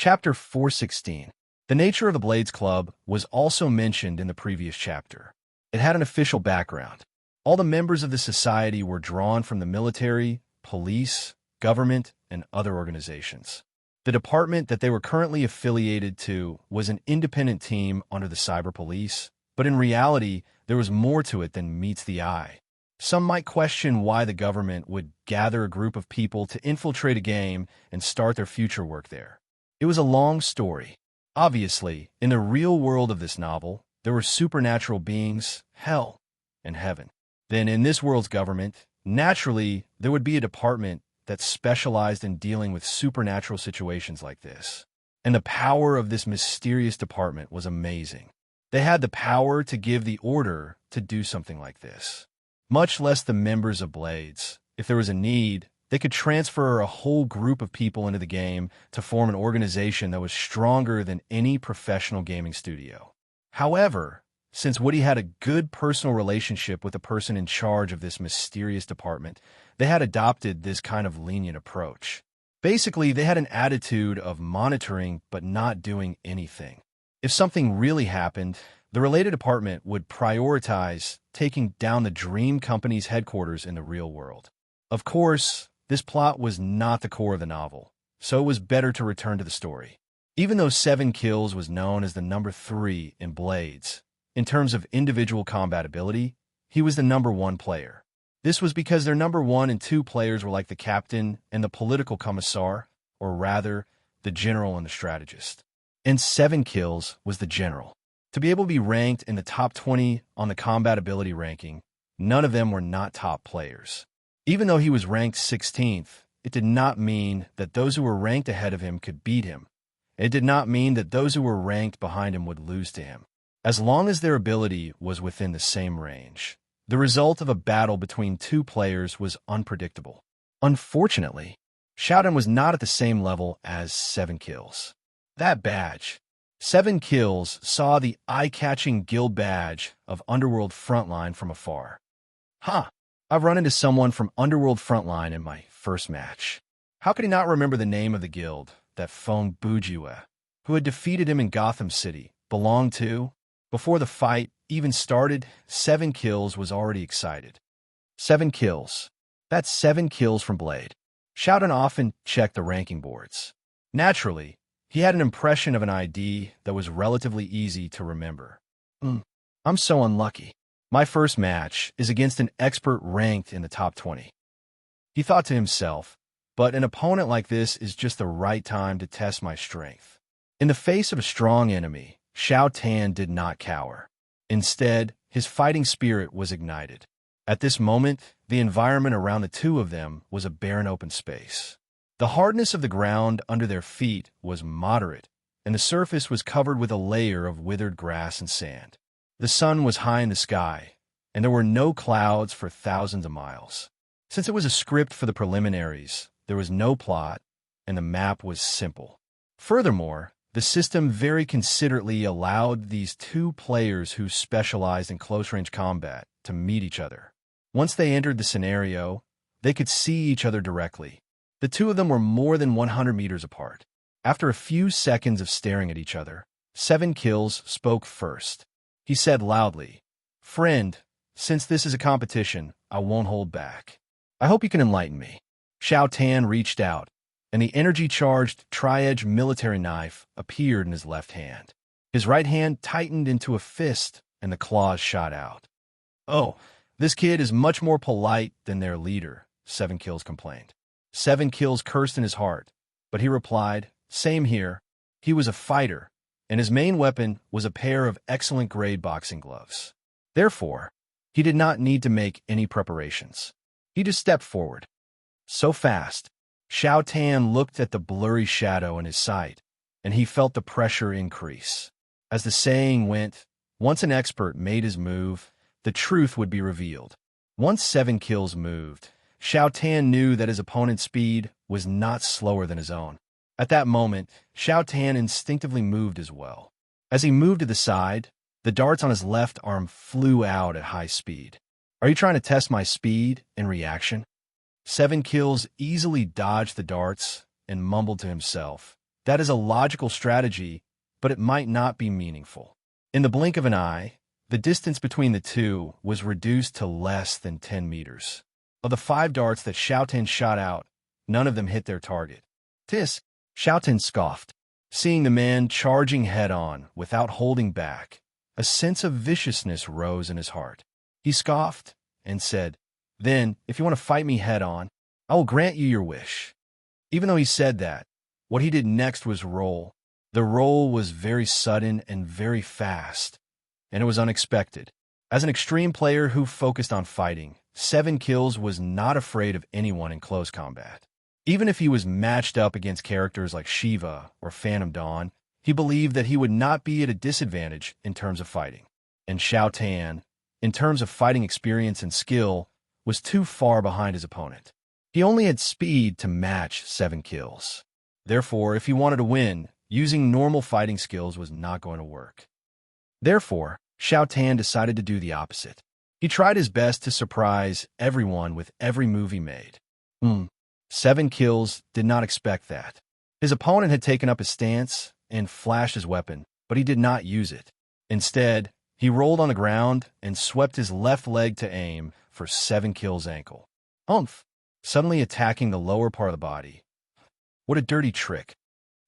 Chapter 416. The nature of the Blades Club was also mentioned in the previous chapter. It had an official background. All the members of the society were drawn from the military, police, government, and other organizations. The department that they were currently affiliated to was an independent team under the cyber police, but in reality, there was more to it than meets the eye. Some might question why the government would gather a group of people to infiltrate a game and start their future work there. It was a long story. Obviously, in the real world of this novel, there were supernatural beings, hell, and heaven. Then in this world's government, naturally, there would be a department that specialized in dealing with supernatural situations like this. And the power of this mysterious department was amazing. They had the power to give the order to do something like this. Much less the members of Blades. If there was a need, they could transfer a whole group of people into the game to form an organization that was stronger than any professional gaming studio. However, since Woody had a good personal relationship with the person in charge of this mysterious department, they had adopted this kind of lenient approach. Basically, they had an attitude of monitoring but not doing anything. If something really happened, the related department would prioritize taking down the dream company's headquarters in the real world. Of course, this plot was not the core of the novel, so it was better to return to the story. Even though 7 Kills was known as the number 3 in Blades, in terms of individual combat ability, he was the number 1 player. This was because their number 1 and 2 players were like the captain and the political commissar, or rather, the general and the strategist. And 7 Kills was the general. To be able to be ranked in the top 20 on the combat ability ranking, none of them were not top players. Even though he was ranked 16th, it did not mean that those who were ranked ahead of him could beat him. It did not mean that those who were ranked behind him would lose to him. As long as their ability was within the same range, the result of a battle between 2 players was unpredictable. Unfortunately, Shouten was not at the same level as 7 Kills. That badge, 7 Kills, saw the eye-catching guild badge of Underworld Frontline from afar. Huh. I've run into someone from Underworld Frontline in my first match. How could he not remember the name of the guild that Feng Bujue, who had defeated him in Gotham City, belonged to? Before the fight even started, 7 Kills was already excited. 7 Kills. That's 7 Kills from Blade. Shouten often checked the ranking boards. Naturally, he had an impression of an ID that was relatively easy to remember. I'm so unlucky. My first match is against an expert ranked in the top 20. He thought to himself, but an opponent like this is just the right time to test my strength. In the face of a strong enemy, Xiao Tan did not cower. Instead, his fighting spirit was ignited. At this moment, the environment around the two of them was a barren open space. The hardness of the ground under their feet was moderate, and the surface was covered with a layer of withered grass and sand. The sun was high in the sky, and there were no clouds for thousands of miles. Since it was a script for the preliminaries, there was no plot, and the map was simple. Furthermore, the system very considerately allowed these 2 players who specialized in close-range combat to meet each other. Once they entered the scenario, they could see each other directly. The 2 of them were more than 100 meters apart. After a few seconds of staring at each other, 7 Kills spoke first. He said loudly, "Friend, since this is a competition, I won't hold back. I hope you can enlighten me." Xiao Tan reached out, and the energy-charged tri-edge military knife appeared in his left hand. His right hand tightened into a fist, and the claws shot out. "Oh, this kid is much more polite than their leader," 7 Kills complained. 7 Kills cursed in his heart, but he replied, "Same here." He was a fighter, and his main weapon was a pair of excellent-grade boxing gloves. Therefore, he did not need to make any preparations. He just stepped forward. So fast, Xiao Tan looked at the blurry shadow in his sight, and he felt the pressure increase. As the saying went, once an expert made his move, the truth would be revealed. Once 7 Kills moved, Xiao Tan knew that his opponent's speed was not slower than his own. At that moment, Xiao Tan instinctively moved as well. As he moved to the side, the darts on his left arm flew out at high speed. "Are you trying to test my speed and reaction?" 7 Kills easily dodged the darts and mumbled to himself, That is a logical strategy, but it might not be meaningful. In the blink of an eye, the distance between the two was reduced to less than 10 meters. Of the 5 darts that Xiaotan shot out, none of them hit their target. "Tis," Xiaotan scoffed. Seeing the man charging head-on without holding back, a sense of viciousness rose in his heart. He scoffed and said, "Then, if you want to fight me head-on, I will grant you your wish." Even though he said that, what he did next was roll. The roll was very sudden and very fast, and it was unexpected. As an extreme player who focused on fighting, 7 Kills was not afraid of anyone in close combat. Even if he was matched up against characters like Shiva or Phantom Dawn, he believed that he would not be at a disadvantage in terms of fighting. And Xiaotan, in terms of fighting experience and skill, was too far behind his opponent. He only had speed to match 7 Kills. Therefore, if he wanted to win, using normal fighting skills was not going to work. Therefore, Xiaotan decided to do the opposite. He tried his best to surprise everyone with every move he made. 7 Kills did not expect that. His opponent had taken up his stance and flashed his weapon, but he did not use it. Instead, he rolled on the ground and swept his left leg to aim for 7 Kills' ankle. Suddenly attacking the lower part of the body. What a dirty trick.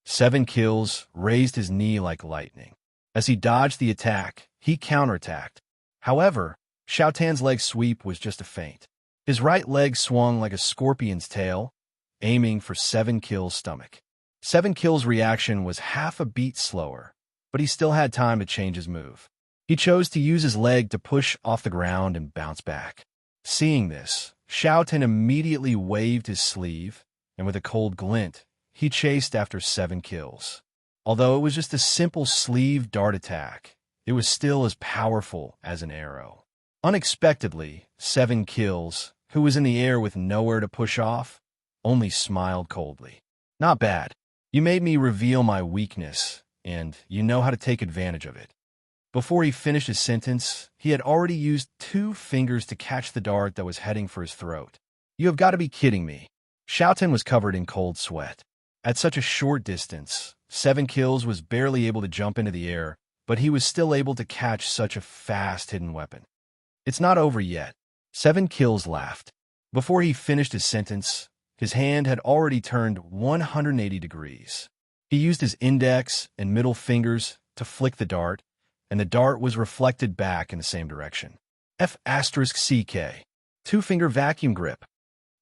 7 Kills raised his knee like lightning. As he dodged the attack, he counterattacked. However, Xiaotan's leg sweep was just a feint. His right leg swung like a scorpion's tail, aiming for 7 Kills' stomach. 7 Kills' reaction was half a beat slower, but he still had time to change his move. He chose to use his leg to push off the ground and bounce back. Seeing this, Xiaotan immediately waved his sleeve, and with a cold glint, he chased after 7 Kills. Although it was just a simple sleeve dart attack, it was still as powerful as an arrow. Unexpectedly, 7 Kills, who was in the air with nowhere to push off, only smiled coldly. "Not bad. You made me reveal my weakness, and you know how to take advantage of it." Before he finished his sentence, he had already used 2 fingers to catch the dart that was heading for his throat. "You have got to be kidding me." Xiaotan was covered in cold sweat. At such a short distance, 7 Kills was barely able to jump into the air, but he was still able to catch such a fast hidden weapon. "It's not over yet." 7 Kills laughed. Before he finished his sentence, his hand had already turned 180 degrees. He used his index and middle fingers to flick the dart, and the dart was reflected back in the same direction. F***CK. 2-finger vacuum grip.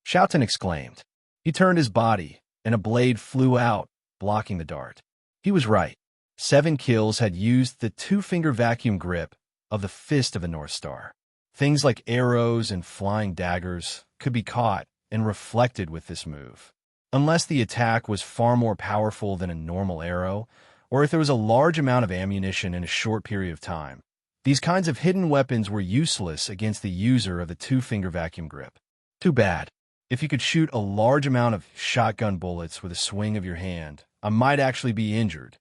Xiaotan exclaimed. He turned his body, and a blade flew out, blocking the dart. He was right. 7 Kills had used the 2-finger vacuum grip of the Fist of the North Star. Things like arrows and flying daggers could be caught and reflected with this move. Unless the attack was far more powerful than a normal arrow, or if there was a large amount of ammunition in a short period of time, these kinds of hidden weapons were useless against the user of the 2-finger vacuum grip. Too bad. If you could shoot a large amount of shotgun bullets with a swing of your hand, I might actually be injured.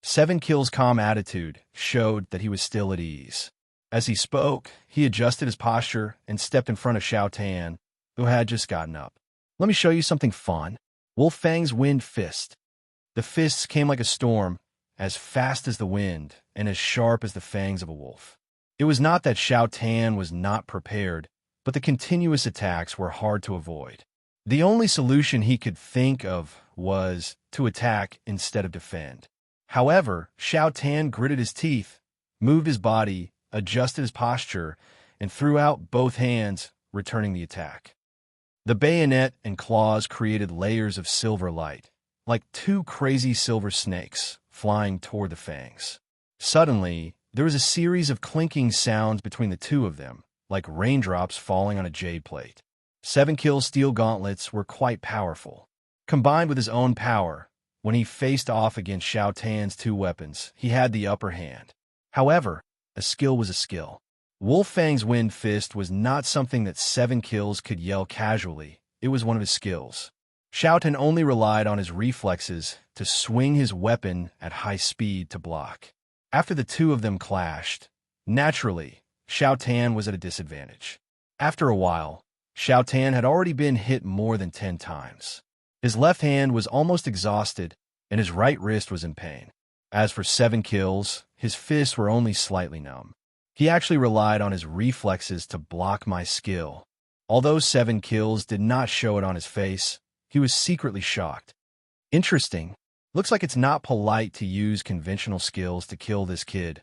7 Kills' calm attitude showed that he was still at ease. As he spoke, he adjusted his posture and stepped in front of Xiaotan, who had just gotten up. "Let me show you something fun. Wolf Fang's Wind Fist." The fists came like a storm, as fast as the wind and as sharp as the fangs of a wolf. It was not that Xiaotan was not prepared, but the continuous attacks were hard to avoid. The only solution he could think of was to attack instead of defend. However, Xiaotan gritted his teeth, moved his body, adjusted his posture, and threw out both hands, returning the attack. The bayonet and claws created layers of silver light, like 2 crazy silver snakes flying toward the fangs. Suddenly, there was a series of clinking sounds between the two of them, like raindrops falling on a jade plate. 7 Kills' steel gauntlets were quite powerful. Combined with his own power, when he faced off against Xiaotan's 2 weapons, he had the upper hand. However, a skill was a skill. Wolf Fang's Wind Fist was not something that 7 Kills could yell casually. It was one of his skills. Xiaotan only relied on his reflexes to swing his weapon at high speed to block. After the two of them clashed, naturally, Xiaotan was at a disadvantage. After a while, Xiaotan had already been hit more than 10 times. His left hand was almost exhausted, and his right wrist was in pain. As for 7 kills, his fists were only slightly numb. He actually relied on his reflexes to block my skill. Although 7 kills did not show it on his face, he was secretly shocked. Interesting. Looks like it's not polite to use conventional skills to kill this kid.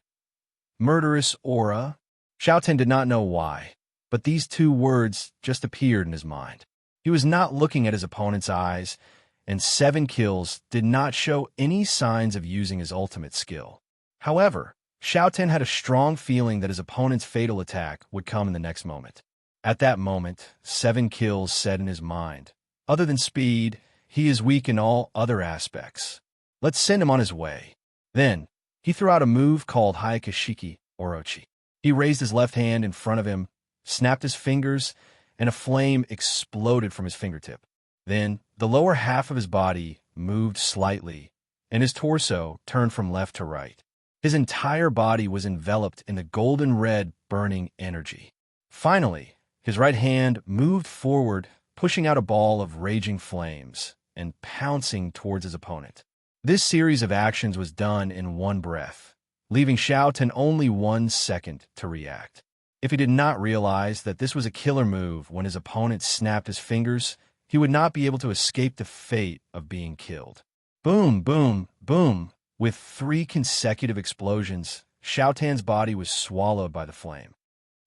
Murderous aura? Xiaotan did not know why, but these 2 words just appeared in his mind. He was not looking at his opponent's eyes, and 7 kills did not show any signs of using his ultimate skill. However, Xiaotan had a strong feeling that his opponent's fatal attack would come in the next moment. At that moment, 7 kills said in his mind, other than speed, he is weak in all other aspects. Let's send him on his way. Then, he threw out a move called Hayakashiki Orochi. He raised his left hand in front of him, snapped his fingers, and a flame exploded from his fingertip. Then, the lower half of his body moved slightly, and his torso turned from left to right. His entire body was enveloped in the golden red burning energy. Finally, his right hand moved forward, pushing out a ball of raging flames and pouncing towards his opponent. This series of actions was done in one breath, leaving Xiaotan only 1 second to react. If he did not realize that this was a killer move when his opponent snapped his fingers, he would not be able to escape the fate of being killed. Boom, boom, boom. With 3 consecutive explosions, Xiaotan's body was swallowed by the flame.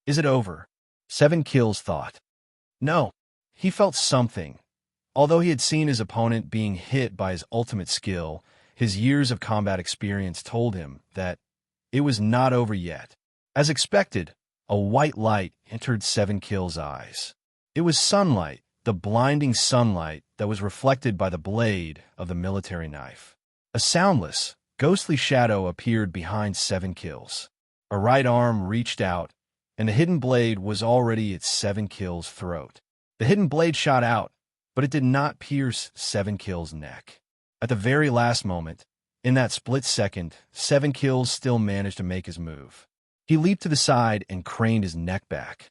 Is it over? 7 kills thought. No, he felt something. Although he had seen his opponent being hit by his ultimate skill, his years of combat experience told him that it was not over yet. As expected, a white light entered 7 kills' eyes. It was sunlight, the blinding sunlight that was reflected by the blade of the military knife. A soundless, ghostly shadow appeared behind 7 kills. A right arm reached out, and the hidden blade was already at 7 kills' throat. The hidden blade shot out, but it did not pierce 7 kills' neck. At the very last moment, in that split second, 7 kills still managed to make his move. He leaped to the side and craned his neck back.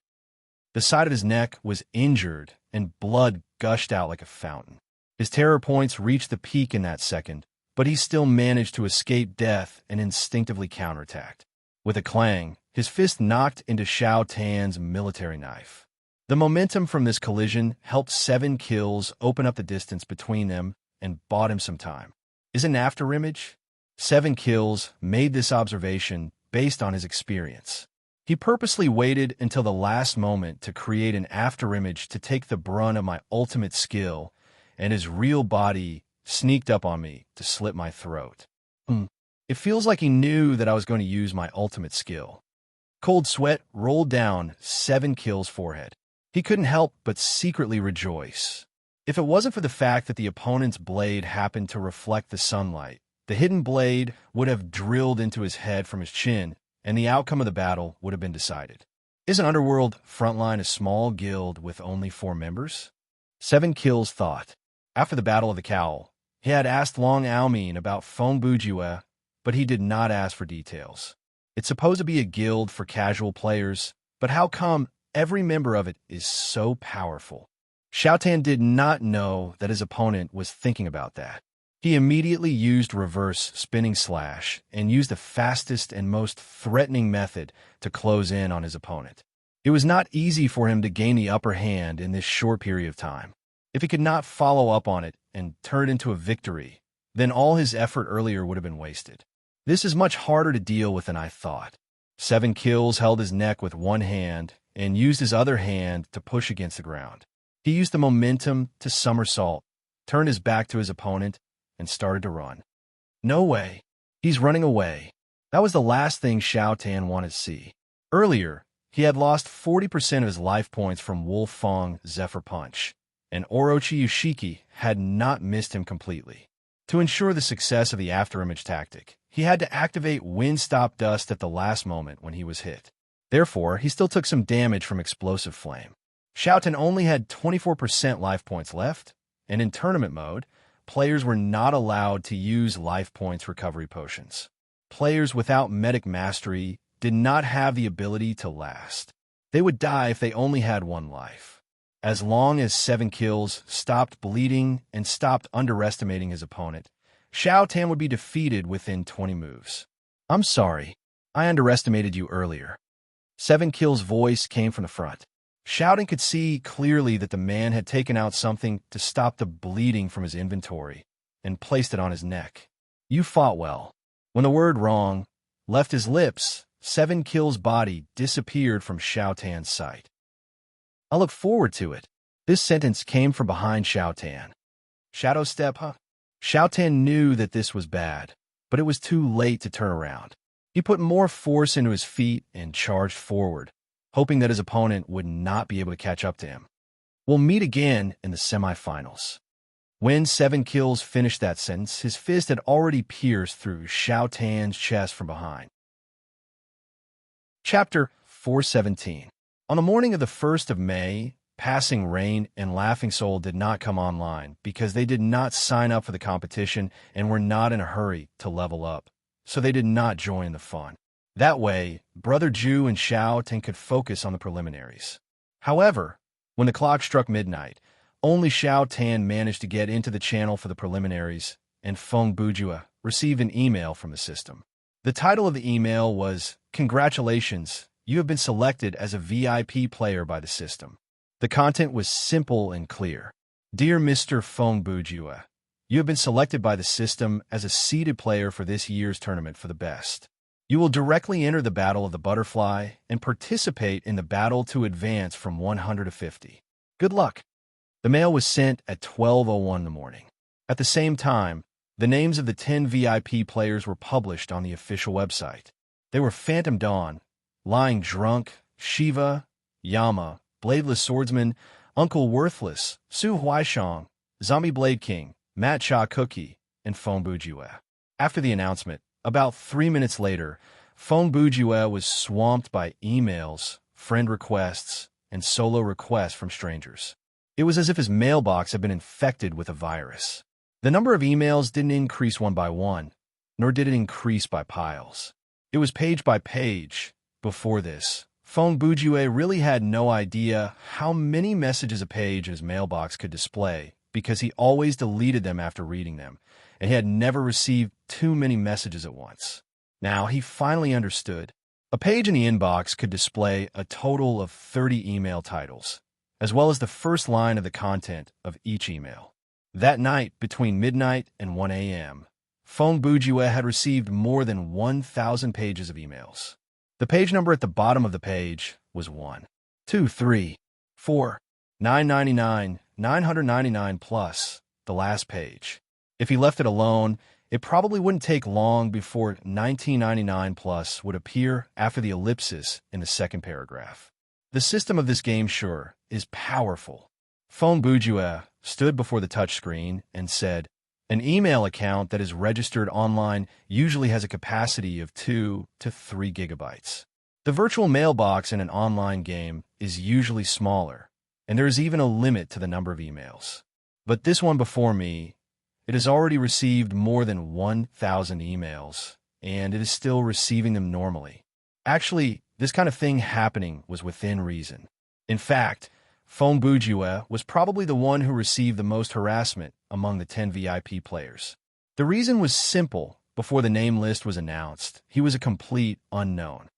The side of his neck was injured, and blood gushed out like a fountain. His terror points reached the peak in that second, but he still managed to escape death and instinctively counterattacked. With a clang, his fist knocked into Xiaotan's military knife. The momentum from this collision helped 7 kills open up the distance between them and bought him some time. Is an afterimage? 7 kills made this observation based on his experience. He purposely waited until the last moment to create an afterimage to take the brunt of my ultimate skill, and his real body sneaked up on me to slit my throat. It feels like he knew that I was going to use my ultimate skill. Cold sweat rolled down 7 kills' forehead. He couldn't help but secretly rejoice. If it wasn't for the fact that the opponent's blade happened to reflect the sunlight, the hidden blade would have drilled into his head from his chin, and the outcome of the battle would have been decided. Is an underworld frontline a small guild with only 4 members? 7 kills thought. After the Battle of the Cowl, he had asked Long Aoming about Feng Bujue, but he did not ask for details. It's supposed to be a guild for casual players, but how come every member of it is so powerful? Xiaotan did not know that his opponent was thinking about that. He immediately used reverse spinning slash and used the fastest and most threatening method to close in on his opponent. It was not easy for him to gain the upper hand in this short period of time. If he could not follow up on it and turn it into a victory, then all his effort earlier would have been wasted. This is much harder to deal with than I thought. 7 kills held his neck with one hand and used his other hand to push against the ground. He used the momentum to somersault, turned his back to his opponent, and started to run. No way. He's running away. That was the last thing Xiaotan wanted to see. Earlier, he had lost 40% of his life points from Wolf Fong Zephyr Punch, and Orochi Yushiki had not missed him completely. To ensure the success of the afterimage tactic, he had to activate Wind Stop Dust at the last moment when he was hit. Therefore, he still took some damage from Explosive Flame. Xiaotan only had 24% life points left, and in tournament mode, players were not allowed to use life points recovery potions. Players without medic mastery did not have the ability to last. They would die if they only had 1 life. As long as 7 kills stopped bleeding and stopped underestimating his opponent, Xiao Tan would be defeated within 20 moves. I'm sorry. I underestimated you earlier. 7Kill's voice came from the front. Xiao Tan could see clearly that the man had taken out something to stop the bleeding from his inventory and placed it on his neck. You fought well. When the word wrong left his lips, 7Kill's body disappeared from Xiao Tan's sight. I look forward to it. This sentence came from behind Xiao Tan. Shadow step, huh? Xiao Tan knew that this was bad, but it was too late to turn around. He put more force into his feet and charged forward, hoping that his opponent would not be able to catch up to him. We'll meet again in the semifinals. When 7Kills finished that sentence, his fist had already pierced through Xiao Tan's chest from behind. Chapter 417. On the morning of the 1st of May, Passing Rain and Laughing Soul did not come online because they did not sign up for the competition and were not in a hurry to level up, so they did not join the fun. That way, Brother Ju and Xiao Tan could focus on the preliminaries. However, when the clock struck midnight, only Xiao Tan managed to get into the channel for the preliminaries, and Feng Bujua received an email from the system. The title of the email was, "Congratulations, you have been selected as a VIP player by the system." The content was simple and clear. Dear Mr. Feng Bujua, you have been selected by the system as a seeded player for this year's tournament for the best. You will directly enter the Battle of the Butterfly and participate in the battle to advance from 100 to 50. Good luck. The mail was sent at 12:01 in the morning. At the same time, the names of the 10 VIP players were published on the official website. They were Phantom Dawn, Lying Drunk, Shiva, Yama, Bladeless Swordsman, Uncle Worthless, Su Huaishang, Zombie Blade King, Matt Cha Cookie, and Feng Bujua. After the announcement, about 3 minutes later, Feng Bujua was swamped by emails, friend requests, and solo requests from strangers. It was as if his mailbox had been infected with a virus. The number of emails didn't increase one by one, nor did it increase by piles. It was page by page. Before this, Feng Bujue really had no idea how many messages a page in his mailbox could display because he always deleted them after reading them, and he had never received too many messages at once. Now he finally understood. A page in the inbox could display a total of 30 email titles, as well as the first line of the content of each email. That night, between midnight and 1 a.m., Feng Bujue had received more than 1,000 pages of emails. The page number at the bottom of the page was 1, 2, 3, 4, 999, 999 plus the last page. If he left it alone, it probably wouldn't take long before 1999 plus would appear after the ellipsis in the second paragraph. The system of this game, sure, is powerful. Feng Bujue stood before the touchscreen and said, "An email account that is registered online usually has a capacity of 2 to 3 gigabytes. The virtual mailbox in an online game is usually smaller, and there is even a limit to the number of emails. But this one before me, it has already received more than 1,000 emails, and it is still receiving them normally. Actually, this kind of thing happening was within reason. In fact, Feng Bujue was probably the one who received the most harassment among the 10 VIP players. The reason was simple. Before the name list was announced, he was a complete unknown.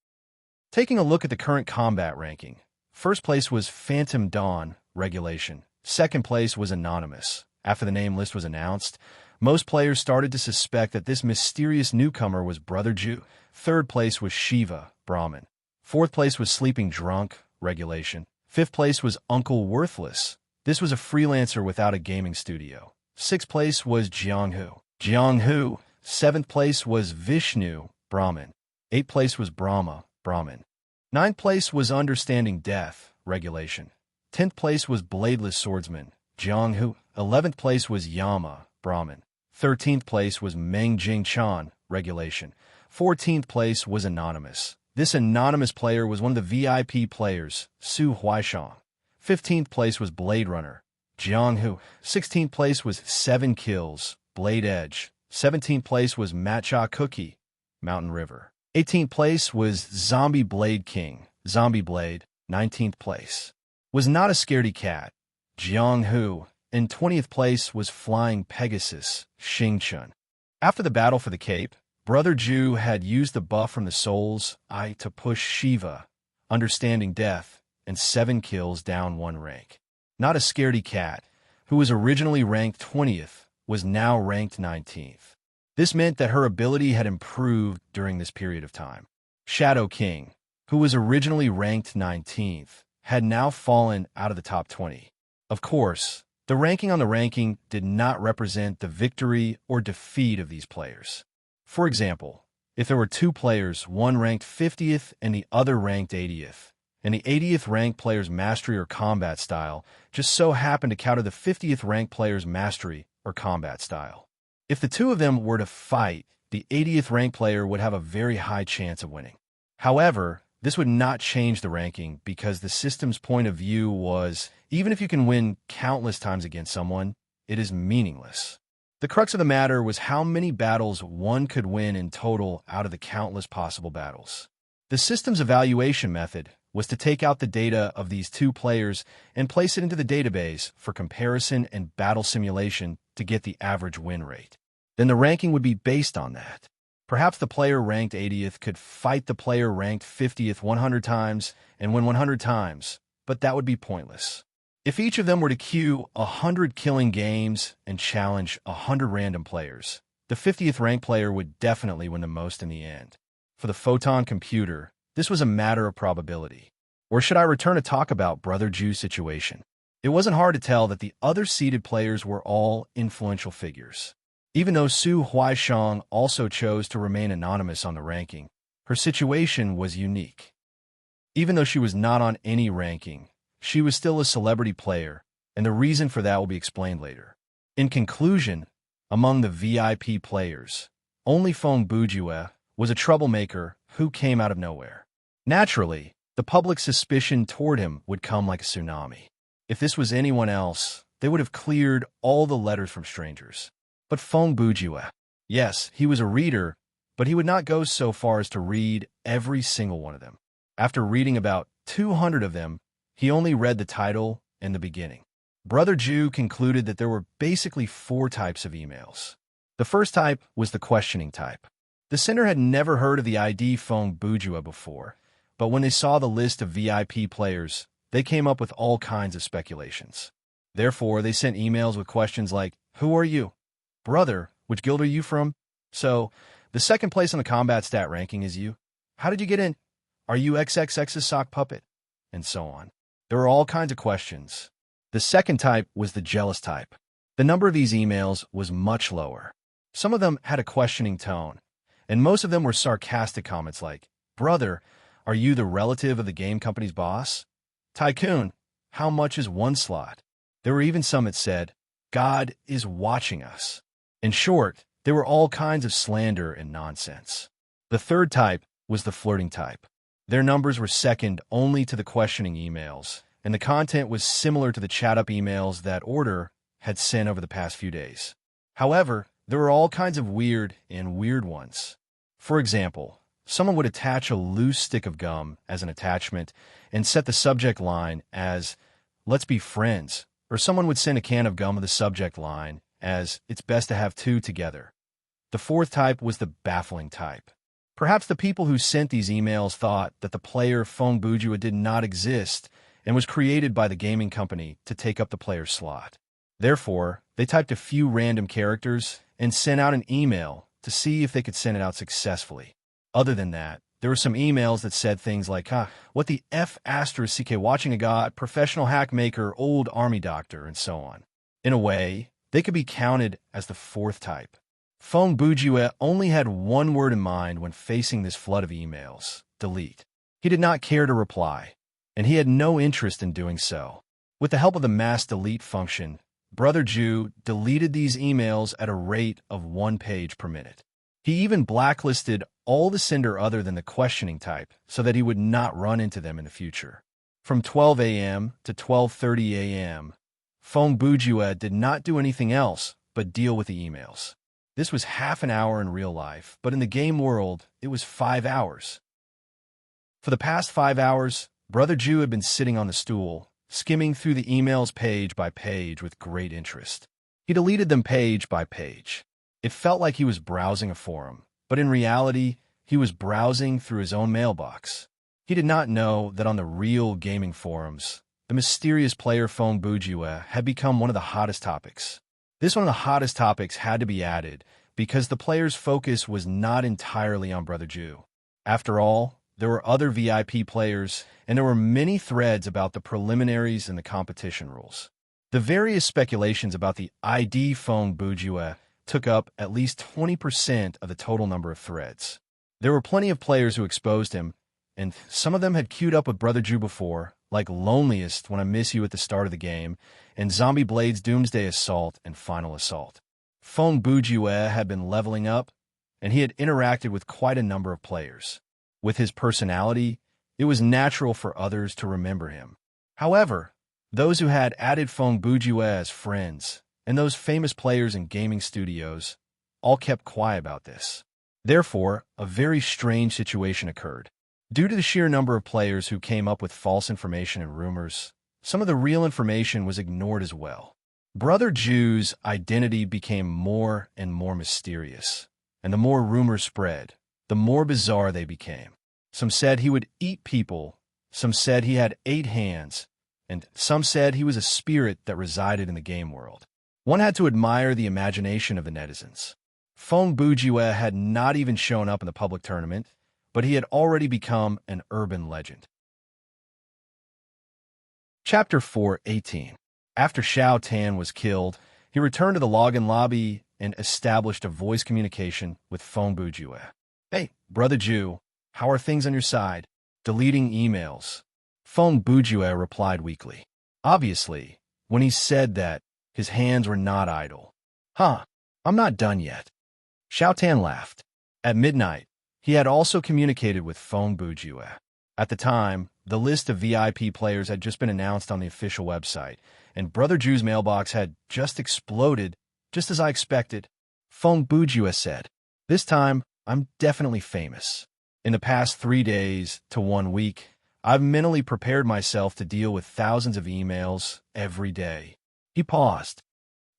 Taking a look at the current combat ranking, first place was Phantom Dawn Regulation. Second place was Anonymous. After the name list was announced, most players started to suspect that this mysterious newcomer was Brother Ju. Third place was Shiva Brahmin. Fourth place was Sleeping Drunk Regulation. Fifth place was Uncle Worthless. This was a freelancer without a gaming studio. Sixth place was Jianghu. Seventh place was Vishnu Brahmin. Eighth place was Brahma Brahmin. Ninth place was Understanding Death Regulation. 10th place was Bladeless Swordsman Jianghu. 11th place was Yama Brahmin. 13th place was Meng Jing Chan Regulation. 14th place was Anonymous. This anonymous player was one of the VIP players, Su Huaishang. 15th place was Blade Runner, Jianghu. 16th place was 7Kills, Blade Edge. 17th place was Matcha Cookie, Mountain River. 18th place was Zombie Blade King, Zombie Blade. 19th place was Not a Scaredy Cat, Jianghu. And 20th place was Flying Pegasus, Xingchun. After the battle for the Cape, Brother Jew had used the buff from the Soul's Eye to push Shiva, understanding death, and 7 kills down 1 rank. Not a scaredy cat, who was originally ranked 20th, was now ranked 19th. This meant that her ability had improved during this period of time. Shadow King, who was originally ranked 19th, had now fallen out of the top 20. Of course, the ranking on the ranking did not represent the victory or defeat of these players. For example, if there were 2 players, one ranked 50th and the other ranked 80th, and the 80th ranked player's mastery or combat style just so happened to counter the 50th ranked player's mastery or combat style. If the 2 of them were to fight, the 80th ranked player would have a very high chance of winning. However, this would not change the ranking because the system's point of view was, even if you can win countless times against someone, it is meaningless. The crux of the matter was how many battles one could win in total out of the countless possible battles. The system's evaluation method was to take out the data of these 2 players and place it into the database for comparison and battle simulation to get the average win rate. Then the ranking would be based on that. Perhaps the player ranked 80th could fight the player ranked 50th 100 times and win 100 times, but that would be pointless. If each of them were to queue 100 killing games and challenge 100 random players, the 50th ranked player would definitely win the most in the end. For the Photon computer, this was a matter of probability. Or should I return to talk about Brother Jew's situation? It wasn't hard to tell that the other seeded players were all influential figures. Even though Su Huaishang also chose to remain anonymous on the ranking, her situation was unique. Even though she was not on any ranking, she was still a celebrity player, and the reason for that will be explained later. In conclusion, among the VIP players, only Feng Bujue was a troublemaker who came out of nowhere. Naturally, the public suspicion toward him would come like a tsunami. If this was anyone else, they would have cleared all the letters from strangers. But Feng Bujue, yes, he was a reader, but he would not go so far as to read every single one of them. After reading about 200 of them, he only read the title and the beginning. Brother Jew concluded that there were basically 4 types of emails. The first type was the questioning type. The sender had never heard of the ID Feng Bujue before, but when they saw the list of VIP players, they came up with all kinds of speculations. Therefore, they sent emails with questions like, "Who are you? Brother, which guild are you from? So, the second place on the combat stat ranking is you. How did you get in? Are you XXX's sock puppet?" And so on. There were all kinds of questions. The second type was the jealous type. The number of these emails was much lower. Some of them had a questioning tone, and most of them were sarcastic comments like, "Brother, are you the relative of the game company's boss? Tycoon, how much is 1 slot?" There were even some that said, "God is watching us." In short, there were all kinds of slander and nonsense. The third type was the flirting type. Their numbers were second only to the questioning emails, and the content was similar to the chat-up emails that Order had sent over the past few days. However, there were all kinds of weird ones. For example, someone would attach a loose stick of gum as an attachment and set the subject line as, "Let's be friends," or someone would send a can of gum with the subject line as, "It's best to have 2 together." The fourth type was the baffling type. Perhaps the people who sent these emails thought that the player Feng Bujue did not exist and was created by the gaming company to take up the player's slot. Therefore, they typed a few random characters and sent out an email to see if they could send it out successfully. Other than that, there were some emails that said things like, "What the F asterisk CK watching a god, professional hack maker, old army doctor," and so on. In a way, they could be counted as the fourth type. Feng Bujue only had one word in mind when facing this flood of emails: delete. He did not care to reply, and he had no interest in doing so. With the help of the mass delete function, Brother Jew deleted these emails at a rate of 1 page per minute. He even blacklisted all the sender other than the questioning type so that he would not run into them in the future. From 12 a.m. to 12:30 a.m., Feng Bujue did not do anything else but deal with the emails. This was half an hour in real life, but in the game world, it was 5 hours. For the past 5 hours, Brother Jew had been sitting on the stool, skimming through the emails page by page with great interest. He deleted them page by page. It felt like he was browsing a forum, but in reality, he was browsing through his own mailbox. He did not know that on the real gaming forums, the mysterious player Fong Bujue had become one of the hottest topics. This one of the hottest topics had to be added because the player's focus was not entirely on Brother Ju. After all, there were other VIP players, and there were many threads about the preliminaries and the competition rules. The various speculations about the ID Fong Bujue took up at least 20% of the total number of threads. There were plenty of players who exposed him, and some of them had queued up with Brother Ju before, like Loneliest When I Miss You at the start of the game, and Zombie Blade's Doomsday Assault and Final Assault. Fong Bujue had been leveling up, and he had interacted with quite a number of players. With his personality, it was natural for others to remember him. However, those who had added Fong Bujue as friends, and those famous players in gaming studios, all kept quiet about this. Therefore, a very strange situation occurred. Due to the sheer number of players who came up with false information and rumors, some of the real information was ignored as well. Brother Ju's identity became more and more mysterious, and the more rumors spread, the more bizarre they became. Some said he would eat people, some said he had 8 hands, and some said he was a spirit that resided in the game world. One had to admire the imagination of the netizens. Fong Bujue had not even shown up in the public tournament, but he had already become an urban legend. Chapter 4:18. After Xiao Tan was killed, he returned to the login lobby and established a voice communication with Fong Bujue. "Hey, Brother Ju, how are things on your side?" Deleting emails. Fong Bujue replied weakly. Obviously, when he said that, his hands were not idle. I'm not done yet." Xiao Tan laughed. At midnight, he had also communicated with Fong Bujue. At the time, the list of VIP players had just been announced on the official website, and Brother Ju's mailbox had just exploded, just as I expected. Fong Bujue said, "This time, I'm definitely famous. In the past 3 days to 1 week, I've mentally prepared myself to deal with thousands of emails every day." He paused.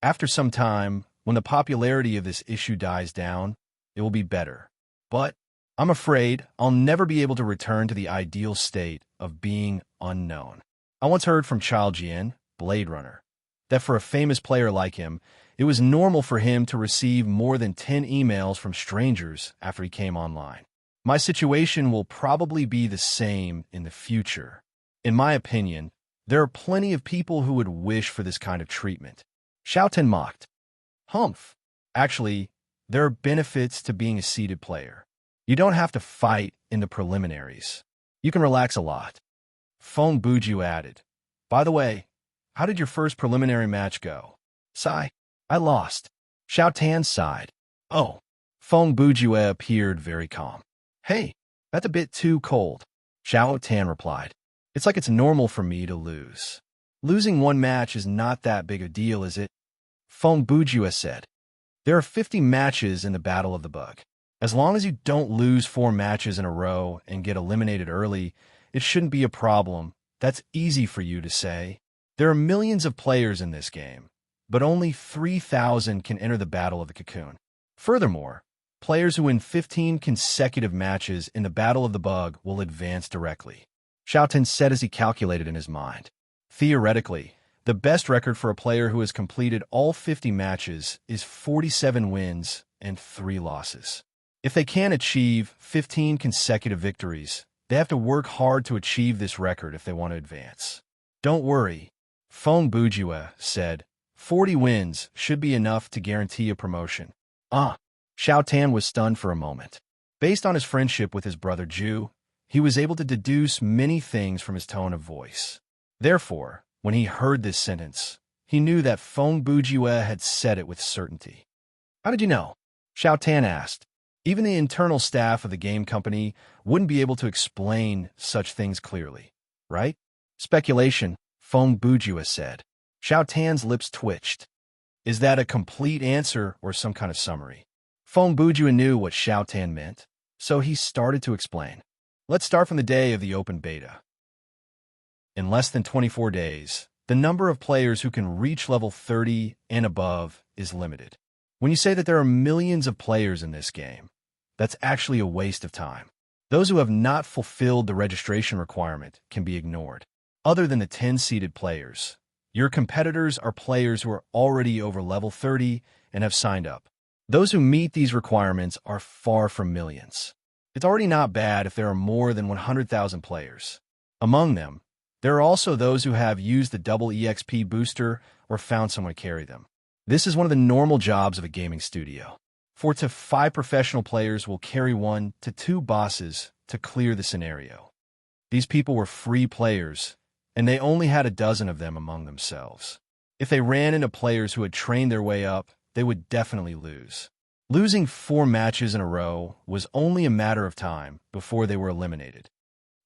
"After some time, when the popularity of this issue dies down, it will be better. But I'm afraid I'll never be able to return to the ideal state of being unknown." I once heard from Chao Jian, Blade Runner, that for a famous player like him, it was normal for him to receive more than 10 emails from strangers after he came online. My situation will probably be the same in the future. In my opinion, there are plenty of people who would wish for this kind of treatment. Xiao Tan mocked. Humph. Actually, there are benefits to being a seeded player. You don't have to fight in the preliminaries. You can relax a lot. Fong Bujue added, "By the way, how did your first preliminary match go?" Sigh. "I lost." Xiao Tan sighed. "Oh." Fong Bujue appeared very calm. "Hey, that's a bit too cold." Xiao Tan replied, "It's like it's normal for me to lose. Losing one match is not that big a deal, is it?" Fong Bujue said, "There are 50 matches in the Battle of the Bug. As long as you don't lose 4 matches in a row and get eliminated early, it shouldn't be a problem. That's easy for you to say. There are millions of players in this game, but only 3,000 can enter the Battle of the Cocoon. Furthermore, players who win 15 consecutive matches in the Battle of the Bug will advance directly." Xiao Tan said as he calculated in his mind. Theoretically, the best record for a player who has completed all 50 matches is 47 wins and 3 losses. If they can't achieve 15 consecutive victories, they have to work hard to achieve this record if they want to advance. "Don't worry," Fong Bujue said. 40 wins should be enough to guarantee a promotion." Xiao Tan was stunned for a moment. Based on his friendship with his brother Ju, he was able to deduce many things from his tone of voice. Therefore, when he heard this sentence, he knew that Fong Bujue had said it with certainty. "How did you know?" Xiao Tan asked. Even the internal staff of the game company wouldn't be able to explain such things clearly, right? "Speculation," Fong Bujue said. Xiao Tan's lips twitched. Is that a complete answer or some kind of summary? Fong Bujue knew what Xiao Tan meant, so he started to explain. Let's start from the day of the open beta. In less than 24 days, the number of players who can reach level 30 and above is limited. When you say that there are millions of players in this game, that's actually a waste of time. Those who have not fulfilled the registration requirement can be ignored. Other than the 10-seeded players, your competitors are players who are already over level 30 and have signed up. Those who meet these requirements are far from millions. It's already not bad if there are more than 100,000 players. Among them, there are also those who have used the double EXP booster or found someone to carry them. This is one of the normal jobs of a gaming studio. 4 to 5 professional players will carry 1 to 2 bosses to clear the scenario. These people were free players, and they only had a dozen of them among themselves. If they ran into players who had trained their way up, they would definitely lose. Losing 4 matches in a row was only a matter of time before they were eliminated.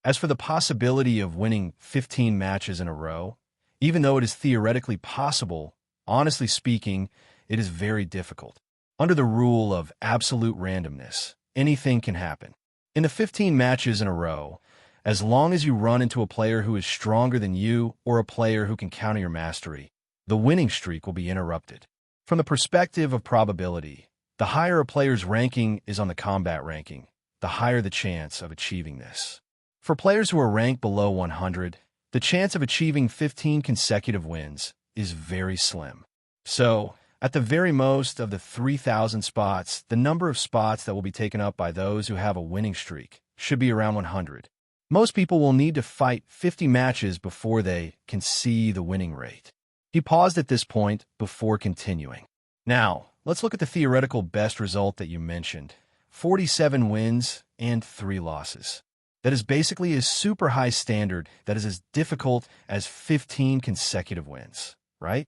As for the possibility of winning 15 matches in a row, even though it is theoretically possible, honestly speaking, it is very difficult. Under the rule of absolute randomness, anything can happen. In the 15 matches in a row, as long as you run into a player who is stronger than you or a player who can counter your mastery, the winning streak will be interrupted. From the perspective of probability, the higher a player's ranking is on the combat ranking, the higher the chance of achieving this. For players who are ranked below 100, the chance of achieving 15 consecutive wins is very slim. So, at the very most of the 3,000 spots, the number of spots that will be taken up by those who have a winning streak should be around 100. Most people will need to fight 50 matches before they can see the winning rate. He paused at this point before continuing. Now, let's look at the theoretical best result that you mentioned. 47 wins and 3 losses. That is basically a super high standard that is as difficult as 15 consecutive wins, right?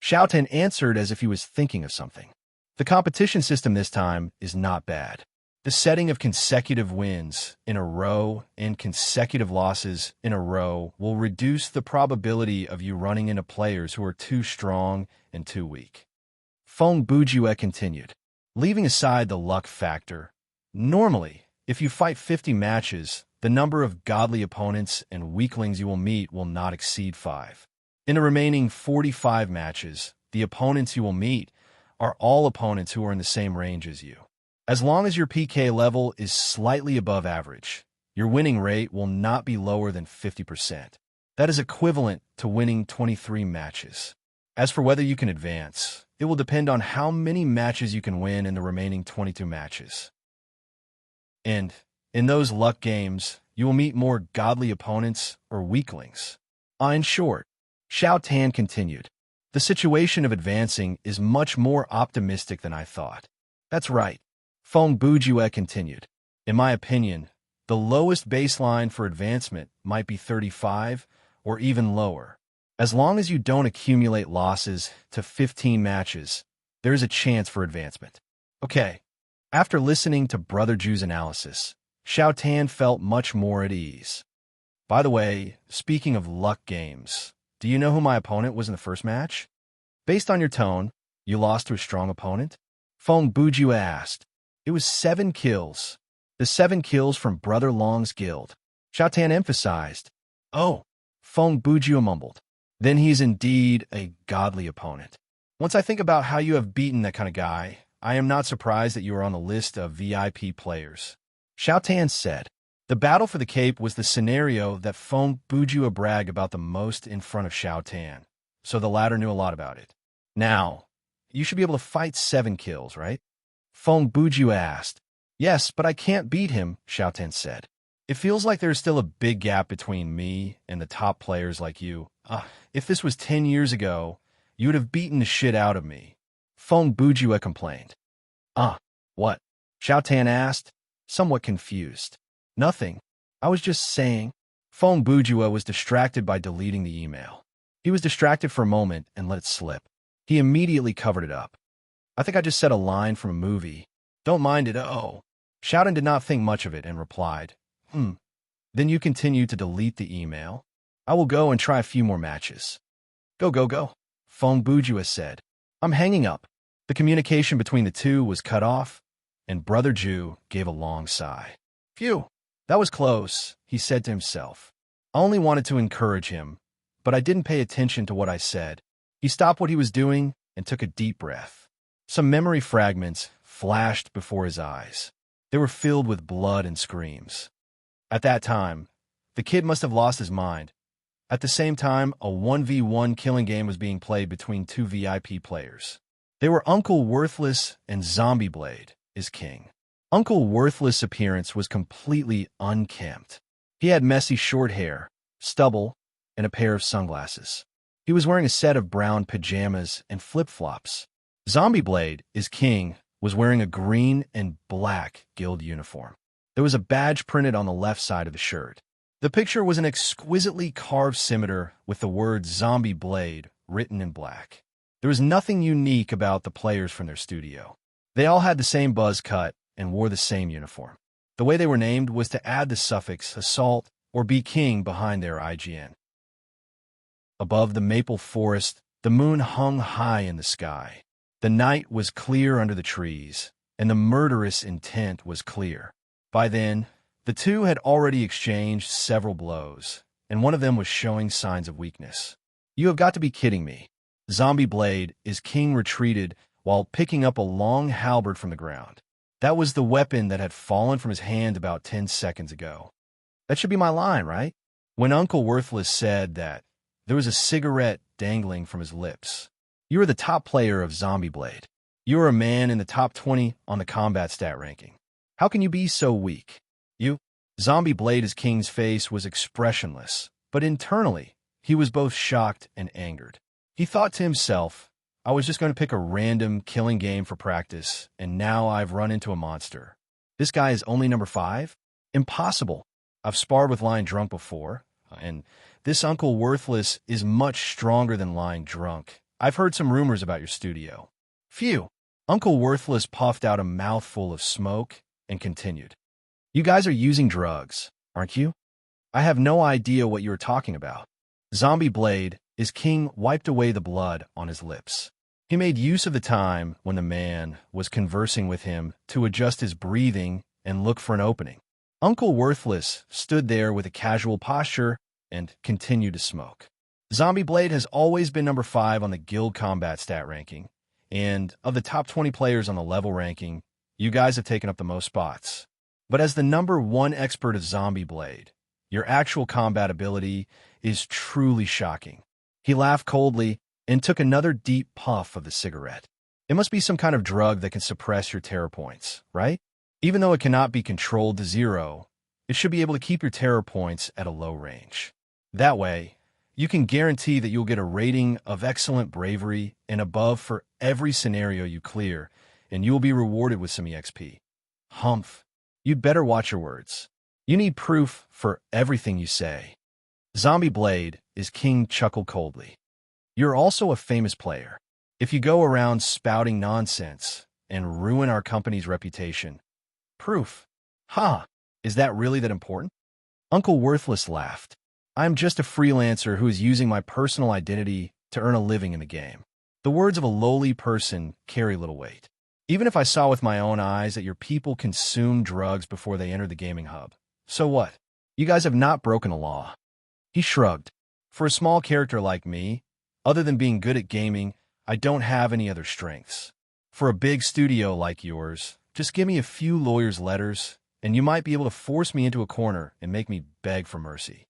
Xiaotan answered as if he was thinking of something. The competition system this time is not bad. The setting of consecutive wins in a row and consecutive losses in a row will reduce the probability of you running into players who are too strong and too weak. Feng Bujue continued. Leaving aside the luck factor, normally, if you fight 50 matches, the number of godly opponents and weaklings you will meet will not exceed 5. In the remaining 45 matches, the opponents you will meet are all opponents who are in the same range as you. As long as your PK level is slightly above average, your winning rate will not be lower than 50%. That is equivalent to winning 23 matches. As for whether you can advance, it will depend on how many matches you can win in the remaining 22 matches. And in those luck games, you will meet more godly opponents or weaklings. In short, Xiaotan continued, the situation of advancing is much more optimistic than I thought. That's right. Feng Bujue continued. In my opinion, the lowest baseline for advancement might be 35 or even lower. As long as you don't accumulate losses to 15 matches, there is a chance for advancement. Okay. After listening to Brother Ju's analysis, Xiaotan felt much more at ease. By the way, speaking of luck games, do you know who my opponent was in the first match? Based on your tone, you lost to a strong opponent? Feng Bujue asked. It was 7 kills. The 7 kills from Brother Long's guild. Xiaotan emphasized. Oh, Feng Bujue mumbled. Then he's indeed a godly opponent. Once I think about how you have beaten that kind of guy, I am not surprised that you are on the list of VIP players. Xiaotan said. The battle for the cape was the scenario that Feng Bujue bragged about the most in front of Xiaotan, so the latter knew a lot about it. Now, you should be able to fight 7 kills, right? Feng Bujue asked. Yes, but I can't beat him, Xiaotan said. It feels like there's still a big gap between me and the top players like you. If this was 10 years ago, you would have beaten the shit out of me. Feng Bujue complained. What? Xiaotan asked, somewhat confused. Nothing. I was just saying. Feng Bujue was distracted by deleting the email. He was distracted for a moment and let it slip. He immediately covered it up. I think I just said a line from a movie. Don't mind it, oh. Xiaotan did not think much of it and replied, Then you continue to delete the email. I will go and try a few more matches. Go. Feng Bujue said. I'm hanging up. The communication between the two was cut off, and Brother Ju gave a long sigh. Phew, that was close, he said to himself. I only wanted to encourage him, but I didn't pay attention to what I said. He stopped what he was doing and took a deep breath. Some memory fragments flashed before his eyes. They were filled with blood and screams. At that time, the kid must have lost his mind. At the same time, a 1v1 killing game was being played between two VIP players. They were Uncle Worthless and Zombie Blade is king. Uncle Worthless' appearance was completely unkempt. He had messy short hair, stubble, and a pair of sunglasses. He was wearing a set of brown pajamas and flip-flops. Zombie Blade is king was wearing a green and black guild uniform. There was a badge printed on the left side of the shirt. The picture was an exquisitely carved scimitar with the word Zombie Blade written in black. There was nothing unique about the players from their studio. They all had the same buzz cut and wore the same uniform. The way they were named was to add the suffix assault or be king behind their IGN. Above the maple forest, the moon hung high in the sky. The night was clear under the trees, and the murderous intent was clear. By then, the two had already exchanged several blows, and one of them was showing signs of weakness. You have got to be kidding me. Zombie Blade is king retreated while picking up a long halberd from the ground. That was the weapon that had fallen from his hand about 10 seconds ago. That should be my line, right? When Uncle Worthless said that, there was a cigarette dangling from his lips. You are the top player of Zombie Blade. You are a man in the top 20 on the combat stat ranking. How can you be so weak? You? Zombie Blade as king's face was expressionless, but internally, he was both shocked and angered. He thought to himself, I was just going to pick a random killing game for practice, and now I've run into a monster. This guy is only number 5? Impossible. I've sparred with lying drunk before, and this Uncle Worthless is much stronger than lying drunk. I've heard some rumors about your studio. Phew. Uncle Worthless puffed out a mouthful of smoke and continued. You guys are using drugs, aren't you? I have no idea what you are talking about. Zombie Blade, his king, wiped away the blood on his lips. He made use of the time when the man was conversing with him to adjust his breathing and look for an opening. Uncle Worthless stood there with a casual posture and continued to smoke. Zombie Blade has always been number 5 on the guild combat stat ranking, and of the top 20 players on the level ranking, you guys have taken up the most spots. But as the number 1 expert of Zombie Blade, your actual combat ability is truly shocking. He laughed coldly and took another deep puff of the cigarette. It must be some kind of drug that can suppress your terror points, right? Even though it cannot be controlled to 0, it should be able to keep your terror points at a low range. That way, you can guarantee that you'll get a rating of excellent bravery and above for every scenario you clear, and you will be rewarded with some EXP. Humph. You'd better watch your words. You need proof for everything you say. Zombie Blade is king chuckled coldly. You're also a famous player. If you go around spouting nonsense and ruin our company's reputation. Proof. Ha! Is that really that important? Uncle Worthless laughed. I'm just a freelancer who is using my personal identity to earn a living in the game. The words of a lowly person carry little weight. Even if I saw with my own eyes that your people consume drugs before they enter the gaming hub. So what? You guys have not broken a law. He shrugged. For a small character like me, other than being good at gaming, I don't have any other strengths. For a big studio like yours, just give me a few lawyers' letters, and you might be able to force me into a corner and make me beg for mercy.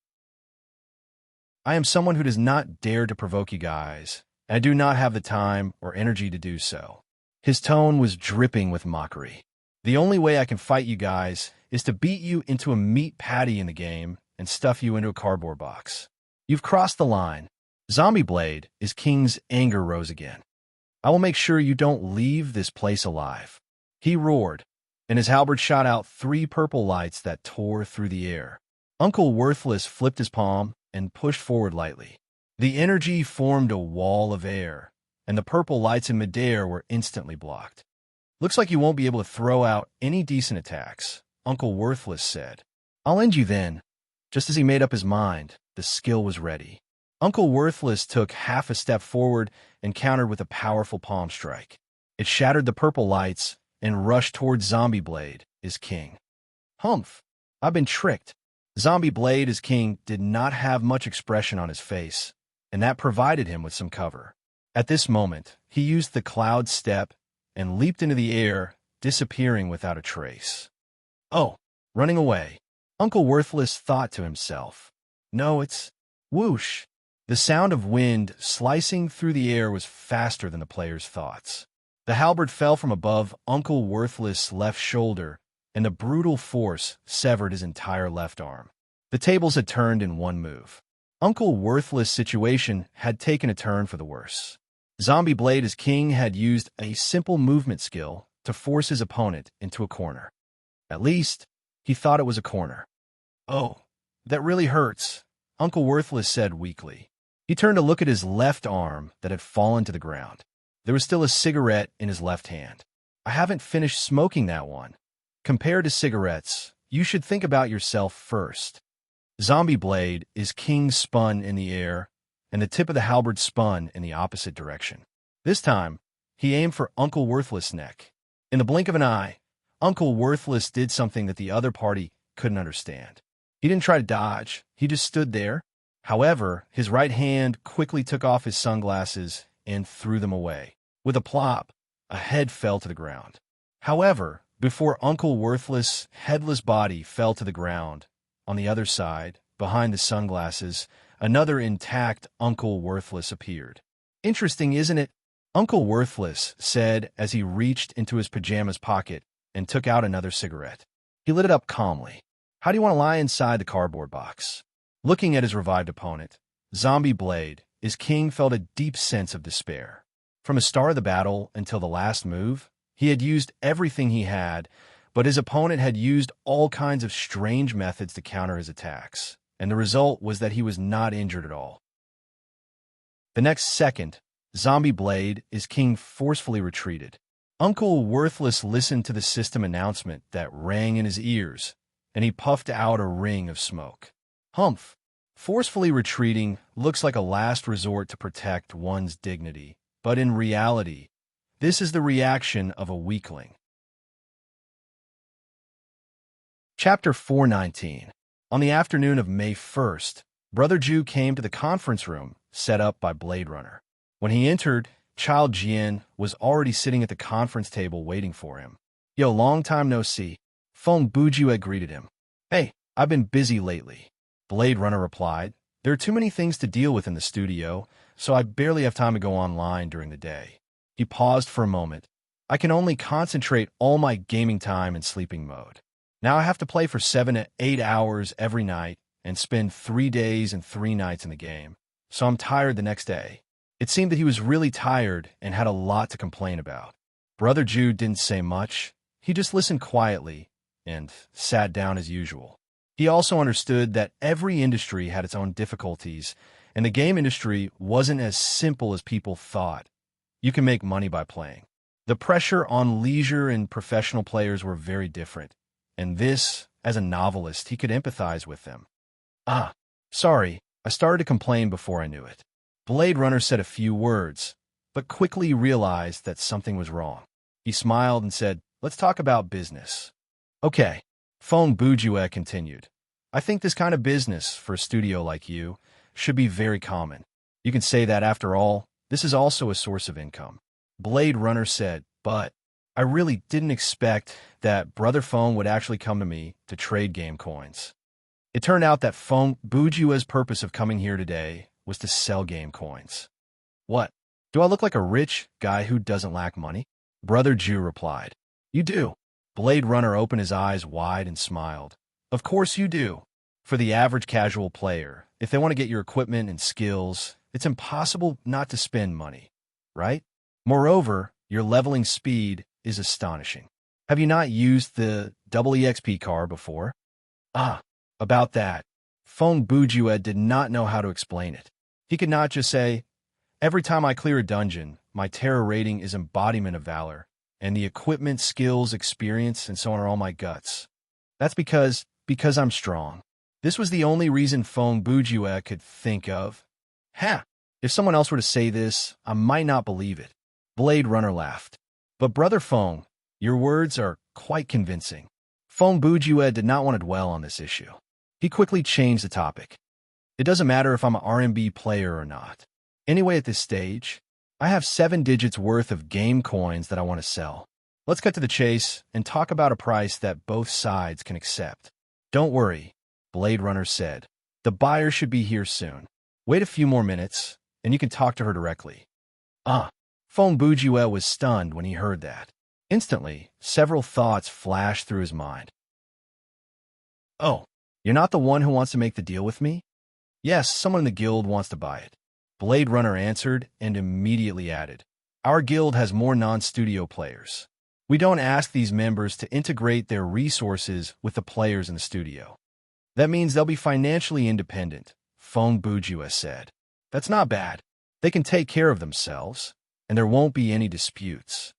I am someone who does not dare to provoke you guys, and I do not have the time or energy to do so. His tone was dripping with mockery. The only way I can fight you guys is to beat you into a meat patty in the game and stuff you into a cardboard box. You've crossed the line. Zombie Blade, his king's anger rose again. I will make sure you don't leave this place alive. He roared, and his halberd shot out 3 purple lights that tore through the air. Uncle Worthless flipped his palm and pushed forward lightly. The energy formed a wall of air, and the purple lights in midair were instantly blocked. Looks like you won't be able to throw out any decent attacks, Uncle Worthless said. I'll end you then. Just as he made up his mind, the skill was ready. Uncle Worthless took half a step forward and countered with a powerful palm strike. It shattered the purple lights and rushed towards Zombie Blade, his king. Humph! I've been tricked. Zombie Blade, his king, did not have much expression on his face, and that provided him with some cover. At this moment, he used the cloud step and leaped into the air, disappearing without a trace. Oh, running away. Uncle Worthless thought to himself. No, it's whoosh. The sound of wind slicing through the air was faster than the player's thoughts. The halberd fell from above Uncle Worthless' left shoulder, and the brutal force severed his entire left arm. The tables had turned in one move. Uncle Worthless' situation had taken a turn for the worse. Zombie Blade as king had used a simple movement skill to force his opponent into a corner. At least, he thought it was a corner. Oh, that really hurts, Uncle Worthless said weakly. He turned to look at his left arm that had fallen to the ground. There was still a cigarette in his left hand. I haven't finished smoking that one. Compared to cigarettes, you should think about yourself first. Zombie Blade is king spun in the air, and the tip of the halberd spun in the opposite direction. This time, he aimed for Uncle Worthless' neck. In the blink of an eye, Uncle Worthless did something that the other party couldn't understand. He didn't try to dodge, he just stood there. However, his right hand quickly took off his sunglasses and threw them away. With a plop, a head fell to the ground. However, before Uncle Worthless' headless body fell to the ground, on the other side, behind the sunglasses, another intact Uncle Worthless appeared. Interesting, isn't it? Uncle Worthless said as he reached into his pajamas pocket and took out another cigarette. He lit it up calmly. How do you want to lie inside the cardboard box? Looking at his revived opponent, Zombie Blade, his king felt a deep sense of despair. From the start of the battle until the last move, he had used everything he had, but his opponent had used all kinds of strange methods to counter his attacks, and the result was that he was not injured at all. The next second, Zombie Blade, his king, forcefully retreated. Uncle Worthless listened to the system announcement that rang in his ears, and he puffed out a ring of smoke. Humph! Forcefully retreating looks like a last resort to protect one's dignity, but in reality, this is the reaction of a weakling. Chapter 419. On the afternoon of May 1st, Brother Jew came to the conference room set up by Blade Runner. When he entered, Child Jian was already sitting at the conference table waiting for him. Yo, long time no see. Feng Bujue greeted him. Hey, I've been busy lately. Blade Runner replied. There are too many things to deal with in the studio, so I barely have time to go online during the day. He paused for a moment. I can only concentrate all my gaming time in sleeping mode. Now I have to play for 7 to 8 hours every night and spend 3 days and 3 nights in the game, so I'm tired the next day. It seemed that he was really tired and had a lot to complain about. Brother Jew didn't say much. He just listened quietly and sat down as usual. He also understood that every industry had its own difficulties, and the game industry wasn't as simple as people thought. You can make money by playing. The pressure on leisure and professional players were very different, and this, as a novelist, he could empathize with them. Sorry, I started to complain before I knew it. Blade Runner said a few words, but quickly realized that something was wrong. He smiled and said, let's talk about business. Okay. Feng Bujue continued. I think this kind of business, for a studio like you, should be very common. You can say that, after all, this is also a source of income. Blade Runner said, but I really didn't expect that Brother Feng would actually come to me to trade game coins. It turned out that Feng Bujue's purpose of coming here today was to sell game coins. What? Do I look like a rich guy who doesn't lack money? Brother Jew replied. You do. Blade Runner opened his eyes wide and smiled. Of course you do. For the average casual player, if they want to get your equipment and skills, it's impossible not to spend money, right? Moreover, your leveling speed is astonishing. Have you not used the EXP car before? About that. Feng Bujue did not know how to explain it. He could not just say, every time I clear a dungeon, my terror rating is embodiment of valor, and the equipment, skills, experience, and so on are all my guts. That's because I'm strong. This was the only reason Feng Bujue could think of. If someone else were to say this, I might not believe it. Blade Runner laughed. But Brother Feng, your words are quite convincing. Feng Bujue did not want to dwell on this issue. He quickly changed the topic. It doesn't matter if I'm an RMB player or not. Anyway, at this stage, I have 7 digits worth of game coins that I want to sell. Let's cut to the chase and talk about a price that both sides can accept. Don't worry, Blade Runner said. The buyer should be here soon. Wait a few more minutes, and you can talk to her directly. Fong Bujue was stunned when he heard that. Instantly, several thoughts flashed through his mind. Oh, you're not the one who wants to make the deal with me? Yes, someone in the guild wants to buy it. Blade Runner answered and immediately added, Our guild has more non-studio players. We don't ask these members to integrate their resources with the players in the studio. That means they'll be financially independent, Fong Bujue said. That's not bad. They can take care of themselves, and there won't be any disputes.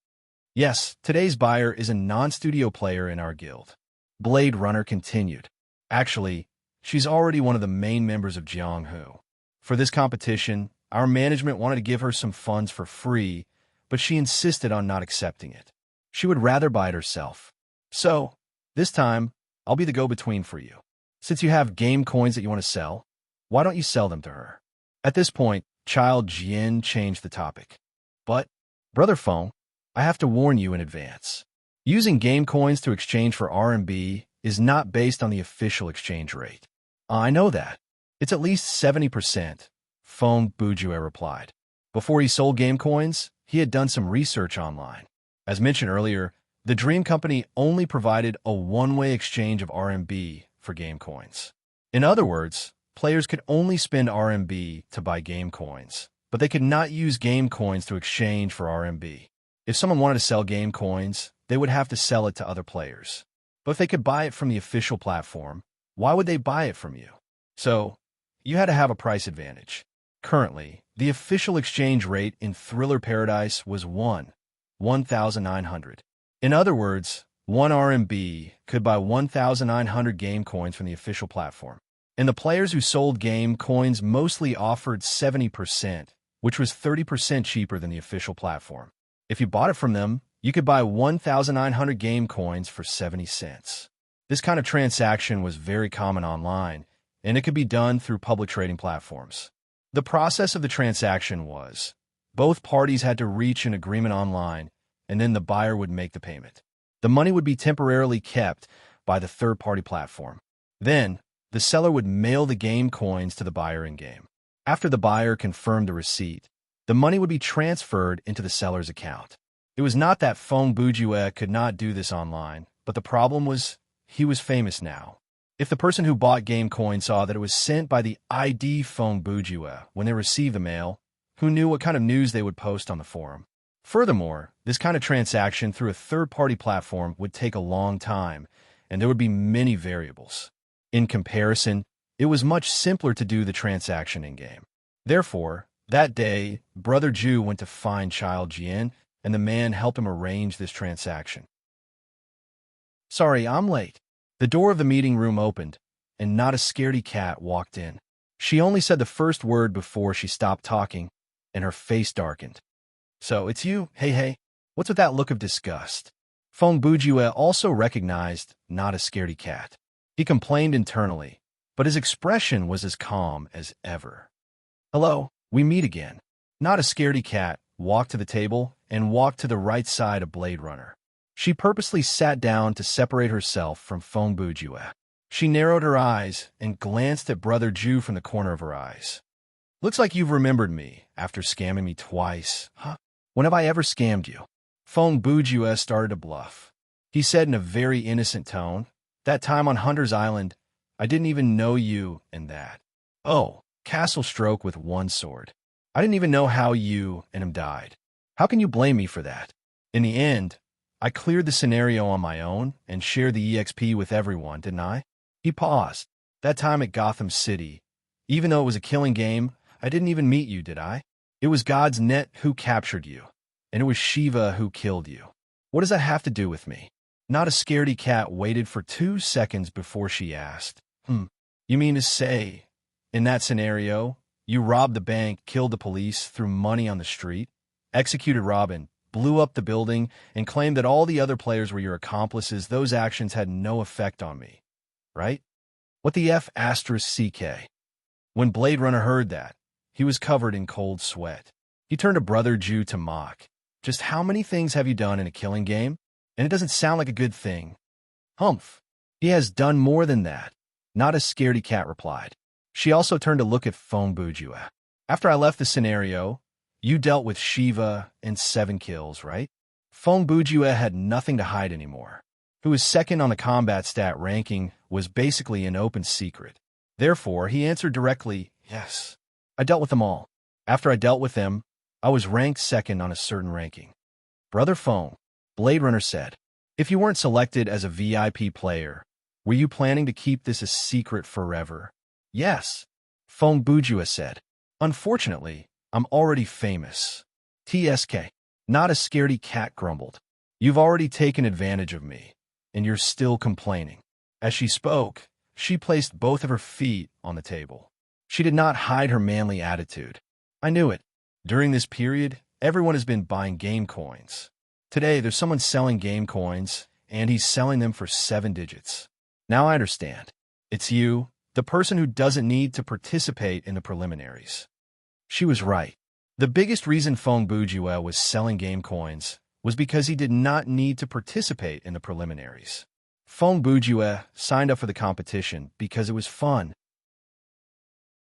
Yes, today's buyer is a non-studio player in our guild. Blade Runner continued. Actually, she's already one of the main members of Jianghu. For this competition, our management wanted to give her some funds for free, but she insisted on not accepting it. She would rather buy it herself. So, this time, I'll be the go-between for you. Since you have game coins that you want to sell, why don't you sell them to her? At this point, Child Jian changed the topic. But, Brother Feng, I have to warn you in advance. Using game coins to exchange for RMB is not based on the official exchange rate. I know that. It's at least 70%, Fong Bujue replied. Before he sold game coins, he had done some research online. As mentioned earlier, the Dream Company only provided a one-way exchange of RMB for game coins. In other words, players could only spend RMB to buy game coins, but they could not use game coins to exchange for RMB. If someone wanted to sell game coins, they would have to sell it to other players. But if they could buy it from the official platform, why would they buy it from you? So, you had to have a price advantage. Currently, the official exchange rate in Thriller Paradise was 1,900. In other words, 1 RMB could buy 1,900 game coins from the official platform. And the players who sold game coins mostly offered 70%, which was 30% cheaper than the official platform. If you bought it from them, you could buy 1,900 game coins for 70 cents. This kind of transaction was very common online, and it could be done through public trading platforms. The process of the transaction was, both parties had to reach an agreement online, and then the buyer would make the payment. The money would be temporarily kept by the third-party platform. Then, the seller would mail the game coins to the buyer in-game. After the buyer confirmed the receipt, the money would be transferred into the seller's account. It was not that Fong Bujue could not do this online, but the problem was he was famous now. If the person who bought game coins saw that it was sent by the ID Fong Bujue when they received the mail, who knew what kind of news they would post on the forum? Furthermore, this kind of transaction through a third-party platform would take a long time, and there would be many variables. In comparison, it was much simpler to do the transaction in-game. Therefore, that day, Brother Ju went to find Child Jian, and the man helped him arrange this transaction. Sorry, I'm late. The door of the meeting room opened, and not a scaredy cat walked in. She only said the first word before she stopped talking, and her face darkened. So, it's you? Hey, what's with that look of disgust? Fong Bujue also recognized not a scaredy cat. He complained internally, but his expression was as calm as ever. Hello, we meet again. Not a scaredy cat walked to the table and walked to the right side of Blade Runner. She purposely sat down to separate herself from Fong Bujue. She narrowed her eyes and glanced at Brother Ju from the corner of her eyes. Looks like you've remembered me after scamming me twice, huh? When have I ever scammed you? Fong Bujue started to bluff. He said in a very innocent tone, That time on Hunter's Island, I didn't even know you and that. Oh, Castle Stroke with one sword. I didn't even know how you and him died. How can you blame me for that? In the end, I cleared the scenario on my own and shared the EXP with everyone, didn't I? He paused. That time at Gotham City, even though it was a killing game, I didn't even meet you, did I? It was God's net who captured you, and it was Shiva who killed you. What does that have to do with me? Not a scaredy cat waited for 2 seconds before she asked, You mean to say, in that scenario, you robbed the bank, killed the police, threw money on the street, executed Robin, blew up the building, and claimed that all the other players were your accomplices? Those actions had no effect on me, right? What the F***? When Blade Runner heard that, he was covered in cold sweat. He turned to Brother Jew to mock. Just how many things have you done in a killing game? And it doesn't sound like a good thing. Humph. He has done more than that. Not a scaredy cat replied. She also turned to look at Fong Bujue. After I left the scenario, you dealt with Shiva and 7 kills, right? Fong Bujue had nothing to hide anymore. Who was second on the combat stat ranking was basically an open secret. Therefore, he answered directly, yes. I dealt with them all. After I dealt with them, I was ranked second on a certain ranking. Brother Fong, Blade Runner said, if you weren't selected as a VIP player, were you planning to keep this a secret forever? Yes. Fong Bujue said, unfortunately, I'm already famous. TSK. Not a scaredy cat grumbled. You've already taken advantage of me, and you're still complaining. As she spoke, she placed both of her feet on the table. She did not hide her manly attitude. I knew it. During this period, everyone has been buying game coins. Today, there's someone selling game coins, and he's selling them for 7 digits. Now I understand. It's you, the person who doesn't need to participate in the preliminaries. She was right. The biggest reason Fong Bujue was selling game coins was because he did not need to participate in the preliminaries. Fong Bujue signed up for the competition because it was fun.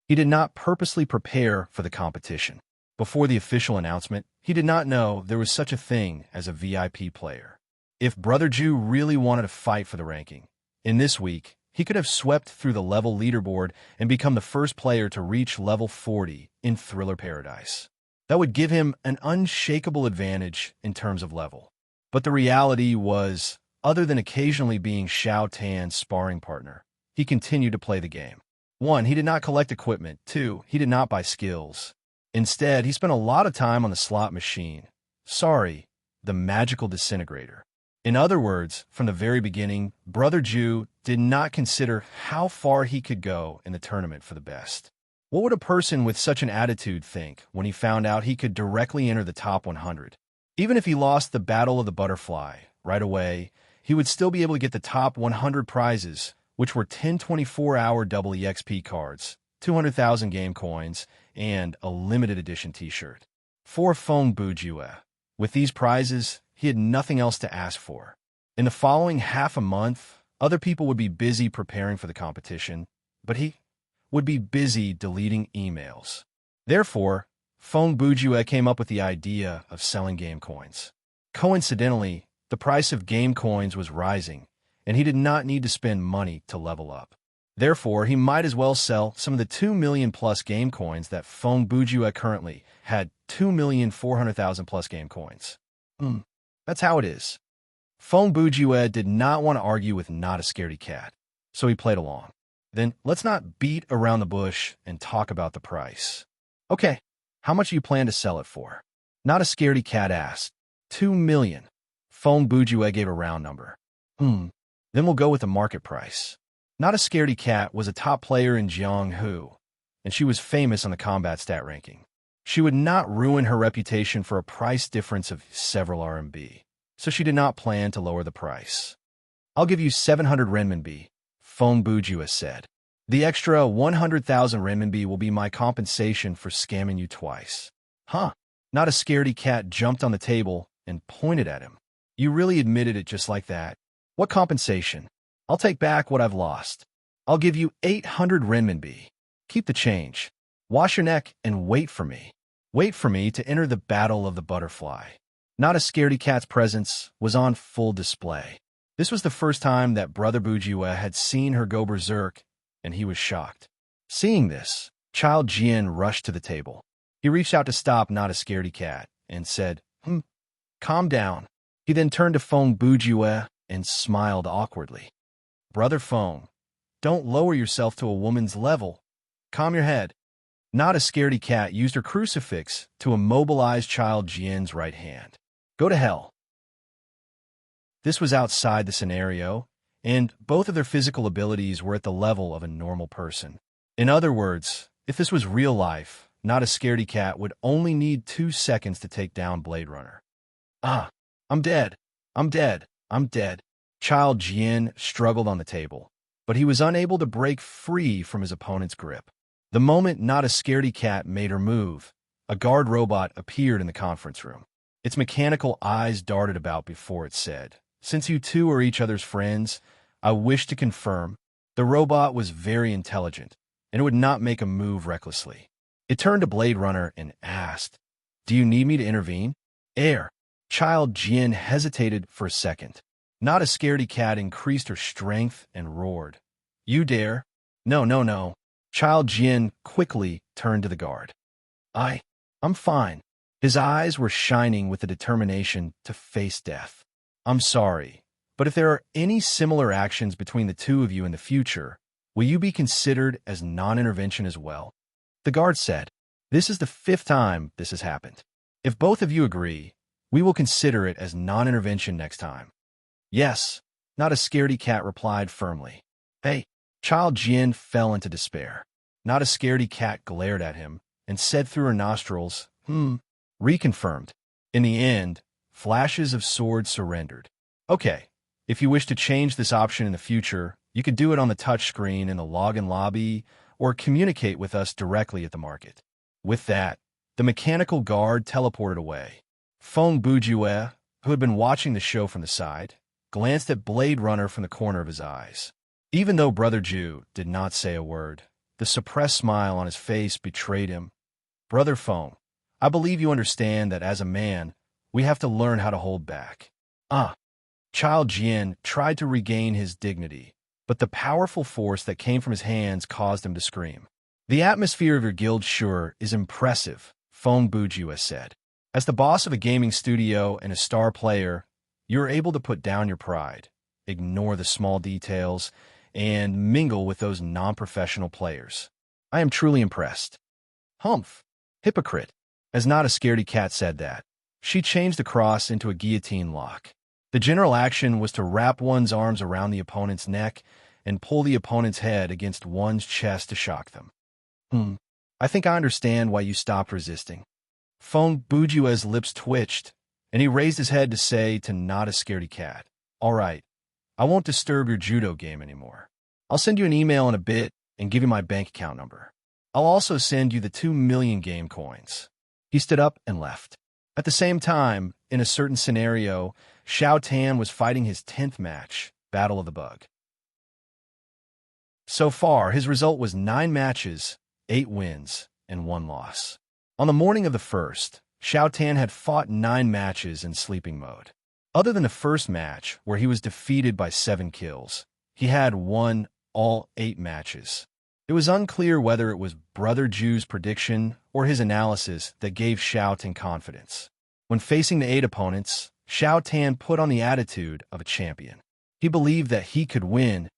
He did not purposely prepare for the competition. Before the official announcement, he did not know there was such a thing as a VIP player. If Brother Jew really wanted to fight for the ranking, in this week, he could have swept through the level leaderboard and become the first player to reach level 40 in Thriller Paradise. That would give him an unshakable advantage in terms of level. But the reality was, other than occasionally being Xiao Tan's sparring partner, he continued to play the game. 1. He did not collect equipment. 2. He did not buy skills. Instead, he spent a lot of time on the slot machine. Sorry, the magical disintegrator. In other words, from the very beginning, Brother Jew did not consider how far he could go in the tournament for the best. What would a person with such an attitude think when he found out he could directly enter the top 100? Even if he lost the Battle of the Butterfly right away, he would still be able to get the top 100 prizes, which were 10 24-hour double EXP cards, 200,000 game coins, and a limited edition t-shirt. For Fong Bujue, with these prizes, he had nothing else to ask for. In the following half a month, other people would be busy preparing for the competition, but he would be busy deleting emails. Therefore, Fong Bujue came up with the idea of selling game coins. Coincidentally, the price of game coins was rising, and he did not need to spend money to level up. Therefore, he might as well sell some of the 2 million plus game coins that Fong Bujue currently had 2,400,000 plus game coins. That's how it is. Fong Bujue did not want to argue with Not a Scaredy Cat, so he played along. Then let's not beat around the bush and talk about the price. Okay, how much do you plan to sell it for? Not a Scaredy Cat asked. 2 million. Fong Bujue gave a round number. Then we'll go with the market price. Not a Scaredy Cat was a top player in Jianghu, and she was famous on the combat stat ranking. She would not ruin her reputation for a price difference of several RMB, so she did not plan to lower the price. I'll give you 700 renminbi, Fong Bujue said. The extra 100,000 renminbi will be my compensation for scamming you twice. Huh? Not a Scaredy Cat jumped on the table and pointed at him. You really admitted it just like that? What compensation? I'll take back what I've lost. I'll give you 800 renminbi. Keep the change. Wash your neck and wait for me. Wait for me to enter the Battle of the Butterfly. Not a Scaredy Cat's presence was on full display. This was the first time that Brother Bujue had seen her go berserk, and he was shocked. Seeing this, Child Jian rushed to the table. He reached out to stop Not a Scaredy Cat and said, calm down. He then turned to Fong Bujue and smiled awkwardly. Brother Fong, don't lower yourself to a woman's level. Calm your head. Not a Scaredy Cat used her crucifix to immobilize Child Jian's right hand. Go to hell. This was outside the scenario, and both of their physical abilities were at the level of a normal person. In other words, if this was real life, Not a Scaredy Cat would only need 2 seconds to take down Blade Runner. I'm dead. I'm dead. I'm dead. Child Jian struggled on the table, but he was unable to break free from his opponent's grip. The moment Not a Scaredy Cat made her move, A guard robot appeared in the conference room. Its mechanical eyes darted about before it said, "Since you two are each other's friends, I wish to confirm." The robot was very intelligent, and it would not make a move recklessly. It turned to Blade Runner and asked, "Do you need me to intervene?" Air. Child Jin hesitated for a second. Not a scaredy cat increased her strength and roared, "You dare?" "No, no, no." Child Jin quickly turned to the guard. I'm fine." His eyes were shining with the determination to face death. "I'm sorry, but if there are any similar actions between the two of you in the future, will you be considered as non-intervention as well?" The guard said, "This is the 5th time this has happened. If both of you agree, we will consider it as non-intervention next time." "Yes," not a scaredy cat replied firmly. "Hey." Child Jin fell into despair. Not a scaredy cat glared at him and said through her nostrils, Reconfirmed. In the end, flashes of swords surrendered. "Okay, if you wish to change this option in the future, you could do it on the touchscreen in the login lobby or communicate with us directly at the market." With that, the mechanical guard teleported away. Feng Bujue, who had been watching the show from the side, glanced at Blade Runner from the corner of his eyes. Even though Brother Ju did not say a word, the suppressed smile on his face betrayed him. "Brother Feng, I believe you understand that as a man, we have to learn how to hold back." Child Jian tried to regain his dignity, but the powerful force that came from his hands caused him to scream. "The atmosphere of your guild sure is impressive," Feng Bujue said. "As the boss of a gaming studio and a star player, you are able to put down your pride, ignore the small details, and mingle with those non-professional players. I am truly impressed." "Humph, hypocrite." As not a scaredy cat said that, she changed the cross into a guillotine lock. The general action was to wrap one's arms around the opponent's neck and pull the opponent's head against one's chest to shock them. I think I understand why you stopped resisting." Feng Bujue's lips twitched, and he raised his head to say to not a scaredy cat, "All right, I won't disturb your judo game anymore. I'll send you an email in a bit and give you my bank account number. I'll also send you the 2 million game coins." He stood up and left. At the same time, in a certain scenario, Xiao Tan was fighting his 10th match, Battle of the Bug. So far, his result was 9 matches, 8 wins, and 1 loss. On the morning of the first, Xiao Tan had fought 9 matches in sleeping mode. Other than the first match, where he was defeated by 7 kills, he had won all 8 matches. It was unclear whether it was Brother Ju's prediction or his analysis that gave Xiao Tan confidence. When facing the 8 opponents, Xiao Tan put on the attitude of a champion. He believed that he could win,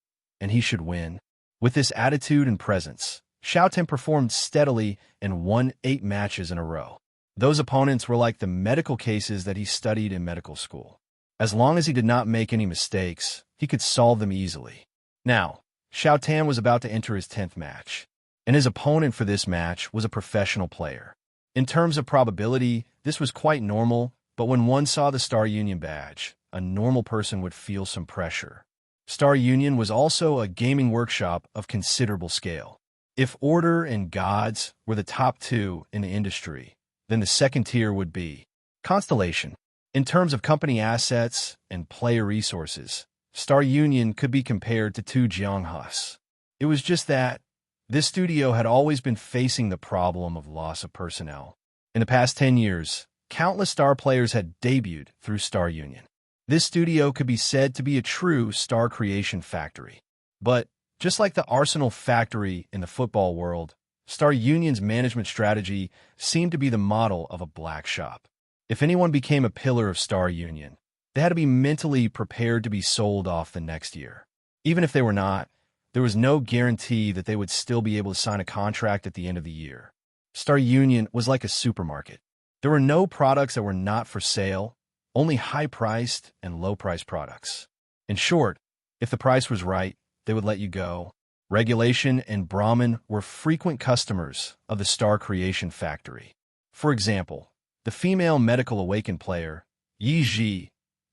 and he should win. With this attitude and presence, Xiao Tan performed steadily and won 8 matches in a row. Those opponents were like the medical cases that he studied in medical school. As long as he did not make any mistakes, he could solve them easily. Now, Xiao Tan was about to enter his 10th match, and his opponent for this match was a professional player. In terms of probability, this was quite normal, but when one saw the Star Union badge, a normal person would feel some pressure. Star Union was also a gaming workshop of considerable scale. If Order and Gods were the top 2 in the industry, then the second tier would be Constellation. In terms of company assets and player resources, Star Union could be compared to 2 Jianghus. It was just that this studio had always been facing the problem of loss of personnel. In the past 10 years, countless star players had debuted through Star Union. This studio could be said to be a true star creation factory. But just like the Arsenal factory in the football world, Star Union's management strategy seemed to be the model of a black shop. If anyone became a pillar of Star Union, they had to be mentally prepared to be sold off the next year. Even if they were not, there was no guarantee that they would still be able to sign a contract at the end of the year. Star Union was like a supermarket. There were no products that were not for sale, only high-priced and low-priced products. In short, if the price was right, they would let you go. Regulation and Brahmin were frequent customers of the Star Creation Factory. For example, the female medical awakened player, Yi Ji,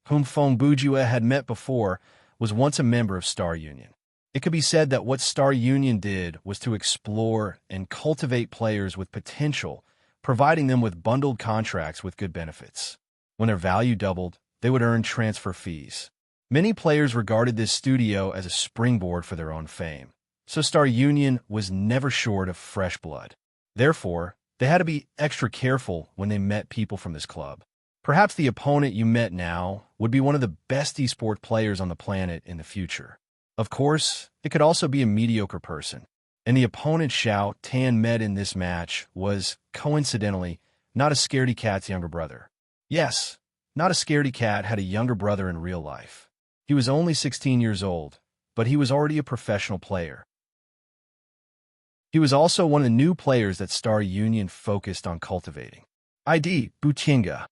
whom Feng Bujue had met before, was once a member of Star Union. It could be said that what Star Union did was to explore and cultivate players with potential providing them with bundled contracts with good benefits. When their value doubled, they would earn transfer fees. Many players regarded this studio as a springboard for their own fame, so Star Union was never short of fresh blood. Therefore, they had to be extra careful when they met people from this club. Perhaps the opponent you met now would be one of the best esport players on the planet in the future. Of course, it could also be a mediocre person. And the opponent Xiao Tan met in this match was, coincidentally, not a scaredy cat's younger brother. Yes, not a scaredy cat had a younger brother in real life. He was only 16 years old, but he was already a professional player. He was also one of the new players that Star Union focused on cultivating. ID Butinga.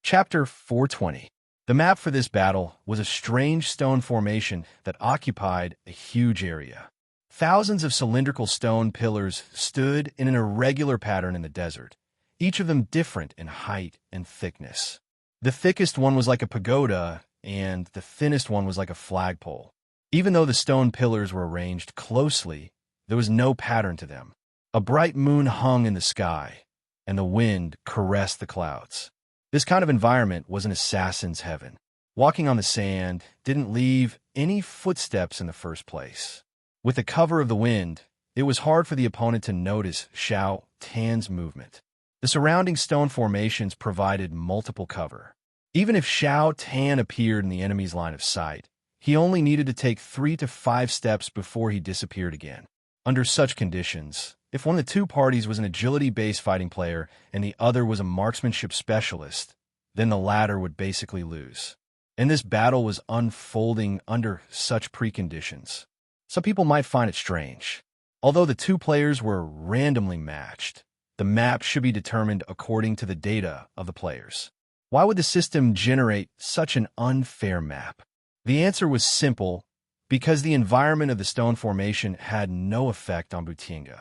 Chapter 420. The map for this battle was a strange stone formation that occupied a huge area. Thousands of cylindrical stone pillars stood in an irregular pattern in the desert, each of them different in height and thickness. The thickest one was like a pagoda, and the thinnest one was like a flagpole. Even though the stone pillars were arranged closely, there was no pattern to them. A bright moon hung in the sky, and the wind caressed the clouds. This kind of environment was an assassin's heaven. Walking on the sand didn't leave any footsteps in the first place. With the cover of the wind, it was hard for the opponent to notice Xiao Tan's movement. The surrounding stone formations provided multiple cover. Even if Xiao Tan appeared in the enemy's line of sight, he only needed to take 3 to 5 steps before he disappeared again. Under such conditions, if one of the two parties was an agility-based fighting player and the other was a marksmanship specialist, then the latter would basically lose. And this battle was unfolding under such preconditions. Some people might find it strange. Although the two players were randomly matched, the map should be determined according to the data of the players. Why would the system generate such an unfair map? The answer was simple, because the environment of the stone formation had no effect on Butinga.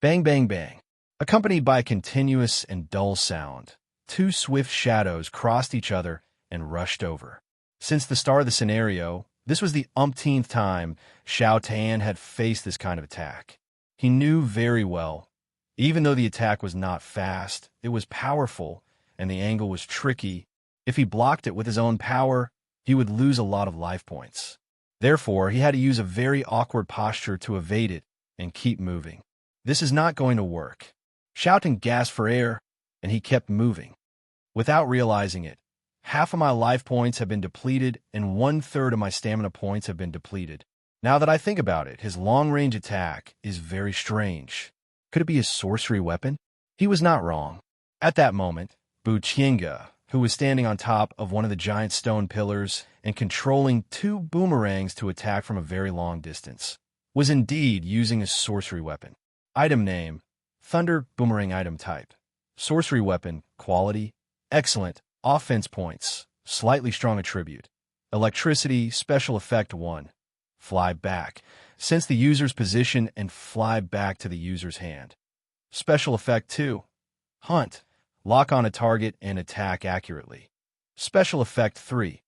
Bang, bang, bang. Accompanied by a continuous and dull sound, 2 swift shadows crossed each other and rushed over. Since the start of the scenario, this was the umpteenth time Xiao Tan had faced this kind of attack. He knew very well, even though the attack was not fast, it was powerful, and the angle was tricky. If he blocked it with his own power, he would lose a lot of life points. Therefore, he had to use a very awkward posture to evade it and keep moving. This is not going to work. Xiao Tan gasped for air, and he kept moving. Without realizing it, half of my life points have been depleted and 1/3 of my stamina points have been depleted. Now that I think about it, his long-range attack is very strange. Could it be a sorcery weapon? He was not wrong. At that moment, Butinga, who was standing on top of one of the giant stone pillars and controlling 2 boomerangs to attack from a very long distance, was indeed using a sorcery weapon. Item name, Thunder Boomerang item type. Sorcery weapon, quality, excellent, offense points, slightly strong attribute. Electricity, special effect 1. Fly back. Sense the user's position and fly back to the user's hand. Special effect 2. Hunt. Lock on a target and attack accurately. Special effect 3.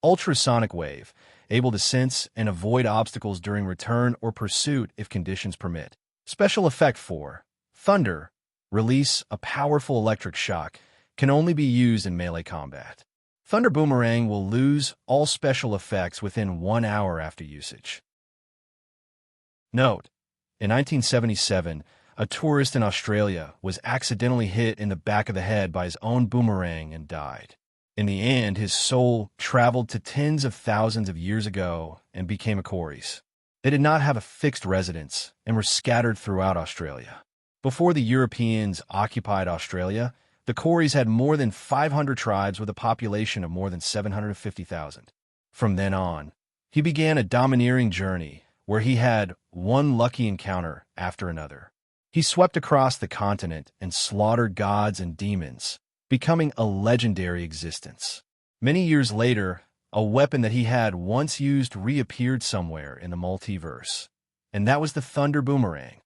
Ultrasonic wave. Able to sense and avoid obstacles during return or pursuit if conditions permit. Special effect 4. Thunder. Release a powerful electric shock. Can only be used in melee combat. Thunder Boomerang will lose all special effects within 1 hour after usage. Note: in 1977, a tourist in Australia was accidentally hit in the back of the head by his own boomerang and died. In the end, his soul traveled to tens of thousands of years ago and became a Corys. They did not have a fixed residence and were scattered throughout Australia. Before the Europeans occupied Australia, the Corys had more than 500 tribes with a population of more than 750,000. From then on, he began a domineering journey where he had one lucky encounter after another. He swept across the continent and slaughtered gods and demons, becoming a legendary existence. Many years later, a weapon that he had once used reappeared somewhere in the multiverse, and that was the Thunder Boomerang.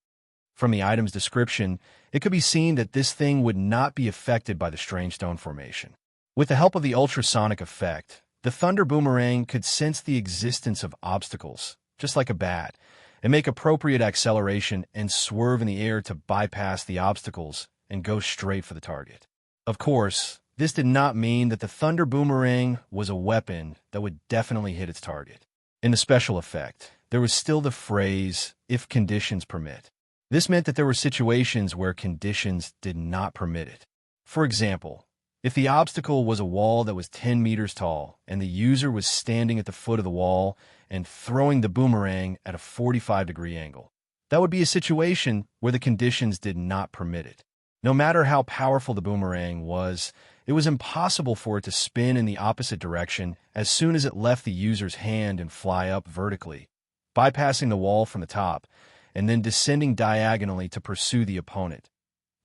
From the item's description, it could be seen that this thing would not be affected by the strange stone formation. With the help of the ultrasonic effect, the Thunder Boomerang could sense the existence of obstacles, just like a bat, and make appropriate acceleration and swerve in the air to bypass the obstacles and go straight for the target. Of course, this did not mean that the thunder boomerang was a weapon that would definitely hit its target. In the special effect, there was still the phrase, "if conditions permit." This meant that there were situations where conditions did not permit it. For example, if the obstacle was a wall that was 10 meters tall and the user was standing at the foot of the wall and throwing the boomerang at a 45-degree angle, that would be a situation where the conditions did not permit it. No matter how powerful the boomerang was, it was impossible for it to spin in the opposite direction as soon as it left the user's hand and fly up vertically, bypassing the wall from the top, and then descending diagonally to pursue the opponent.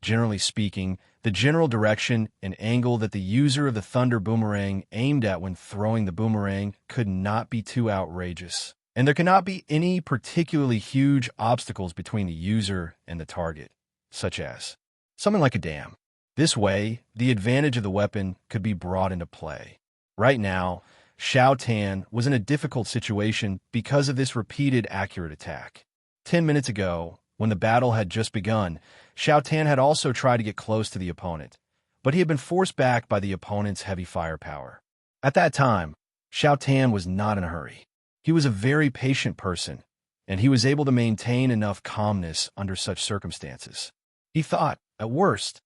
Generally speaking, the general direction and angle that the user of the thunder boomerang aimed at when throwing the boomerang could not be too outrageous, and there cannot be any particularly huge obstacles between the user and the target, such as something like a dam. This way, the advantage of the weapon could be brought into play. Right now, Xiao Tan was in a difficult situation because of this repeated accurate attack. 10 minutes ago, when the battle had just begun, Xiao Tan had also tried to get close to the opponent, but he had been forced back by the opponent's heavy firepower. At that time, Xiao Tan was not in a hurry. He was a very patient person, and he was able to maintain enough calmness under such circumstances. He thought, at worst,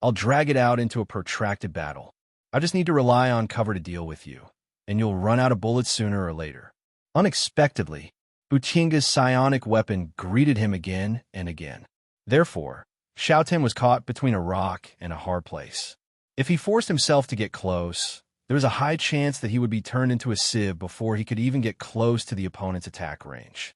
I'll drag it out into a protracted battle. I just need to rely on cover to deal with you, and you'll run out of bullets sooner or later. Unexpectedly, Buchinga's psionic weapon greeted him again and again. Therefore, Xiao Tan was caught between a rock and a hard place. If he forced himself to get close, there was a high chance that he would be turned into a sieve before he could even get close to the opponent's attack range.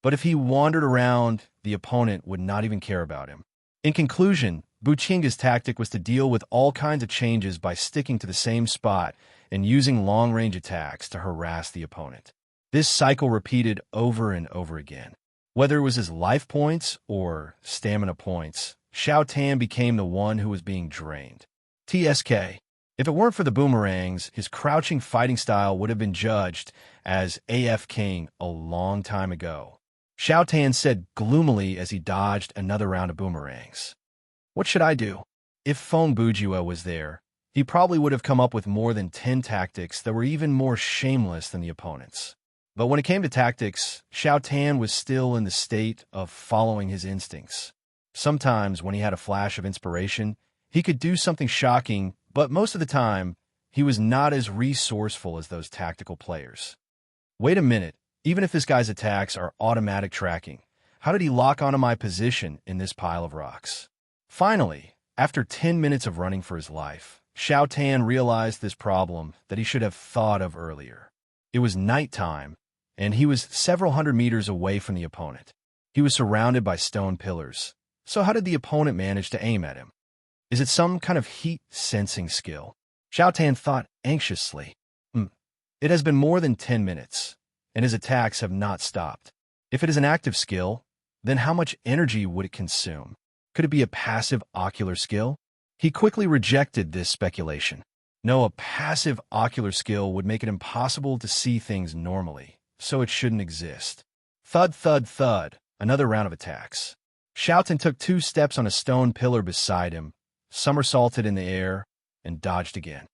But if he wandered around, the opponent would not even care about him. In conclusion, Buchinga's tactic was to deal with all kinds of changes by sticking to the same spot and using long-range attacks to harass the opponent. This cycle repeated over and over again. Whether it was his life points or stamina points, Xiao Tan became the one who was being drained. TSK. If it weren't for the boomerangs, his crouching fighting style would have been judged as AF King a long time ago. Xiao Tan said gloomily as he dodged another round of boomerangs. What should I do? If Feng Bujue was there, he probably would have come up with more than 10 tactics that were even more shameless than the opponent's. But when it came to tactics, Xiao Tan was still in the state of following his instincts. Sometimes, when he had a flash of inspiration, he could do something shocking, but most of the time, he was not as resourceful as those tactical players. Wait a minute, even if this guy's attacks are automatic tracking, how did he lock onto my position in this pile of rocks? Finally, after 10 minutes of running for his life, Xiao Tan realized this problem that he should have thought of earlier. It was nighttime, and he was several hundred meters away from the opponent. He was surrounded by stone pillars. So how did the opponent manage to aim at him? Is it some kind of heat-sensing skill? Xiao Tan thought anxiously. It has been more than 10 minutes, and his attacks have not stopped. If it is an active skill, then how much energy would it consume? Could it be a passive ocular skill? He quickly rejected this speculation. No, a passive ocular skill would make it impossible to see things normally, so it shouldn't exist. Thud, thud, thud, another round of attacks. Xiao Tan took 2 steps on a stone pillar beside him, somersaulted in the air, and dodged again.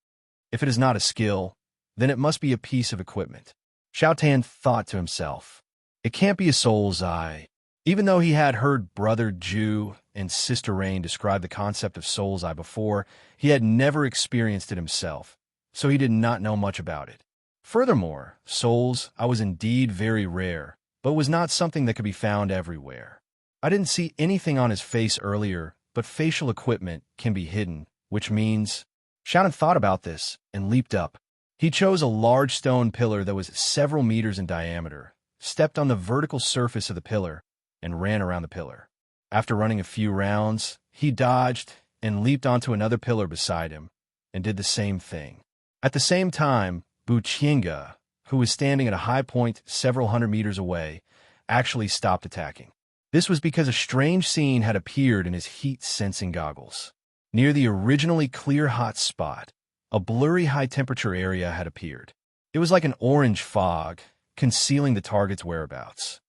If it is not a skill, then it must be a piece of equipment. Xiao Tan thought to himself. It can't be a soul's eye. Even though he had heard Brother Ju and Sister Rain describe the concept of soul's eye before, he had never experienced it himself, so he did not know much about it. Furthermore, soul's eye was indeed very rare, but was not something that could be found everywhere. I didn't see anything on his face earlier, but facial equipment can be hidden, which means... Xiao Tan thought about this and leaped up. He chose a large stone pillar that was several meters in diameter, stepped on the vertical surface of the pillar, and ran around the pillar. After running a few rounds, he dodged and leaped onto another pillar beside him, and did the same thing. At the same time, Buchinga, who was standing at a high point several hundred meters away, actually stopped attacking. This was because a strange scene had appeared in his heat-sensing goggles. Near the originally clear hot spot, a blurry high-temperature area had appeared. It was like an orange fog, concealing the target's whereabouts.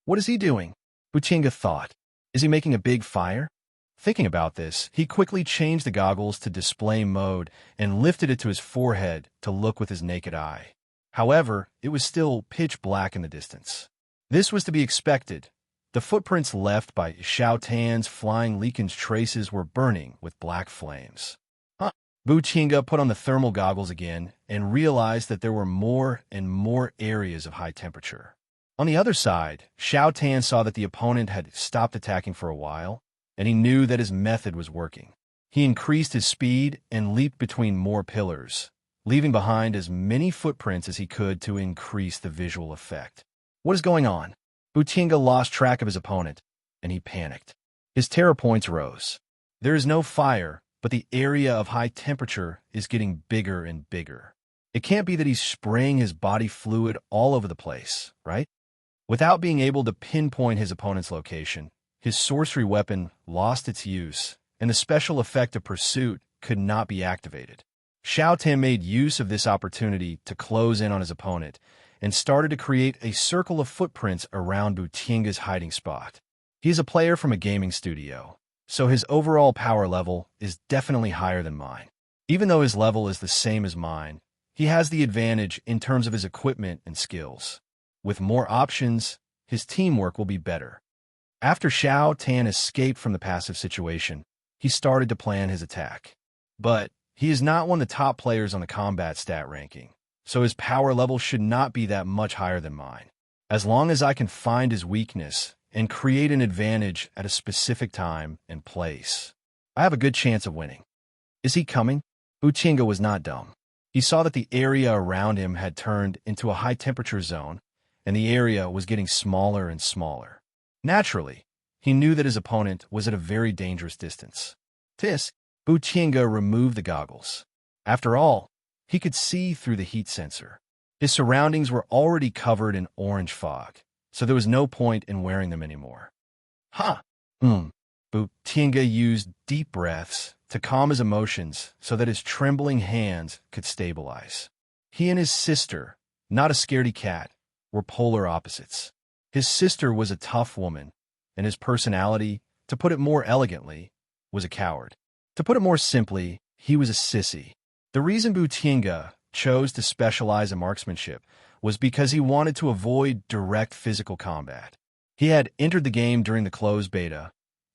What is he doing? Butinga thought. Is he making a big fire? Thinking about this, he quickly changed the goggles to display mode and lifted it to his forehead to look with his naked eye. However, it was still pitch black in the distance. This was to be expected. The footprints left by Xiao Tan's flying Leakin's traces were burning with black flames. Butinga put on the thermal goggles again and realized that there were more and more areas of high temperature. On the other side, Xiao Tan saw that the opponent had stopped attacking for a while, and he knew that his method was working. He increased his speed and leaped between more pillars, leaving behind as many footprints as he could to increase the visual effect. What is going on? Butinga lost track of his opponent, and he panicked. His terror points rose. There is no fire, but the area of high temperature is getting bigger and bigger. It can't be that he's spraying his body fluid all over the place, right? Without being able to pinpoint his opponent's location, his sorcery weapon lost its use, and the special effect of pursuit could not be activated. Xiao Tan made use of this opportunity to close in on his opponent and started to create a circle of footprints around Butinga's hiding spot. He is a player from a gaming studio, so his overall power level is definitely higher than mine. Even though his level is the same as mine, he has the advantage in terms of his equipment and skills. With more options, his teamwork will be better. After Xiao Tan escaped from the passive situation, he started to plan his attack. But he is not one of the top players on the combat stat ranking, so his power level should not be that much higher than mine. As long as I can find his weakness and create an advantage at a specific time and place, I have a good chance of winning. Is he coming? Butinga was not dumb. He saw that the area around him had turned into a high-temperature zone, and the area was getting smaller and smaller. Naturally, he knew that his opponent was at a very dangerous distance. Butinga removed the goggles. After all, he could see through the heat sensor. His surroundings were already covered in orange fog, so there was no point in wearing them anymore. Butinga used deep breaths to calm his emotions so that his trembling hands could stabilize. He and his sister, not a scaredy cat, were polar opposites. His sister was a tough woman, and his personality, to put it more elegantly, was a coward. To put it more simply, he was a sissy. The reason Butinga chose to specialize in marksmanship was because he wanted to avoid direct physical combat. He had entered the game during the closed beta,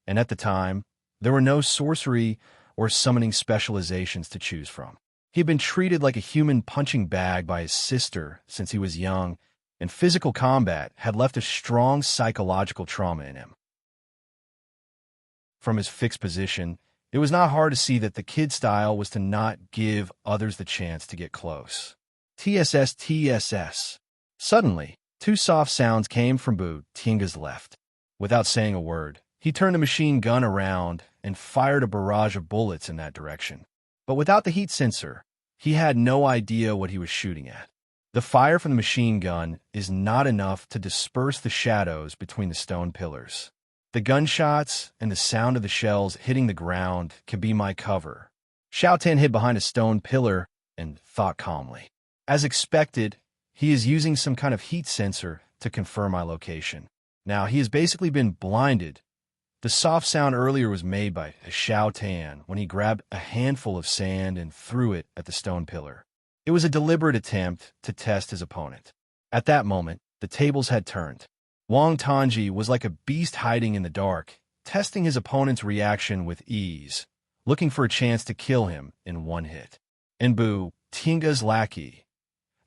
and at the time, there were no sorcery or summoning specializations to choose from. He had been treated like a human punching bag by his sister since he was young, and physical combat had left a strong psychological trauma in him. From his fixed position, it was not hard to see that the kid style was to not give others the chance to get close. TSS. Suddenly, two soft sounds came from Butinga's left. Without saying a word, he turned the machine gun around and fired a barrage of bullets in that direction. But without the heat sensor, he had no idea what he was shooting at. The fire from the machine gun is not enough to disperse the shadows between the stone pillars. The gunshots and the sound of the shells hitting the ground can be my cover. Xiao Tan hid behind a stone pillar and thought calmly. As expected, he is using some kind of heat sensor to confirm my location. Now, he has basically been blinded. The soft sound earlier was made by Xiao Tan when he grabbed a handful of sand and threw it at the stone pillar. It was a deliberate attempt to test his opponent. At that moment, the tables had turned. Wang Tongji was like a beast hiding in the dark, testing his opponent's reaction with ease, looking for a chance to kill him in one hit. And Butinga's lackey,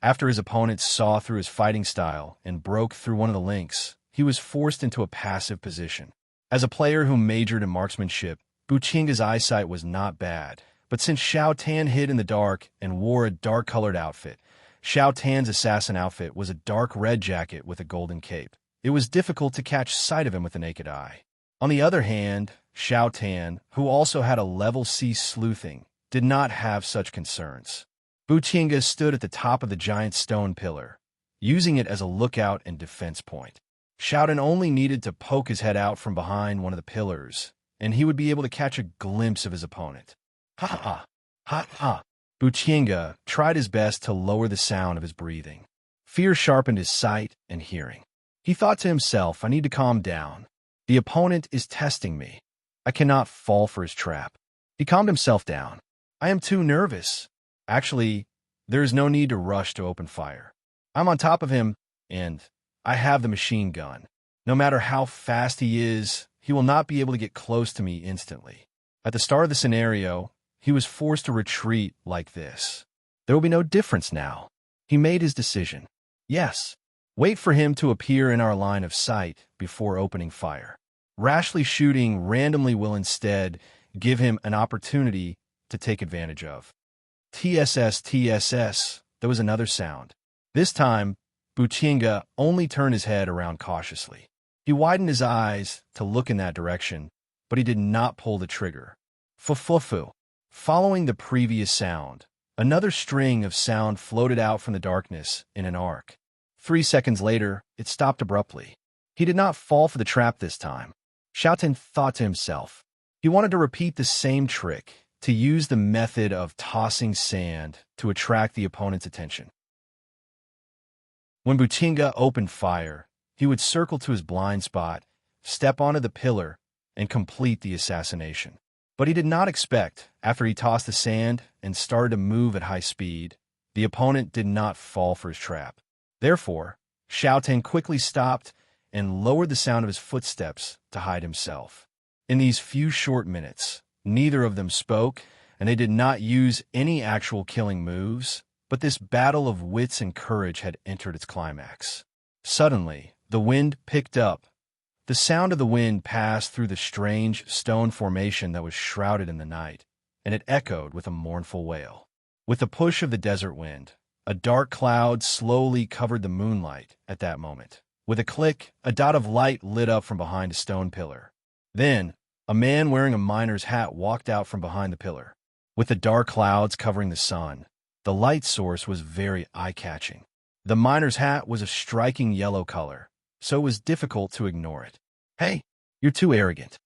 after his opponent saw through his fighting style and broke through one of the links, he was forced into a passive position. As a player who majored in marksmanship, Butinga's eyesight was not bad, but since Xiao Tan hid in the dark and wore a dark-colored outfit, Xiao Tan's assassin outfit was a dark red jacket with a golden cape. It was difficult to catch sight of him with the naked eye. On the other hand, Xiao Tan, who also had a level C sleuthing, did not have such concerns. Butinga stood at the top of the giant stone pillar, using it as a lookout and defense point. Xiao Tan only needed to poke his head out from behind one of the pillars, and he would be able to catch a glimpse of his opponent. Ha. Butinga tried his best to lower the sound of his breathing. Fear sharpened his sight and hearing. He thought to himself, I need to calm down. The opponent is testing me. I cannot fall for his trap. He calmed himself down. I am too nervous. Actually, there is no need to rush to open fire. I'm on top of him, and I have the machine gun. No matter how fast he is, he will not be able to get close to me instantly. At the start of the scenario, he was forced to retreat like this. There will be no difference now. He made his decision. Yes, wait for him to appear in our line of sight before opening fire. Rashly shooting randomly will instead give him an opportunity to take advantage of. TSS, TSS, there was another sound. This time, Buchinga only turned his head around cautiously. He widened his eyes to look in that direction, but he did not pull the trigger. Fu-fu-fu. Following the previous sound, another string of sound floated out from the darkness in an arc. 3 seconds later, it stopped abruptly. He did not fall for the trap this time. Xiaotan thought to himself. He wanted to repeat the same trick, to use the method of tossing sand to attract the opponent's attention. When Buchinga opened fire, he would circle to his blind spot, step onto the pillar, and complete the assassination. But he did not expect, after he tossed the sand and started to move at high speed, the opponent did not fall for his trap. Therefore, Xiaotan quickly stopped and lowered the sound of his footsteps to hide himself. In these few short minutes, neither of them spoke, and they did not use any actual killing moves, but this battle of wits and courage had entered its climax. Suddenly, the wind picked up. The sound of the wind passed through the strange stone formation that was shrouded in the night, and it echoed with a mournful wail. With the push of the desert wind, a dark cloud slowly covered the moonlight at that moment. With a click, a dot of light lit up from behind a stone pillar. Then, a man wearing a miner's hat walked out from behind the pillar. With the dark clouds covering the sun, the light source was very eye-catching. The miner's hat was a striking yellow color, so it was difficult to ignore it. Hey, you're too arrogant.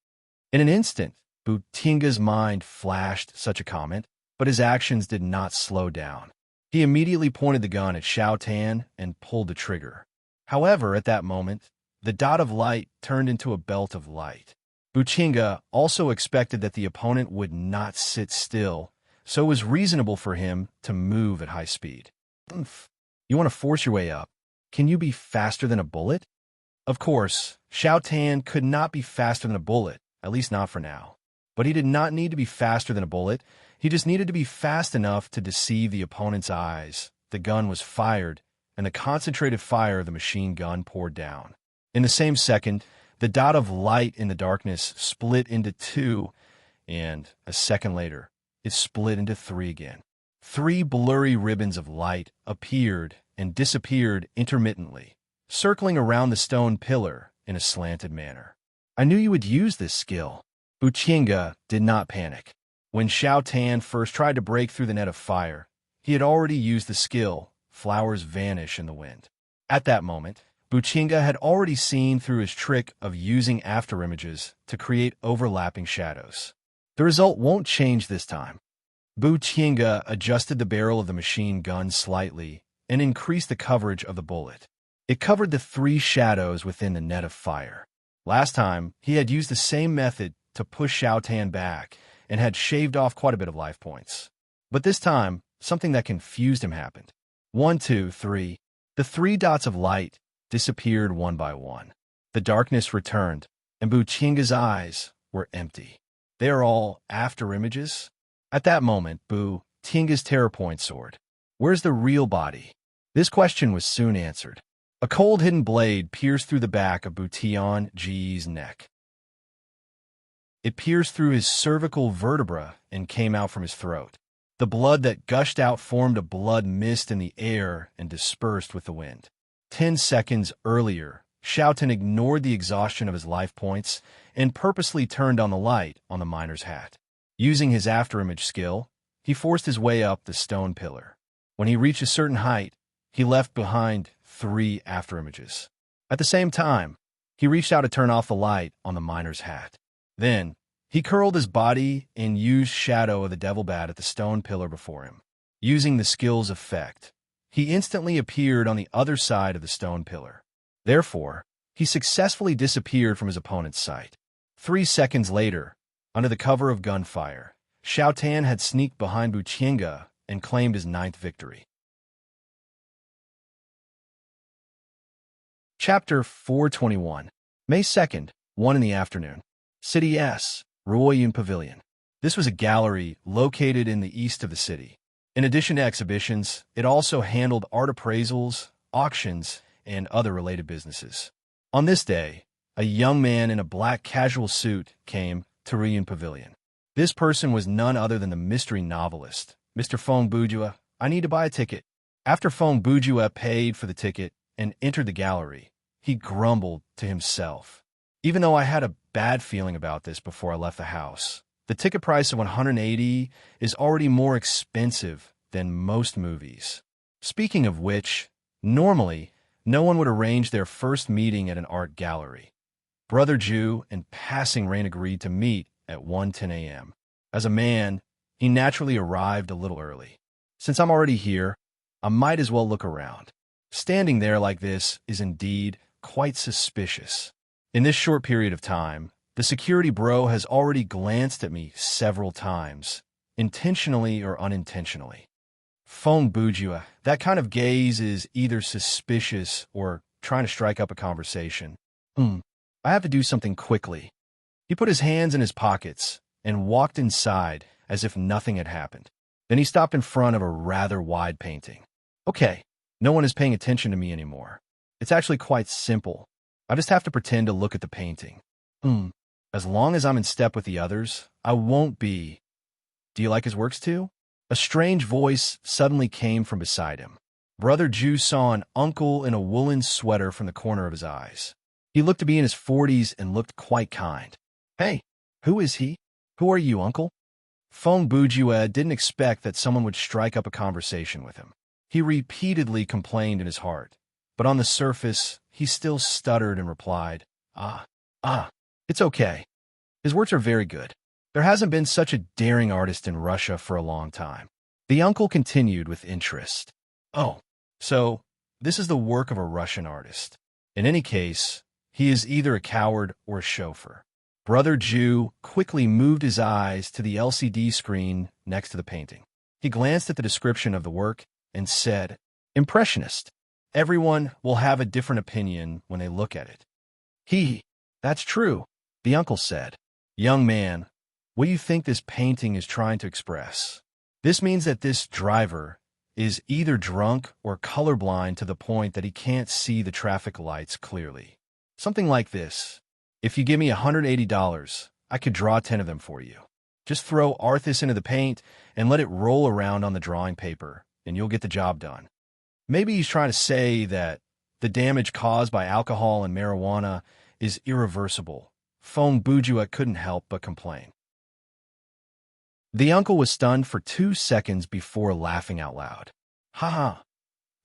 In an instant, Buchinga's mind flashed such a comment, but his actions did not slow down. He immediately pointed the gun at Xiaotan and pulled the trigger. However, at that moment, the dot of light turned into a belt of light. Buchinga also expected that the opponent would not sit still, so it was reasonable for him to move at high speed. You want to force your way up? Can you be faster than a bullet? Of course, Xiaotan could not be faster than a bullet, at least not for now. But he did not need to be faster than a bullet. He just needed to be fast enough to deceive the opponent's eyes. The gun was fired, and the concentrated fire of the machine gun poured down. In the same second, the dot of light in the darkness split into 2, and a second later, it split into 3 again. 3 blurry ribbons of light appeared and disappeared intermittently, circling around the stone pillar in a slanted manner. I knew you would use this skill. Buchinga did not panic. When Xiaotan first tried to break through the net of fire, he had already used the skill, flowers vanish in the wind. At that moment, Buchinga had already seen through his trick of using afterimages to create overlapping shadows. The result won't change this time. Buchinga adjusted the barrel of the machine gun slightly and increased the coverage of the bullet. It covered the 3 shadows within the net of fire. Last time, he had used the same method to push Xiaotan back and had shaved off quite a bit of life points. But this time, something that confused him happened. 1, 2, 3. The 3 dots of light disappeared one by one. The darkness returned, and Buchinga's eyes were empty. They are all afterimages? At that moment, Buchinga's terror point soared. Where's the real body? This question was soon answered. A cold hidden blade pierced through the back of Buchinga's neck. It pierced through his cervical vertebra and came out from his throat. The blood that gushed out formed a blood mist in the air and dispersed with the wind. 10 seconds earlier, Xiaotan ignored the exhaustion of his life points and purposely turned on the light on the miner's hat. Using his afterimage skill, he forced his way up the stone pillar. When he reached a certain height, he left behind 3 afterimages. At the same time, he reached out to turn off the light on the miner's hat. Then, he curled his body and used shadow of the devil bat at the stone pillar before him. Using the skill's effect, he instantly appeared on the other side of the stone pillar. Therefore, he successfully disappeared from his opponent's sight. 3 seconds later, under the cover of gunfire, Xiao Tan had sneaked behind Buqianga and claimed his 9th victory. Chapter 421. May 2nd, 1 in the afternoon. City S. Ruoyun Pavilion. This was a gallery located in the east of the city. In addition to exhibitions, it also handled art appraisals, auctions, and other related businesses. On this day, a young man in a black casual suit came to Ruoyun Pavilion. This person was none other than the mystery novelist, Mr. Feng Bujua. I need to buy a ticket. After Feng Bujua paid for the ticket and entered the gallery, he grumbled to himself. Even though I had a bad feeling about this before I left the house, the ticket price of 180 is already more expensive than most movies. Speaking of which, normally, no one would arrange their first meeting at an art gallery. Brother Ju and Passing Rain agreed to meet at 1:10 a.m. As a man, he naturally arrived a little early. Since I'm already here, I might as well look around. Standing there like this is indeed quite suspicious. In this short period of time, the security bro has already glanced at me several times, intentionally or unintentionally. Feng Bujua, that kind of gaze is either suspicious or trying to strike up a conversation. I have to do something quickly. He put his hands in his pockets and walked inside as if nothing had happened. Then he stopped in front of a rather wide painting. Okay, no one is paying attention to me anymore. It's actually quite simple. I just have to pretend to look at the painting. As long as I'm in step with the others, I won't be. Do you like his works too? A strange voice suddenly came from beside him. Brother Ju saw an uncle in a woolen sweater from the corner of his eyes. He looked to be in his 40s and looked quite kind. Hey, who is he? Who are you, uncle? Feng Bujua didn't expect that someone would strike up a conversation with him. He repeatedly complained in his heart, but on the surface, he still stuttered and replied, it's okay. His works are very good. There hasn't been such a daring artist in Russia for a long time. The uncle continued with interest. Oh, so this is the work of a Russian artist. In any case, he is either a coward or a chauffeur. Brother Ju quickly moved his eyes to the LCD screen next to the painting. He glanced at the description of the work and said, Impressionist. Everyone will have a different opinion when they look at it. That's true, the uncle said. Young man, what do you think this painting is trying to express? This means that this driver is either drunk or colorblind to the point that he can't see the traffic lights clearly. Something like this. If you give me $180, I could draw 10 of them for you. Just throw Arthas into the paint and let it roll around on the drawing paper, and you'll get the job done. Maybe he's trying to say that the damage caused by alcohol and marijuana is irreversible. Feng Bujua couldn't help but complain. The uncle was stunned for 2 seconds before laughing out loud. Ha ha.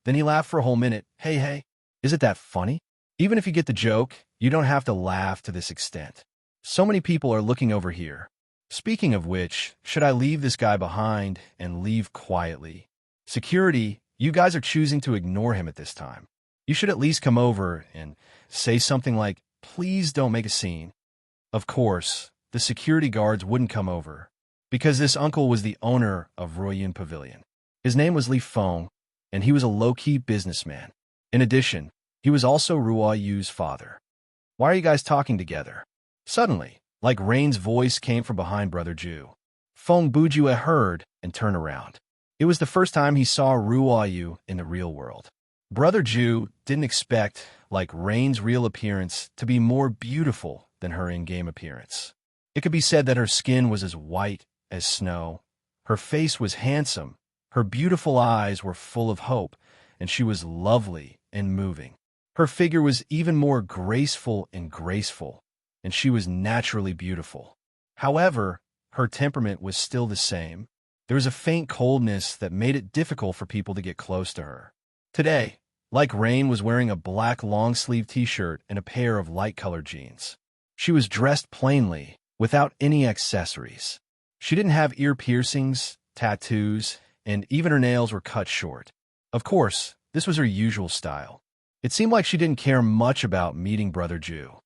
Then he laughed for a whole minute. Hey, isn't that funny? Even if you get the joke, you don't have to laugh to this extent. So many people are looking over here. Speaking of which, should I leave this guy behind and leave quietly? Security, you guys are choosing to ignore him at this time. You should at least come over and say something like, please don't make a scene. Of course, the security guards wouldn't come over, because this uncle was the owner of Ruoyun Pavilion. His name was Li Feng, and he was a low-key businessman. In addition, he was also Ruoyu's father. Why are you guys talking together? Suddenly, like Rain's voice came from behind Brother Ju. Feng Bujua heard and turned around. It was the first time he saw Ruoyu in the real world. Brother Ju didn't expect, like Rain's real appearance, to be more beautiful than her in-game appearance. It could be said that her skin was as white as snow. Her face was handsome. Her beautiful eyes were full of hope, and she was lovely and moving. Her figure was even more graceful, and she was naturally beautiful. However, her temperament was still the same. There was a faint coldness that made it difficult for people to get close to her. Today, like Rain was wearing a black long-sleeve t-shirt and a pair of light-colored jeans. She was dressed plainly, without any accessories. She didn't have ear piercings, tattoos, and even her nails were cut short. Of course, this was her usual style. It seemed like she didn't care much about meeting Brother Jew.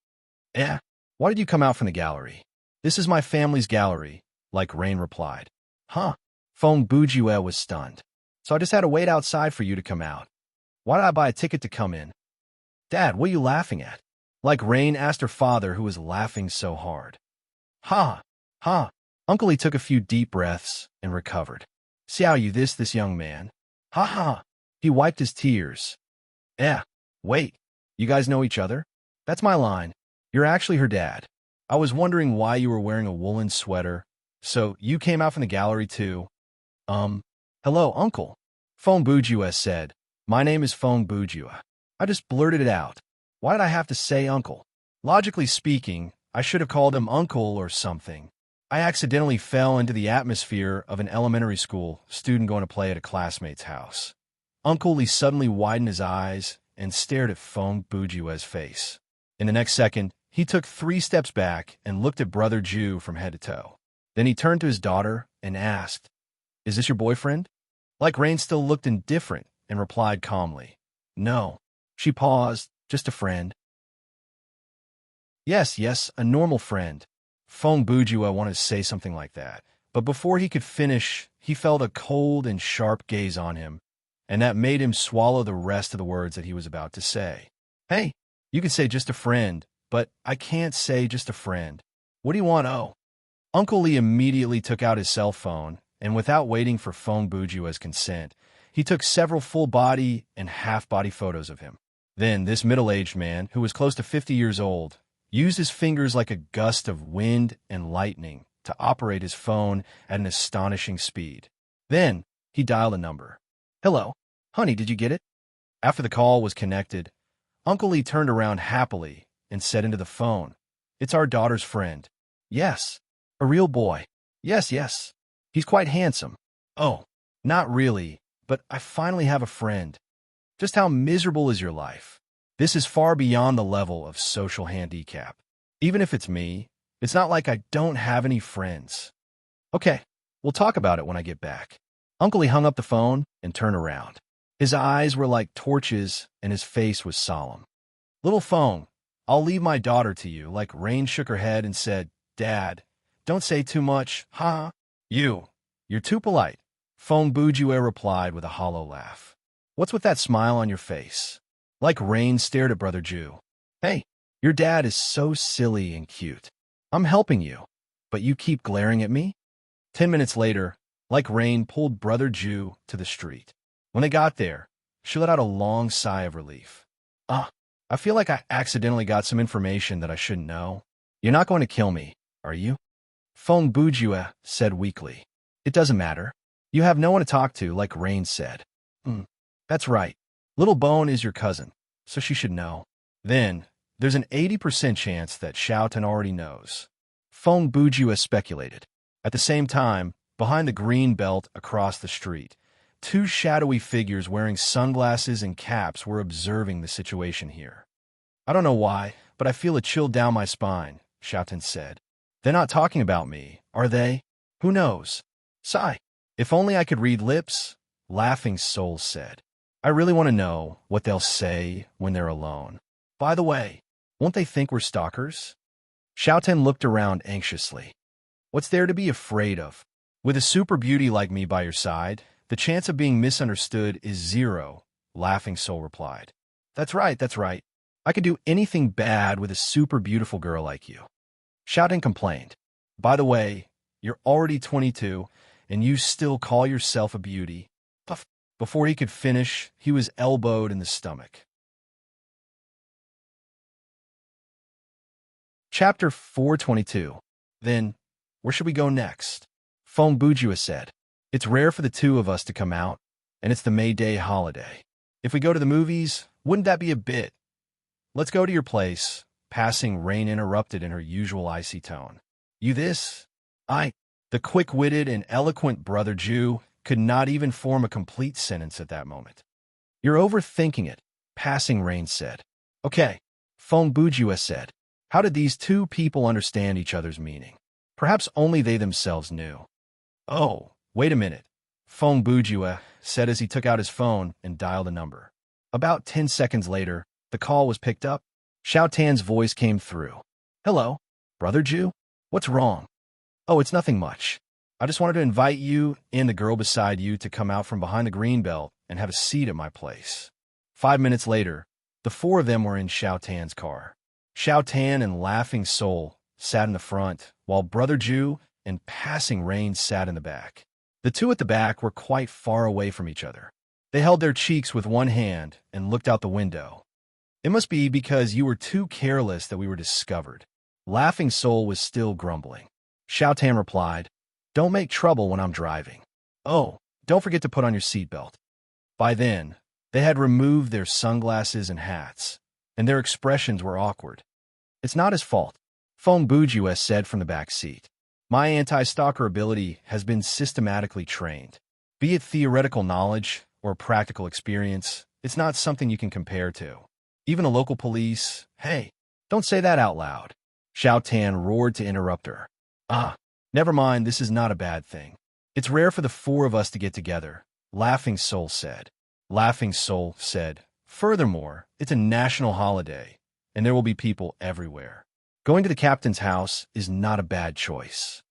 Eh, why did you come out from the gallery? This is my family's gallery, like Rain replied. Huh? Fong Bujue was stunned. So I just had to wait outside for you to come out. Why did I buy a ticket to come in? Dad, what are you laughing at? Like Rain asked her father, who was laughing so hard. Ha! Ha! Uncle Lee took a few deep breaths and recovered. See how you this young man? Ha ha! He wiped his tears. Wait. You guys know each other? That's my line. You're actually her dad. I was wondering why you were wearing a woolen sweater. So you came out from the gallery too? Hello, Uncle. Fong Bujue said. My name is Fong Bujue. I just blurted it out. Why did I have to say uncle? Logically speaking, I should have called him uncle or something. I accidentally fell into the atmosphere of an elementary school student going to play at a classmate's house. Uncle Lee suddenly widened his eyes and stared at Fong Bujue's face. In the next second, he took 3 steps back and looked at Brother Jew from head to toe. Then he turned to his daughter and asked, Is this your boyfriend? Like Rain still looked indifferent and replied calmly, No. She paused, just a friend. Yes, a normal friend. Fong Bujue wanted to say something like that, but before he could finish, he felt a cold and sharp gaze on him, and that made him swallow the rest of the words that he was about to say. Hey, you can say just a friend, but I can't say just a friend. What do you want? Oh. Uncle Lee immediately took out his cell phone, and without waiting for Fong Bujue's consent, he took several full-body and half-body photos of him. Then this middle-aged man, who was close to 50 years old, used his fingers like a gust of wind and lightning to operate his phone at an astonishing speed. Then he dialed a number. Hello, honey, did you get it? After the call was connected, Uncle Lee turned around happily and said into the phone, It's our daughter's friend. Yes, a real boy. Yes. He's quite handsome. Oh, not really, but I finally have a friend. Just how miserable is your life? This is far beyond the level of social handicap. Even if it's me, it's not like I don't have any friends. Okay, we'll talk about it when I get back. Uncle Lee hung up the phone and turned around. His eyes were like torches and his face was solemn. Little Fong, I'll leave my daughter to you. Like Rain shook her head and said, Dad, don't say too much, huh? You're too polite. Fong Bujue replied with a hollow laugh. What's with that smile on your face? Like Rain stared at Brother Jew. Hey, your dad is so silly and cute. I'm helping you, but you keep glaring at me? 10 minutes later, Like Rain pulled Brother Jew to the street. When they got there, she let out a long sigh of relief. I feel like I accidentally got some information that I shouldn't know. You're not going to kill me, are you? Fong Bujue said weakly. It doesn't matter. You have no one to talk to, like Rain said. That's right. Little Bone is your cousin, so she should know. Then, there's an 80% chance that Xiaotan already knows. Fong Bujue speculated. At the same time, behind the green belt across the street, 2 shadowy figures wearing sunglasses and caps were observing the situation here. I don't know why, but I feel a chill down my spine, Xiaotan said. They're not talking about me, are they? Who knows? Sigh. If only I could read lips, Laughing Soul said. I really want to know what they'll say when they're alone. By the way, won't they think we're stalkers? Xiaotan looked around anxiously. What's there to be afraid of? With a super beauty like me by your side, the chance of being misunderstood is 0, Laughing Soul replied. That's right. I could do anything bad with a super beautiful girl like you. Xiaotan complained. By the way, you're already 22, and you still call yourself a beauty. Puff. Before he could finish, he was elbowed in the stomach. Chapter 422. Then, where should we go next? Fong Bujue said. It's rare for the 2 of us to come out, and it's the May Day holiday. If we go to the movies, wouldn't that be a bit? Let's go to your place, Passing Rain interrupted in her usual icy tone. You this? The quick-witted and eloquent Brother Jew could not even form a complete sentence at that moment. You're overthinking it, Passing Rain said. Okay, Fong Bujue said. How did these 2 people understand each other's meaning? Perhaps only they themselves knew. Oh, wait a minute. Fong Bujue, said as he took out his phone and dialed a number. About 10 seconds later, the call was picked up. Xiao Tan's voice came through. "Hello, Brother Jew? What's wrong?" "Oh, it's nothing much. I just wanted to invite you and the girl beside you to come out from behind the green belt and have a seat at my place." 5 minutes later, the four of them were in Xiao Tan's car. Xiao Tan and Laughing Soul sat in the front, while Brother Jew and Passing Rain sat in the back. The two at the back were quite far away from each other. They held their cheeks with one hand and looked out the window. "It must be because you were too careless that we were discovered." Laughing Soul was still grumbling. Xiao Tan replied, "Don't make trouble when I'm driving. Oh, don't forget to put on your seatbelt." By then, they had removed their sunglasses and hats, and their expressions were awkward. "It's not his fault," Feng Bujue said from the back seat. "My anti-stalker ability has been systematically trained. Be it theoretical knowledge or practical experience, it's not something you can compare to. Even the local police—" "Hey, don't say that out loud," Xiao Tan roared to interrupt her. "Ah, never mind, this is not a bad thing. It's rare for the four of us to get together," Laughing Soul said. Laughing Soul said, "Furthermore, it's a national holiday, and there will be people everywhere. Going to the captain's house is not a bad choice."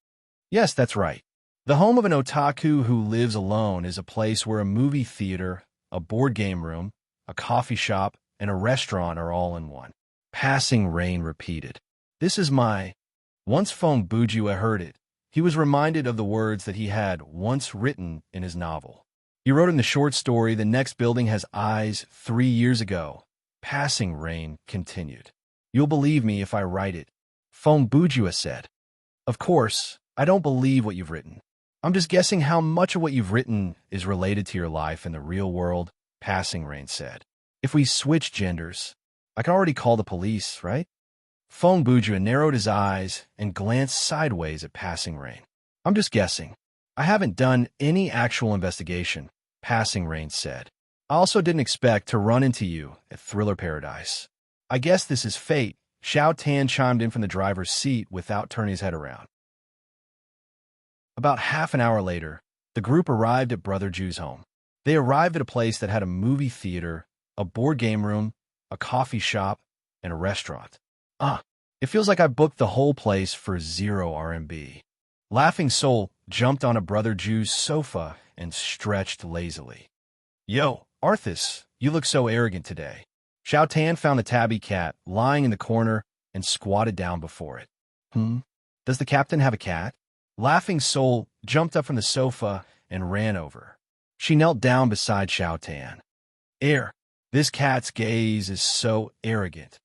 "Yes, that's right. The home of an otaku who lives alone is a place where a movie theater, a board game room, a coffee shop, and a restaurant are all in one," Passing Rain repeated. "This is my—" Once Feng Bujue heard it, he was reminded of the words that he had once written in his novel. He wrote in the short story, "The Next Building Has Eyes," 3 years ago. Passing Rain continued. "You'll believe me if I write it," Feng Bujue said. "Of course, I don't believe what you've written. I'm just guessing how much of what you've written is related to your life in the real world," Passing Rain said. "If we switch genders, I can already call the police, right?" Feng Bujue narrowed his eyes and glanced sideways at Passing Rain. "I'm just guessing. I haven't done any actual investigation," Passing Rain said. "I also didn't expect to run into you at Thriller Paradise." "I guess this is fate," Xiao Tan chimed in from the driver's seat without turning his head around. About half an hour later, the group arrived at Brother Jew's home. They arrived at a place that had a movie theater, a board game room, a coffee shop, and a restaurant. "Ah, it feels like I booked the whole place for 0 RMB. Laughing Soul jumped on a Brother Jew's sofa and stretched lazily. "Yo, Arthas, you look so arrogant today." Xiao Tan found the tabby cat lying in the corner and squatted down before it. Does the captain have a cat?" Laughing Soul jumped up from the sofa and ran over. She knelt down beside Xiao Tan. This cat's gaze is so arrogant.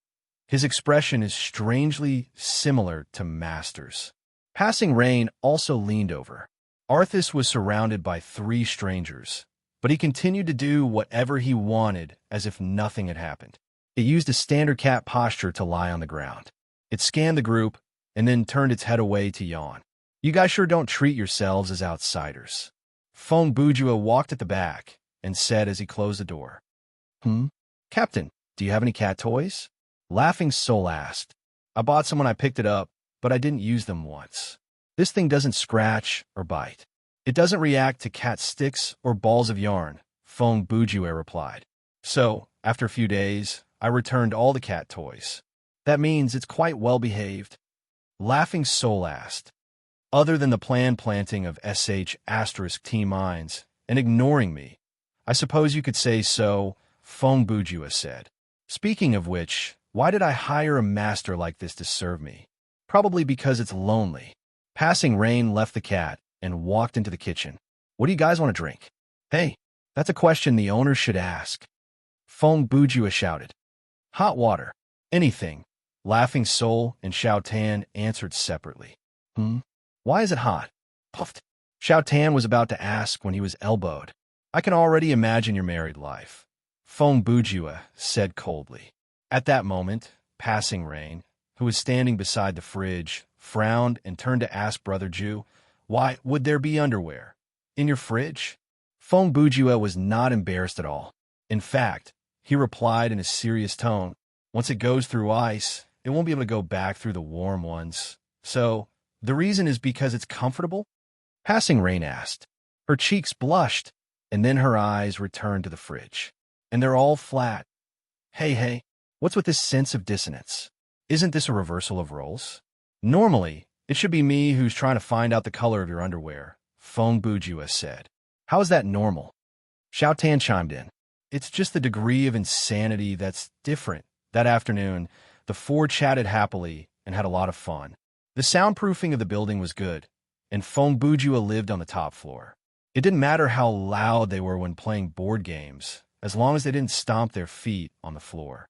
His expression is strangely similar to Master's." Passing Rain also leaned over. Arthas was surrounded by 3 strangers, but he continued to do whatever he wanted as if nothing had happened. It used a standard cat posture to lie on the ground. It scanned the group and then turned its head away to yawn. "You guys sure don't treat yourselves as outsiders." Feng Bujue walked at the back and said as he closed the door. "Captain, do you have any cat toys?" Laughing Soul asked. "I bought some when I picked it up, but I didn't use them once. This thing doesn't scratch or bite. It doesn't react to cat sticks or balls of yarn," Feng Bujue replied. "So, after a few days, I returned all the cat toys. That means it's quite well behaved?" Laughing Soul asked. "Other than the planned planting of *T mines and ignoring me, I suppose you could say so," Feng Bujue said. "Speaking of which, why did I hire a master like this to serve me? Probably because it's lonely." Passing Rain left the cat and walked into the kitchen. "What do you guys want to drink?" "Hey, that's a question the owner should ask," Feng Bujue shouted. "Hot water. Anything," Laughing Soul and Xiao Tan answered separately. "Why is it hot?" Puffed. Xiao Tan was about to ask when he was elbowed. "I can already imagine your married life," Feng Bujue said coldly. At that moment, Passing Rain, who was standing beside the fridge, frowned and turned to ask Brother Jew, "Why would there be underwear in your fridge?" Feng Bujue was not embarrassed at all. In fact, he replied in a serious tone, "Once it goes through ice, it won't be able to go back through the warm ones. So, the reason is because it's comfortable?" Passing Rain asked. Her cheeks blushed, and then her eyes return to the fridge. And they're all flat. Hey, what's with this sense of dissonance? Isn't this a reversal of roles? Normally, it should be me who's trying to find out the color of your underwear, Feng Bujua said. How is that normal? Xiao Tan chimed in. It's just the degree of insanity that's different. That afternoon, the four chatted happily and had a lot of fun. The soundproofing of the building was good, and Feng Bujua lived on the top floor. It didn't matter how loud they were when playing board games, as long as they didn't stomp their feet on the floor.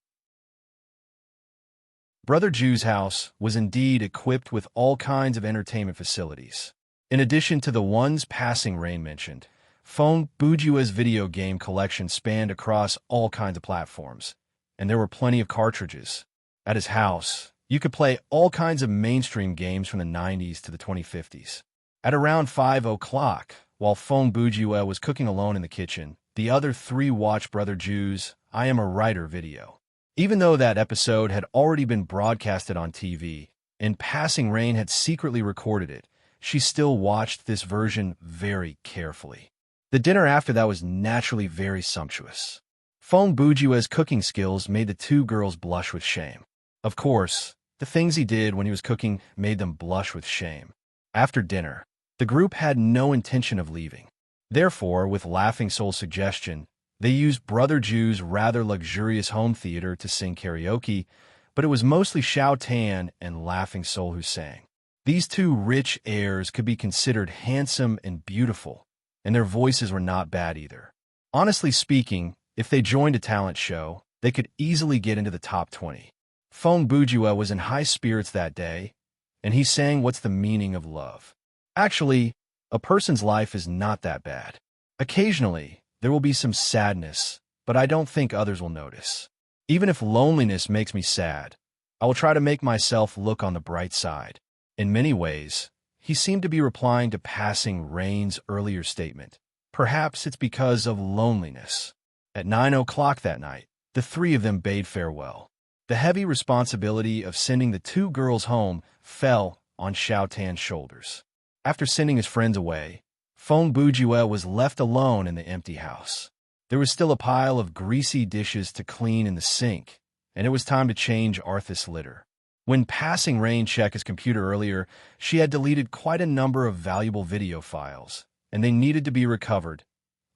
Brother Ju's house was indeed equipped with all kinds of entertainment facilities. In addition to the ones Passing Rain mentioned, Feng Bujua's video game collection spanned across all kinds of platforms, and there were plenty of cartridges. At his house, you could play all kinds of mainstream games from the 90s to the 2050s. At around 5 o'clock, while Feng Bujua was cooking alone in the kitchen, the other three watched Brother Ju's I Am a Writer video. Even though that episode had already been broadcasted on TV, and Passing Rain had secretly recorded it, she still watched this version very carefully. The dinner after that was naturally very sumptuous. Feng Bujua's cooking skills made the two girls blush with shame. Of course, the things he did when he was cooking made them blush with shame. After dinner, the group had no intention of leaving. Therefore, with Laughing Soul's suggestion, they used Brother Ju's rather luxurious home theater to sing karaoke, but it was mostly Xiao Tan and Laughing Soul who sang. These two rich heirs could be considered handsome and beautiful, and their voices were not bad either. Honestly speaking, if they joined a talent show, they could easily get into the top 20. Feng Bujua was in high spirits that day, and he sang What's the Meaning of Love. Actually, a person's life is not that bad. Occasionally, there will be some sadness, but I don't think others will notice. Even if loneliness makes me sad, I will try to make myself look on the bright side. In many ways, he seemed to be replying to Passing Rain's earlier statement. Perhaps it's because of loneliness. At 9 o'clock that night, the three of them bade farewell. The heavy responsibility of sending the two girls home fell on Xiao Tan's shoulders. After sending his friends away, Feng Bujua was left alone in the empty house. There was still a pile of greasy dishes to clean in the sink, and it was time to change Arthur's litter. When Passing Rain checked his computer earlier, she had deleted quite a number of valuable video files, and they needed to be recovered.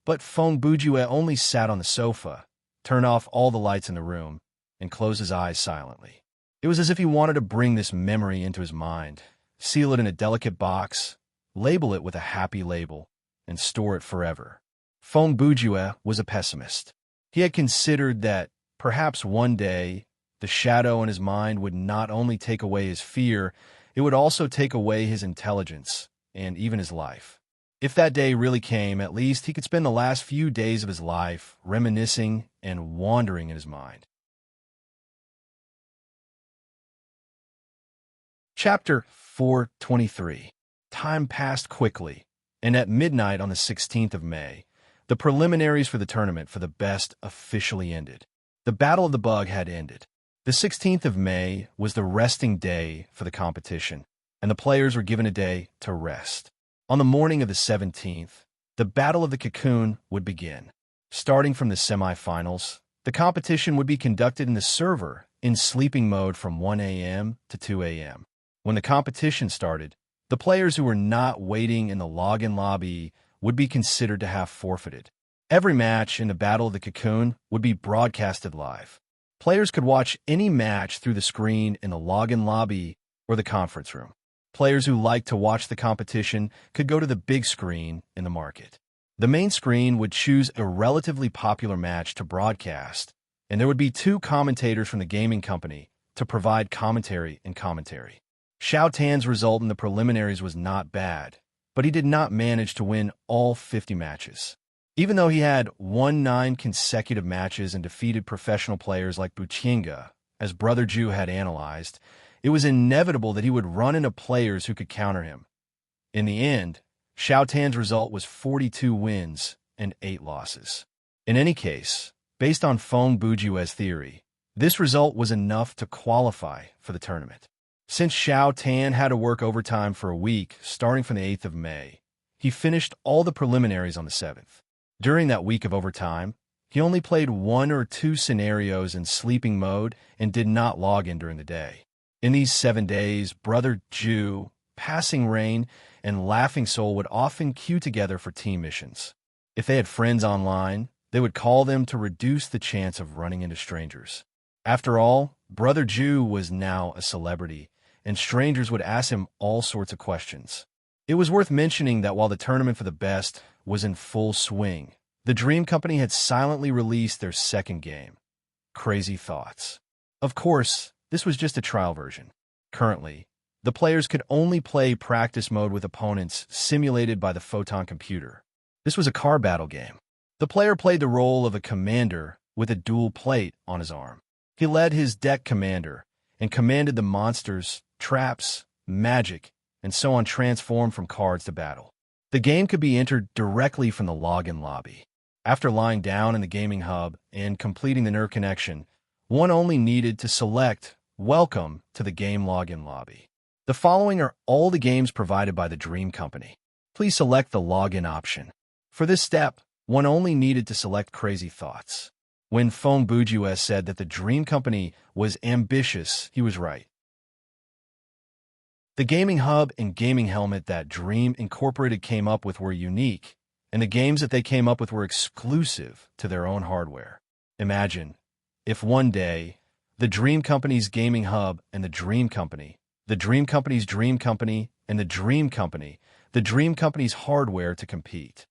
But Feng Bujua only sat on the sofa, turned off all the lights in the room, and closed his eyes silently. It was as if he wanted to bring this memory into his mind, seal it in a delicate box, label it with a happy label, and store it forever. Feng Bujua was a pessimist. He had considered that, perhaps one day, the shadow in his mind would not only take away his fear, it would also take away his intelligence, and even his life. If that day really came, at least he could spend the last few days of his life reminiscing and wandering in his mind. Chapter 423. Time passed quickly, and at midnight on the 16th of May, the preliminaries for the tournament for the best officially ended. The Battle of the Bug had ended. The 16th of May was the resting day for the competition, and the players were given a day to rest. On the morning of the 17th, the Battle of the Cocoon would begin. Starting from the semifinals, the competition would be conducted in the server in sleeping mode from 1 a.m. to 2 a.m. When the competition started, the players who were not waiting in the login lobby would be considered to have forfeited. Every match in the Battle of the Cocoon would be broadcasted live. Players could watch any match through the screen in the login lobby or the conference room. Players who liked to watch the competition could go to the big screen in the market. The main screen would choose a relatively popular match to broadcast, and there would be two commentators from the gaming company to provide commentary and commentary. Xiao Tan's result in the preliminaries was not bad, but he did not manage to win all 50 matches. Even though he had won 9 consecutive matches and defeated professional players like Buchinga, as Brother Ju had analyzed, it was inevitable that he would run into players who could counter him. In the end, Xiao Tan's result was 42 wins and 8 losses. In any case, based on Feng Bujua's theory, this result was enough to qualify for the tournament. Since Xiao Tan had to work overtime for a week starting from the 8th of May, he finished all the preliminaries on the 7th. During that week of overtime, he only played 1 or 2 scenarios in sleeping mode and did not log in during the day. In these 7 days, Brother Jew, Passing Rain, and Laughing Soul would often queue together for team missions. If they had friends online, they would call them to reduce the chance of running into strangers. After all, Brother Jew was now a celebrity, and strangers would ask him all sorts of questions. It was worth mentioning that while the tournament for the best was in full swing, the Dream Company had silently released their second game, Crazy Thoughts. Of course, this was just a trial version. Currently, the players could only play practice mode with opponents simulated by the Photon computer. This was a car battle game. The player played the role of a commander with a dual plate on his arm. He led his deck commander and commanded the monsters, traps, magic, and so on transform from cards to battle. The game could be entered directly from the login lobby. After lying down in the gaming hub and completing the nerve connection, one only needed to select Welcome to the game login lobby. The following are all the games provided by the Dream Company. Please select the login option. For this step, one only needed to select Crazy Thoughts. When Fong Bujues said that the Dream Company was ambitious, he was right. The gaming hub and gaming helmet that Dream Incorporated came up with were unique, and the games that they came up with were exclusive to their own hardware. Imagine if one day, the Dream Company's gaming hub and the Dream Company, the Dream Company's Dream Company, and the Dream Company, the Dream Company's hardware to compete.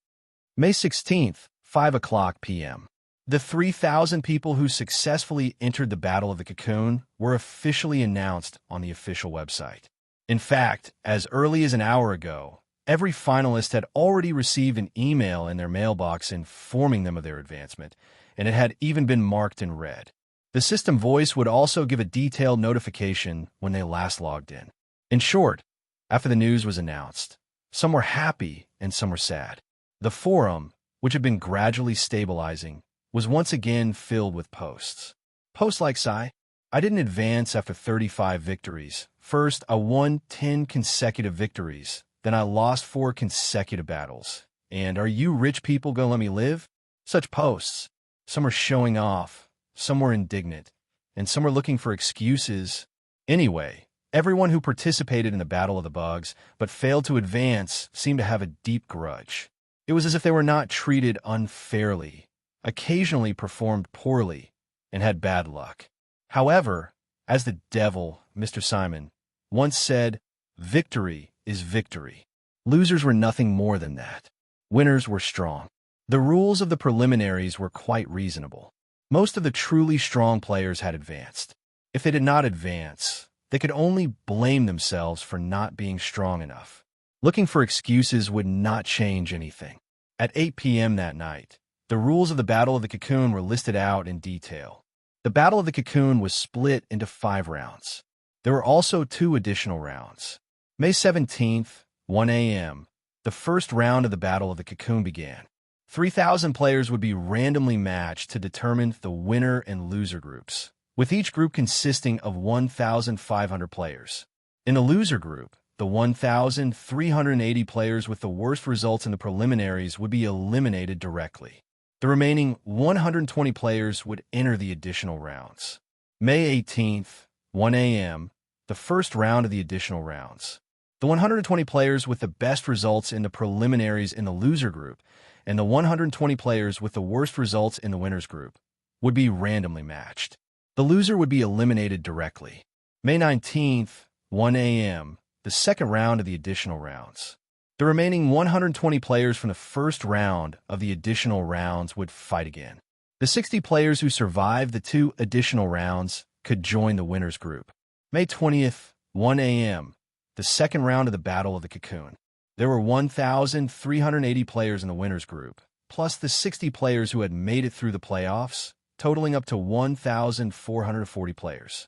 May 16th, 5 o'clock p.m. The 3,000 people who successfully entered the Battle of the Cocoon were officially announced on the official website. In fact, as early as an hour ago, every finalist had already received an email in their mailbox informing them of their advancement, and it had even been marked in red. The system voice would also give a detailed notification when they last logged in. In short, after the news was announced, some were happy and some were sad. The forum, which had been gradually stabilizing, was once again filled with posts. Posts like I didn't advance after 35 victories. First, I won 10 consecutive victories. Then I lost 4 consecutive battles. And are you rich people gonna let me live? Such posts. Some were showing off, some were indignant, and some were looking for excuses. Anyway, everyone who participated in the Battle of the Bugs but failed to advance seemed to have a deep grudge. It was as if they were not treated unfairly, occasionally performed poorly, and had bad luck. However, as the devil, Mr. Simon, once said, victory is victory. Losers were nothing more than that. Winners were strong. The rules of the preliminaries were quite reasonable. Most of the truly strong players had advanced. If they did not advance, they could only blame themselves for not being strong enough. Looking for excuses would not change anything. At 8 p.m. that night, the rules of the Battle of the Cocoon were listed out in detail. The Battle of the Cocoon was split into 5 rounds. There were also 2 additional rounds. May 17th, 1 a.m., the first round of the Battle of the Cocoon began. 3,000 players would be randomly matched to determine the winner and loser groups, with each group consisting of 1,500 players. In the loser group, the 1,380 players with the worst results in the preliminaries would be eliminated directly. The remaining 120 players would enter the additional rounds. May 18th, 1 a.m., the first round of the additional rounds. The 120 players with the best results in the preliminaries in the loser group and the 120 players with the worst results in the winners group would be randomly matched. The loser would be eliminated directly. May 19th, 1 a.m., the second round of the additional rounds. The remaining 120 players from the first round of the additional rounds would fight again. The 60 players who survived the 2 additional rounds could join the winners group. May 20th, 1 a.m., the second round of the Battle of the Cocoon. There were 1,380 players in the winners group, plus the 60 players who had made it through the playoffs, totaling up to 1,440 players.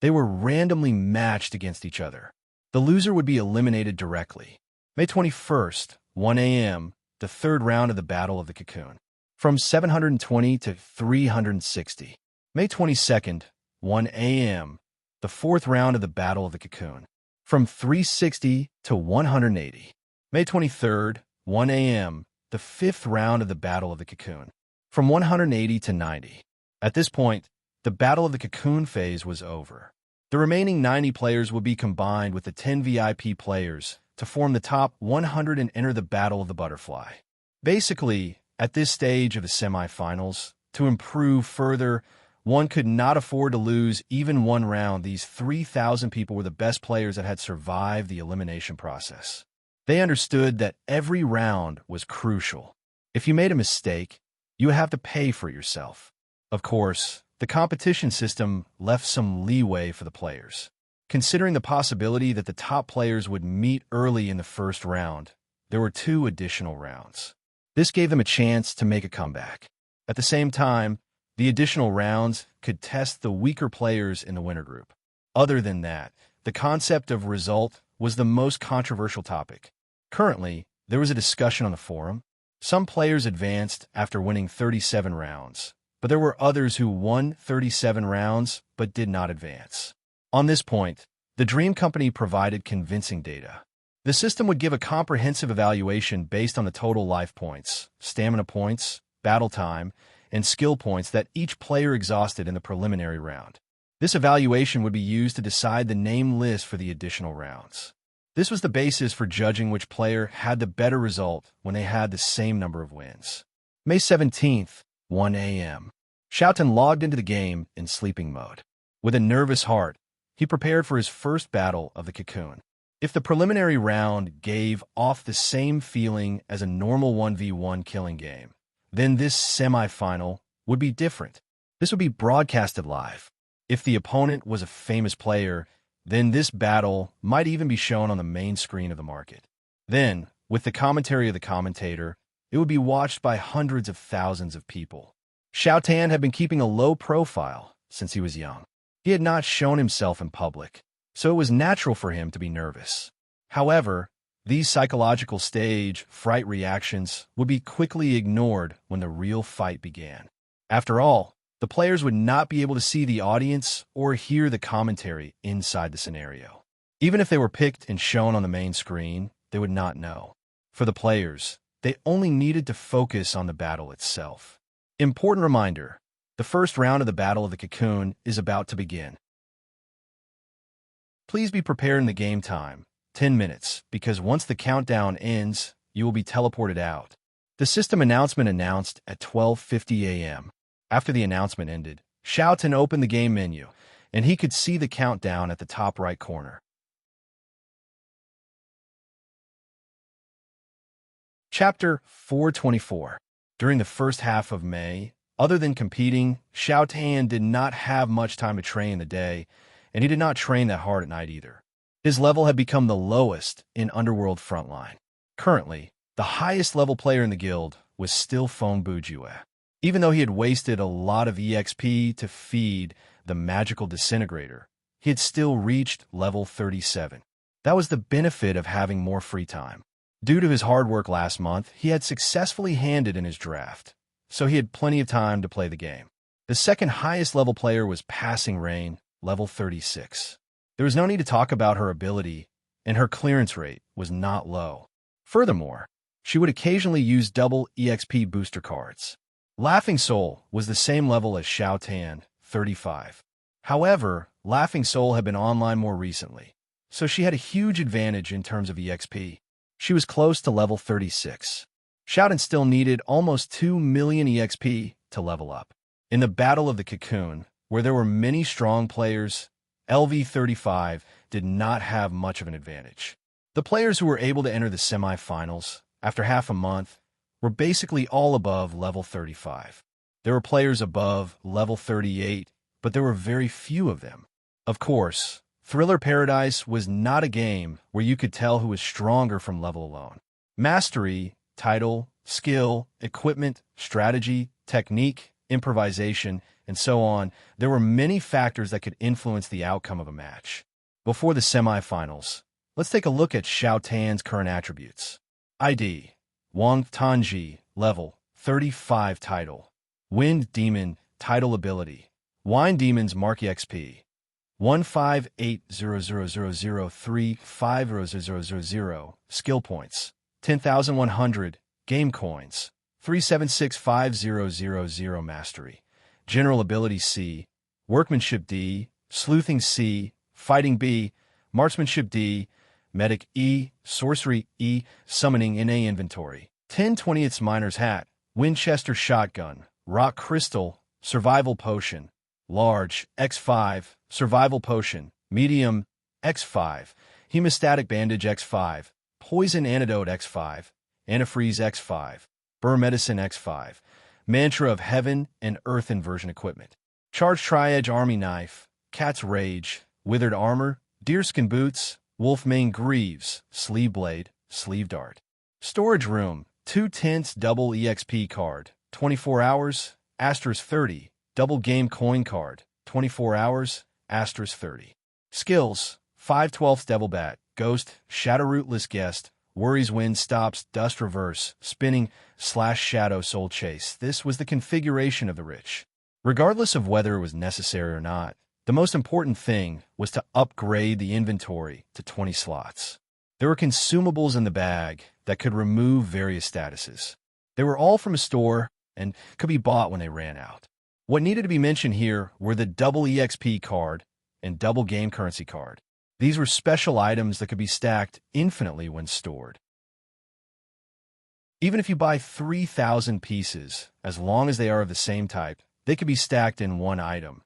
They were randomly matched against each other. The loser would be eliminated directly. May 21st, 1 a.m., the third round of the Battle of the Cocoon. From 720 to 360. May 22nd, 1 a.m., the fourth round of the Battle of the Cocoon. From 360 to 180. May 23rd, 1 a.m., the fifth round of the Battle of the Cocoon, from 180 to 90. At this point, the Battle of the Cocoon phase was over. The remaining 90 players would be combined with the 10 VIP players to form the top 100 and enter the Battle of the Butterfly. Basically, at this stage of the semifinals, to improve further, one could not afford to lose even one round. These 3,000 people were the best players that had survived the elimination process. They understood that every round was crucial. If you made a mistake, you would have to pay for it yourself. Of course, the competition system left some leeway for the players. Considering the possibility that the top players would meet early in the first round, there were 2 additional rounds. This gave them a chance to make a comeback. At the same time, the additional rounds could test the weaker players in the winner group. Other than that, the concept of result was the most controversial topic. Currently, there was a discussion on the forum. Some players advanced after winning 37 rounds, but there were others who won 37 rounds but did not advance. On this point, the Dream Company provided convincing data. The system would give a comprehensive evaluation based on the total life points, stamina points, battle time, and skill points that each player exhausted in the preliminary round. This evaluation would be used to decide the name list for the additional rounds. This was the basis for judging which player had the better result when they had the same number of wins. May 17th, 1 a.m. Xiaotan logged into the game in sleeping mode. With a nervous heart, he prepared for his first battle of the Cocoon. If the preliminary round gave off the same feeling as a normal 1v1 killing game, then this semifinal would be different. This would be broadcasted live. If the opponent was a famous player, then this battle might even be shown on the main screen of the market. Then, with the commentary of the commentator, it would be watched by hundreds of thousands of people. Xiaotan had been keeping a low profile since he was young. He had not shown himself in public, so it was natural for him to be nervous. However, these psychological stage fright reactions would be quickly ignored when the real fight began. After all, the players would not be able to see the audience or hear the commentary inside the scenario. Even if they were picked and shown on the main screen, they would not know. For the players, they only needed to focus on the battle itself. Important reminder, the first round of the Battle of the Cocoon is about to begin. Please be prepared in the game time, 10 minutes, because once the countdown ends, you will be teleported out. The system announcement announced at 12:50 a.m. After the announcement ended, Xiaotan opened the game menu, and he could see the countdown at the top right corner. Chapter 424. During the first half of May, other than competing, Xiaotan did not have much time to train in the day, and he did not train that hard at night either. His level had become the lowest in Underworld Frontline. Currently, the highest level player in the guild was still Feng Bujue. Even though he had wasted a lot of EXP to feed the magical disintegrator, he had still reached level 37. That was the benefit of having more free time. Due to his hard work last month, he had successfully handed in his draft, so he had plenty of time to play the game. The second highest level player was Passing Rain, level 36. There was no need to talk about her ability, and her clearance rate was not low. Furthermore, she would occasionally use double EXP booster cards. Laughing Soul was the same level as Xiaotan, 35. However, Laughing Soul had been online more recently, so she had a huge advantage in terms of EXP. She was close to level 36. Xiaotan still needed almost 2 million EXP to level up. In the Battle of the Cocoon, where there were many strong players, LV35 did not have much of an advantage. The players who were able to enter the semifinals after half a month were basically all above level 35. There were players above level 38, but there were very few of them. Of course, Thriller Paradise was not a game where you could tell who was stronger from level alone. Mastery, title, skill, equipment, strategy, technique, improvisation, and so on, there were many factors that could influence the outcome of a match. Before the semifinals, let's take a look at Xiaotan's current attributes. ID, Wang Tanji, level 35 title. Wind Demon, title ability. Wine Demon's mark EXP. 1580000350000. Skill points, 10,100. Game coins. 3765000 mastery. General ability C. Workmanship D. Sleuthing C. Fighting B. Marksmanship D. Medic E. Sorcery E. Summoning in A inventory. 10/20 miner's hat. Winchester shotgun. Rock crystal. Survival potion. Large X5. Survival potion. Medium X5. Hemostatic bandage X5. Poison antidote X5. Antifreeze X5. Burr medicine X5. Mantra of heaven and earth inversion equipment. Charged tri-edge army knife. Cat's rage. Withered armor. Deerskin boots. Wolfmane greaves. Sleeve blade. Sleeve dart. Storage room. 2 tenths double EXP card. 24 hours. Asterisk 30. Double game coin card. 24 hours. Asterisk 30. Skills. 5/12 devil bat. Ghost. Shadow rootless guest. Worries wind stops. Dust reverse. Spinning. /shadow soul chase. This was the configuration of the rich. Regardless of whether it was necessary or not, the most important thing was to upgrade the inventory to 20 slots. There were consumables in the bag that could remove various statuses. They were all from a store and could be bought when they ran out. What needed to be mentioned here were the double EXP card and double game currency card. These were special items that could be stacked infinitely when stored. Even if you buy 3,000 pieces, as long as they are of the same type, they could be stacked in one item.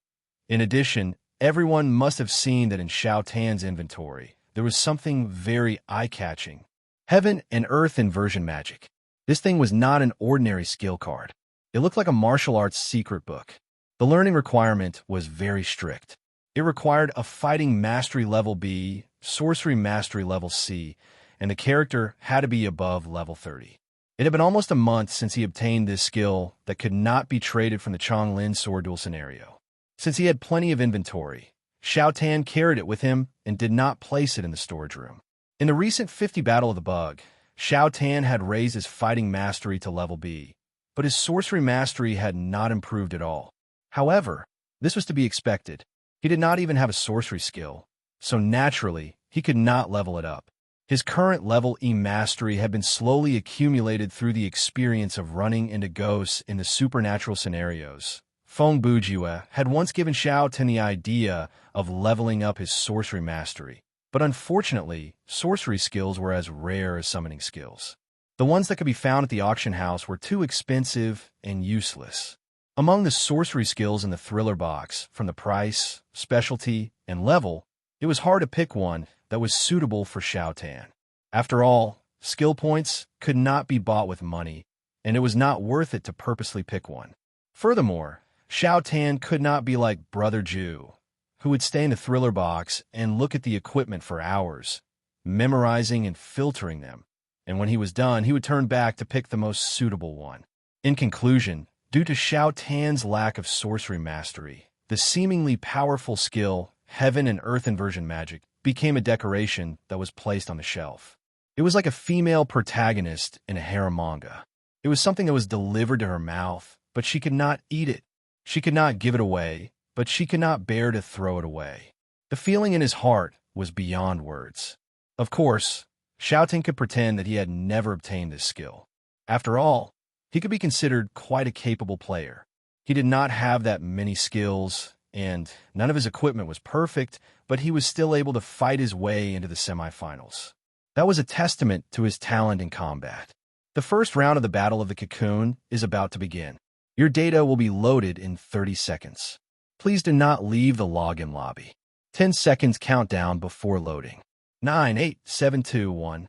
In addition, everyone must have seen that in Xiao Tan's inventory, there was something very eye-catching. Heaven and Earth inversion magic. This thing was not an ordinary skill card. It looked like a martial arts secret book. The learning requirement was very strict. It required a fighting mastery level B, sorcery mastery level C, and the character had to be above level 30. It had been almost a month since he obtained this skill that could not be traded from the Chonglin sword duel scenario. Since he had plenty of inventory, Xiao Tan carried it with him and did not place it in the storage room. In the recent 50 Battle of the Bug, Xiao Tan had raised his fighting mastery to level B, but his sorcery mastery had not improved at all. However, this was to be expected. He did not even have a sorcery skill, so naturally, he could not level it up. His current level E mastery had been slowly accumulated through the experience of running into ghosts in the supernatural scenarios. Feng Bujue had once given Xiao Tan the idea of leveling up his sorcery mastery, but unfortunately, sorcery skills were as rare as summoning skills. The ones that could be found at the auction house were too expensive and useless. Among the sorcery skills in the thriller box, from the price, specialty, and level, it was hard to pick one that was suitable for Xiao Tan. After all, skill points could not be bought with money, and it was not worth it to purposely pick one. Furthermore, Xiao Tan could not be like Brother Ju, who would stay in the thriller box and look at the equipment for hours, memorizing and filtering them, and when he was done, he would turn back to pick the most suitable one. In conclusion, due to Xiao Tan's lack of sorcery mastery, the seemingly powerful skill, Heaven and Earth inversion magic, became a decoration that was placed on the shelf. It was like a female protagonist in a harem manga. It was something that was delivered to her mouth, but she could not eat it. She could not give it away, but she could not bear to throw it away. The feeling in his heart was beyond words. Of course, Xiao Tan could pretend that he had never obtained this skill. After all, he could be considered quite a capable player. He did not have that many skills, and none of his equipment was perfect, but he was still able to fight his way into the semifinals. That was a testament to his talent in combat. The first round of the Battle of the Cocoon is about to begin. Your data will be loaded in 30 seconds. Please do not leave the login lobby. 10 seconds countdown before loading. 9, 8, 7, 2, 1.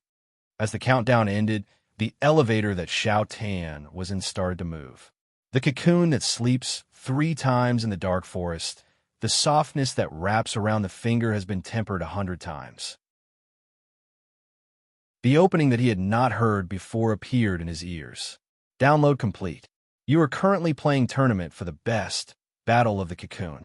As the countdown ended, the elevator that Xiao Tan was in started to move. The cocoon that sleeps 3 times in the dark forest, the softness that wraps around the finger has been tempered 100 times. The opening that he had not heard before appeared in his ears. Download complete. You are currently playing Tournament for the Best Battle of the Cocoon.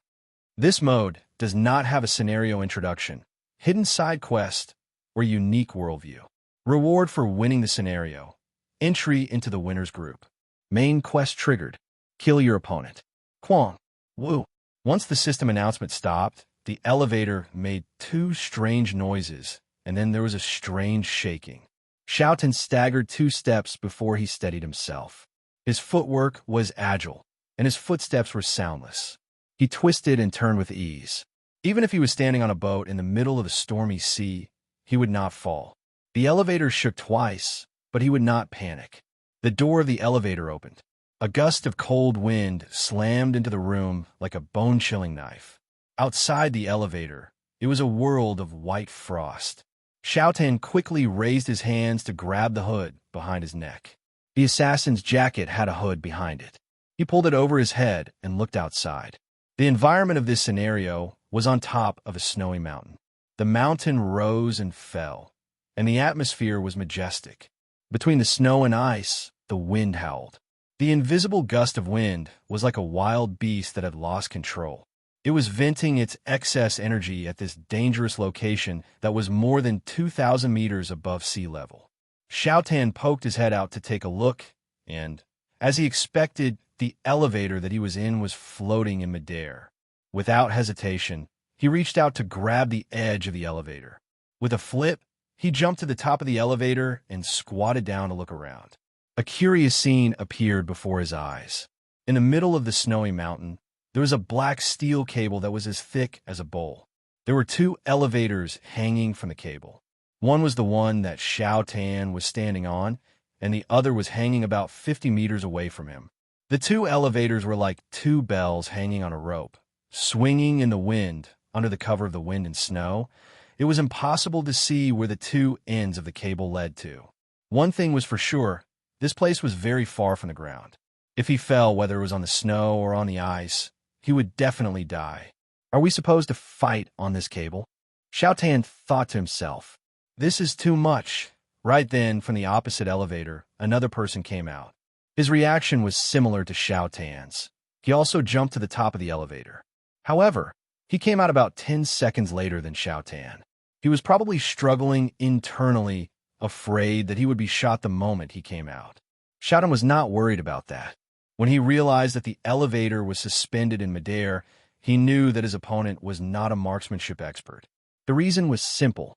This mode does not have a scenario introduction, hidden side quest, or unique worldview. Reward for winning the scenario. Entry into the winner's group. Main quest triggered. Kill your opponent. Quang. Woo. Once the system announcement stopped, the elevator made 2 strange noises, and then there was a strange shaking. Xiaotan staggered 2 steps before he steadied himself. His footwork was agile, and his footsteps were soundless. He twisted and turned with ease. Even if he was standing on a boat in the middle of a stormy sea, he would not fall. The elevator shook twice, but he would not panic. The door of the elevator opened. A gust of cold wind slammed into the room like a bone-chilling knife. Outside the elevator, it was a world of white frost. Xiaotan quickly raised his hands to grab the hood behind his neck. The assassin's jacket had a hood behind it. He pulled it over his head and looked outside. The environment of this scenario was on top of a snowy mountain. The mountain rose and fell, and the atmosphere was majestic. Between the snow and ice, the wind howled. The invisible gust of wind was like a wild beast that had lost control. It was venting its excess energy at this dangerous location that was more than 2,000 meters above sea level. Xiaotan poked his head out to take a look, and, as he expected, the elevator that he was in was floating in midair. Without hesitation, he reached out to grab the edge of the elevator. With a flip, he jumped to the top of the elevator and squatted down to look around. A curious scene appeared before his eyes. In the middle of the snowy mountain, there was a black steel cable that was as thick as a bowl. There were 2 elevators hanging from the cable. One was the one that Xiaotan was standing on, and the other was hanging about 50 meters away from him. The 2 elevators were like 2 bells hanging on a rope, swinging in the wind under the cover of the wind and snow. It was impossible to see where the 2 ends of the cable led to. One thing was for sure, this place was very far from the ground. If he fell, whether it was on the snow or on the ice, he would definitely die. Are we supposed to fight on this cable? Xiaotan thought to himself. This is too much. Right then, from the opposite elevator, another person came out. His reaction was similar to Xiaotan's. He also jumped to the top of the elevator. However, he came out about 10 seconds later than Xiaotan. He was probably struggling internally, afraid that he would be shot the moment he came out. Xiaotan was not worried about that. When he realized that the elevator was suspended in midair, he knew that his opponent was not a marksmanship expert. The reason was simple.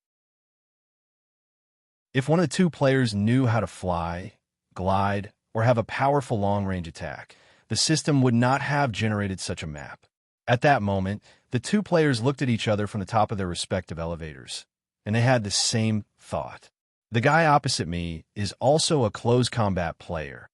If one of the 2 players knew how to fly, glide, or have a powerful long-range attack, the system would not have generated such a map. At that moment, the 2 players looked at each other from the top of their respective elevators, and they had the same thought. The guy opposite me is also a close combat player.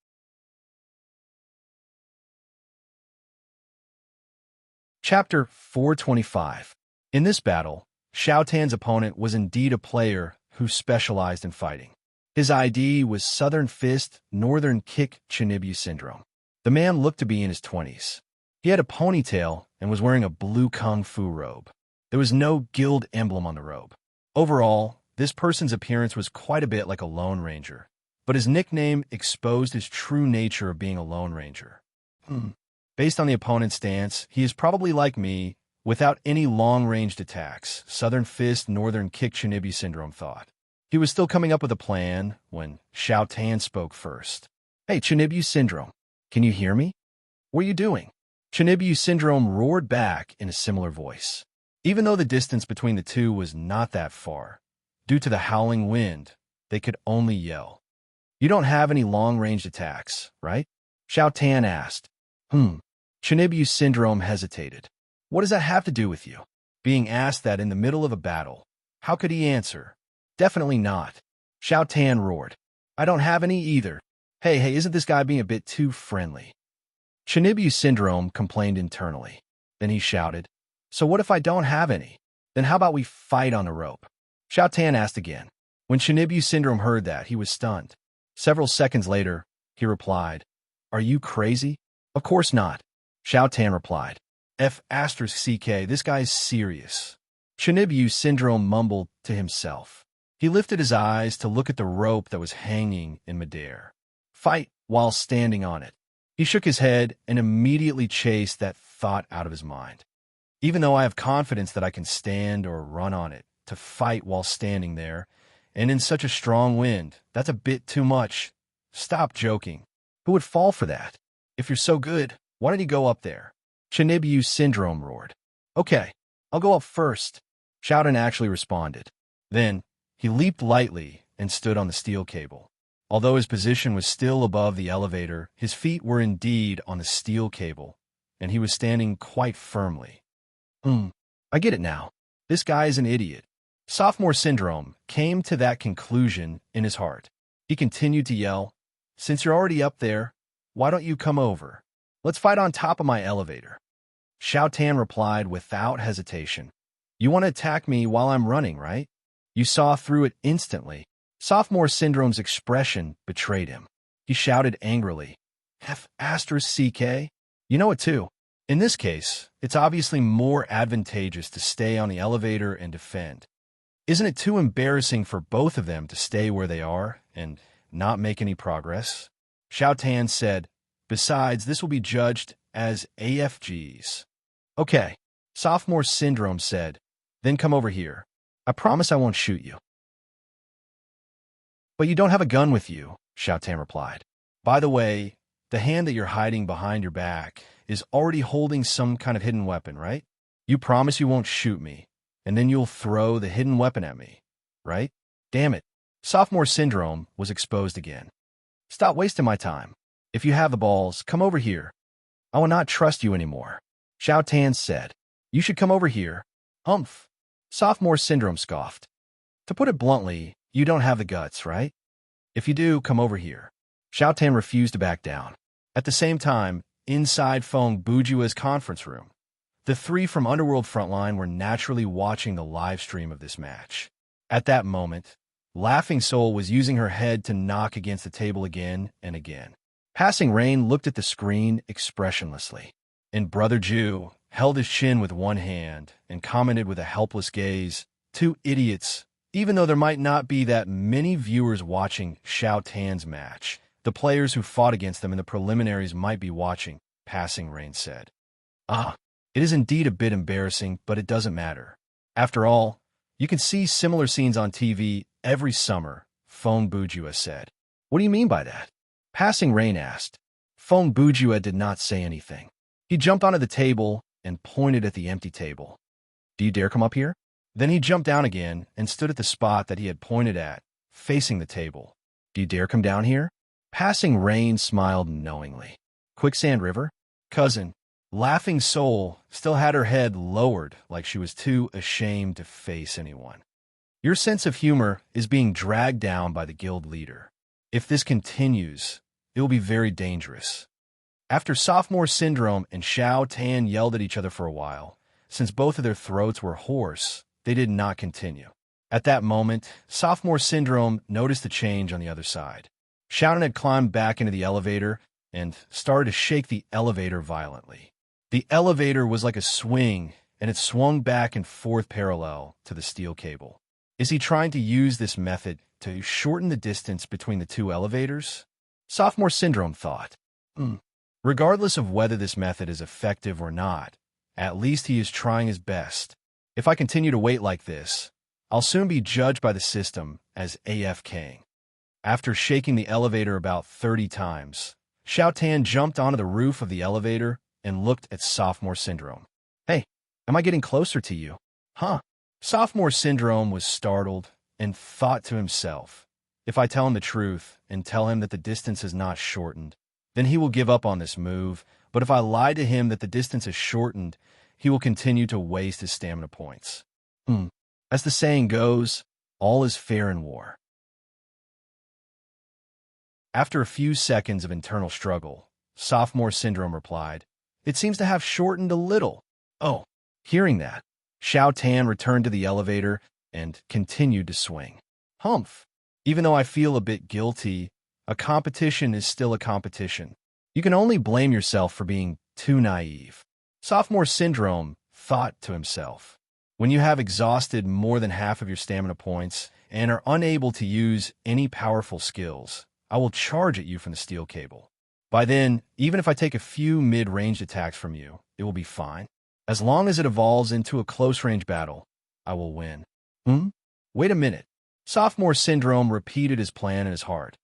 Chapter 425. In this battle, Xiaotan's opponent was indeed a player who specialized in fighting. His ID was Southern Fist, Northern Kick Chinibyu Syndrome. The man looked to be in his 20s. He had a ponytail and was wearing a blue kung fu robe. There was no guild emblem on the robe. Overall, this person's appearance was quite a bit like a Lone Ranger, but his nickname exposed his true nature of being a Lone Ranger. Based on the opponent's stance, he is probably like me, without any long-ranged attacks, Southern Fist, Northern Kick Chinibyu Syndrome thought. He was still coming up with a plan when Xiaotan spoke first. Hey, Chinibyu Syndrome, can you hear me? What are you doing? Chinibyu Syndrome roared back in a similar voice. Even though the distance between the 2 was not that far, due to the howling wind, they could only yell. You don't have any long-ranged attacks, right? Xiaotan asked. Chinibyu Syndrome hesitated. What does that have to do with you? Being asked that in the middle of a battle, how could he answer? Definitely not. Xiaotan roared. I don't have any either. Hey, isn't this guy being a bit too friendly? Chinibyu Syndrome complained internally. Then he shouted, So what if I don't have any? Then how about we fight on a rope? Xiaotan asked again. When Chinibyu Syndrome heard that, he was stunned. Several seconds later, he replied, Are you crazy? Of course not. Xiaotan replied. F***CK, this guy is serious. Chinibyu Syndrome mumbled to himself. He lifted his eyes to look at the rope that was hanging in midair. Fight while standing on it. He shook his head and immediately chased that thought out of his mind. Even though I have confidence that I can stand or run on it, to fight while standing there, and in such a strong wind, that's a bit too much. Stop joking. Who would fall for that? If you're so good, why don't you go up there? Chinibyu Syndrome roared. Okay, I'll go up first. Xiaotan actually responded. Then, he leaped lightly and stood on the steel cable. Although his position was still above the elevator, his feet were indeed on the steel cable, and he was standing quite firmly. I get it now. This guy is an idiot. Sophomore syndrome came to that conclusion in his heart. He continued to yell, "Since you're already up there, why don't you come over? Let's fight on top of my elevator." Xiao Tan replied without hesitation, "You want to attack me while I'm running, right?" You saw through it instantly. Sophomore syndrome's expression betrayed him. He shouted angrily, "F***CK? You know it too. In this case, it's obviously more advantageous to stay on the elevator and defend. Isn't it too embarrassing for both of them to stay where they are and not make any progress?" Xiao Tan said, "Besides, this will be judged as AFGs." "Okay," Sophomore Syndrome said, "then come over here. I promise I won't shoot you." "But you don't have a gun with you," Xiao Tan replied. "By the way, the hand that you're hiding behind your back is already holding some kind of hidden weapon, right? You promise you won't shoot me, and then you'll throw the hidden weapon at me, right?" Damn it. Sophomore Syndrome was exposed again. "Stop wasting my time. If you have the balls, come over here. I will not trust you anymore." Xiao Tan said, "You should come over here." "Humph." Sophomore Syndrome scoffed. "To put it bluntly, you don't have the guts, right? If you do, come over here." Xiao Tan refused to back down. At the same time, inside Feng Bujua's conference room, the three from Underworld Frontline were naturally watching the live stream of this match. At that moment, Laughing Soul was using her head to knock against the table again and again. Passing Rain looked at the screen expressionlessly, and Brother Ju held his chin with one hand and commented with a helpless gaze, "Two idiots." Even though there might not be that many viewers watching Xiao Tan's match, the players who fought against them in the preliminaries might be watching, Passing Rain said. It is indeed a bit embarrassing, but it doesn't matter. After all, you can see similar scenes on TV every summer, Feng Bujua said. "What do you mean by that?" Passing Rain asked. Feng Bujua did not say anything. He jumped onto the table and pointed at the empty table. "Do you dare come up here?" Then he jumped down again and stood at the spot that he had pointed at, facing the table. "Do you dare come down here?" Passing Rain smiled knowingly. "Quicksand River?" Cousin, Laughing Soul, still had her head lowered like she was too ashamed to face anyone. "Your sense of humor is being dragged down by the guild leader. If this continues, it will be very dangerous." After Sophomore Syndrome and Xiao Tan yelled at each other for a while, since both of their throats were hoarse, they did not continue. At that moment, Sophomore Syndrome noticed a change on the other side. Xiao had climbed back into the elevator and started to shake the elevator violently. The elevator was like a swing, and it swung back and forth parallel to the steel cable. Is he trying to use this method to shorten the distance between the two elevators? Sophomore Syndrome thought. Regardless of whether this method is effective or not, at least he is trying his best. If I continue to wait like this, I'll soon be judged by the system as AFKing. After shaking the elevator about 30 times, Xiao Tan jumped onto the roof of the elevator and looked at Sophomore Syndrome. "Hey, am I getting closer to you?" Sophomore Syndrome was startled and thought to himself, "If I tell him the truth and tell him that the distance is not shortened, then he will give up on this move, but if I lie to him that the distance is shortened, he will continue to waste his stamina points. As the saying goes, all is fair in war." After a few seconds of internal struggle, Sophomore Syndrome replied, "It seems to have shortened a little." Hearing that, Xiao Tan returned to the elevator and continued to swing. "Humph. Even though I feel a bit guilty, a competition is still a competition. You can only blame yourself for being too naive." Sophomore Syndrome thought to himself, "When you have exhausted more than half of your stamina points and are unable to use any powerful skills, I will charge at you from the steel cable. By then, even if I take a few mid-range attacks from you, it will be fine. As long as it evolves into a close-range battle, I will win." Wait a minute. Sophomore Syndrome repeated his plan in his heart,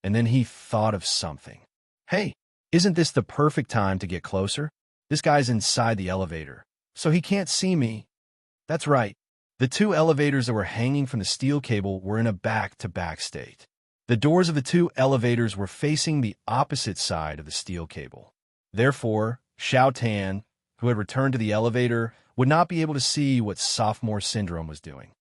and then he thought of something. "Hey, isn't this the perfect time to get closer? This guy's inside the elevator, so he can't see me." "That's right. The two elevators that were hanging from the steel cable were in a back-to-back state. The doors of the two elevators were facing the opposite side of the steel cable. Therefore, Xiao Tan, who had returned to the elevator, would not be able to see what sophomore syndrome was doing.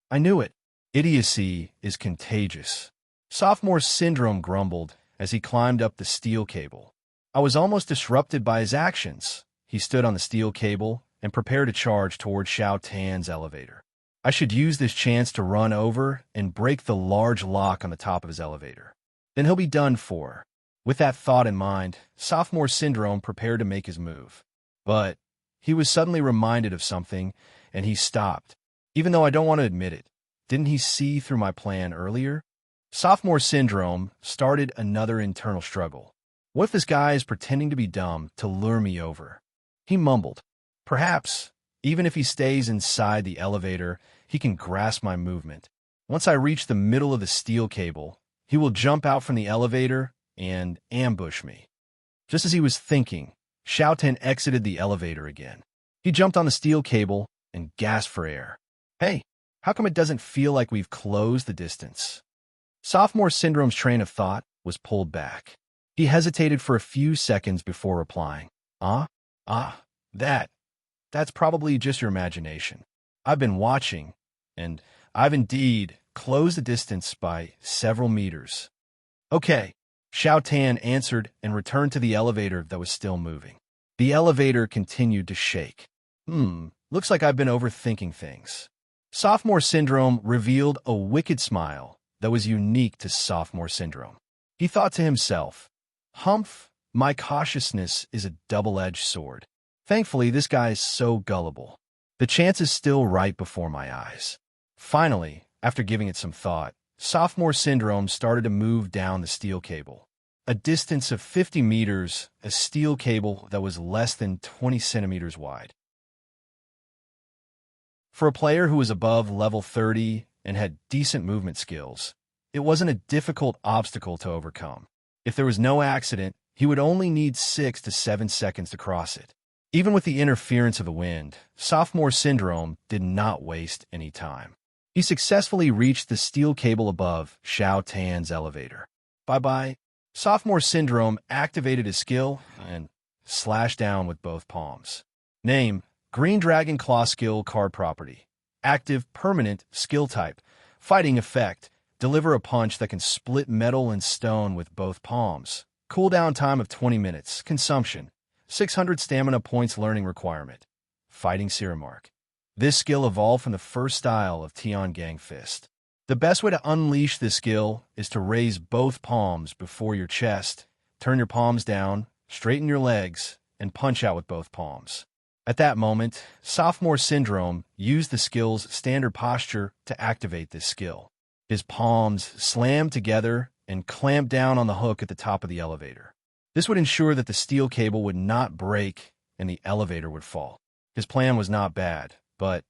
I knew it. Idiocy is contagious. Sophomore syndrome grumbled as he climbed up the steel cable. I was almost disrupted by his actions. He stood on the steel cable and prepared to charge toward Xiao Tan's elevator. I should use this chance to run over and break the large lock on the top of his elevator. Then he'll be done for. With that thought in mind, sophomore syndrome prepared to make his move. But he was suddenly reminded of something, and he stopped. Even though I don't want to admit it, didn't he see through my plan earlier? Sophomore syndrome started another internal struggle. What if this guy is pretending to be dumb to lure me over? He mumbled. Perhaps, even if he stays inside the elevator, he can grasp my movement. Once I reach the middle of the steel cable, he will jump out from the elevator and ambush me. Just as he was thinking, Xiao Tan exited the elevator again. He jumped on the steel cable and gasped for air. Hey, how come it doesn't feel like we've closed the distance? Sophomore syndrome's train of thought was pulled back. He hesitated for a few seconds before replying. That's probably just your imagination. I've been watching, and I've indeed closed the distance by several meters. Okay, Xiao Tan answered and returned to the elevator that was still moving. The elevator continued to shake. Looks like I've been overthinking things. Sophomore syndrome revealed a wicked smile that was unique to sophomore syndrome. He thought to himself, Humph, my cautiousness is a double-edged sword. Thankfully, this guy is so gullible. The chance is still right before my eyes. Finally, after giving it some thought, sophomore syndrome started to move down the steel cable. A distance of 50 meters, a steel cable that was less than 20 centimeters wide. For a player who was above level 30 and had decent movement skills, it wasn't a difficult obstacle to overcome. If there was no accident, he would only need 6 to 7 seconds to cross it. Even with the interference of the wind, sophomore syndrome did not waste any time. He successfully reached the steel cable above Xiao Tan's elevator. Bye-bye. Sophomore syndrome activated his skill and slashed down with both palms. Name, Green Dragon Claw skill card property. Active permanent skill type. Fighting effect. Deliver a punch that can split metal and stone with both palms. Cooldown time of 20 minutes. Consumption. 600 stamina points learning requirement. Fighting Embark. This skill evolved from the first style of Tian Gang Fist. The best way to unleash this skill is to raise both palms before your chest, turn your palms down, straighten your legs, and punch out with both palms. At that moment, sophomore syndrome used the skill's standard posture to activate this skill. His palms slammed together and clamped down on the hook at the top of the elevator. This would ensure that the steel cable would not break and the elevator would fall. His plan was not bad, but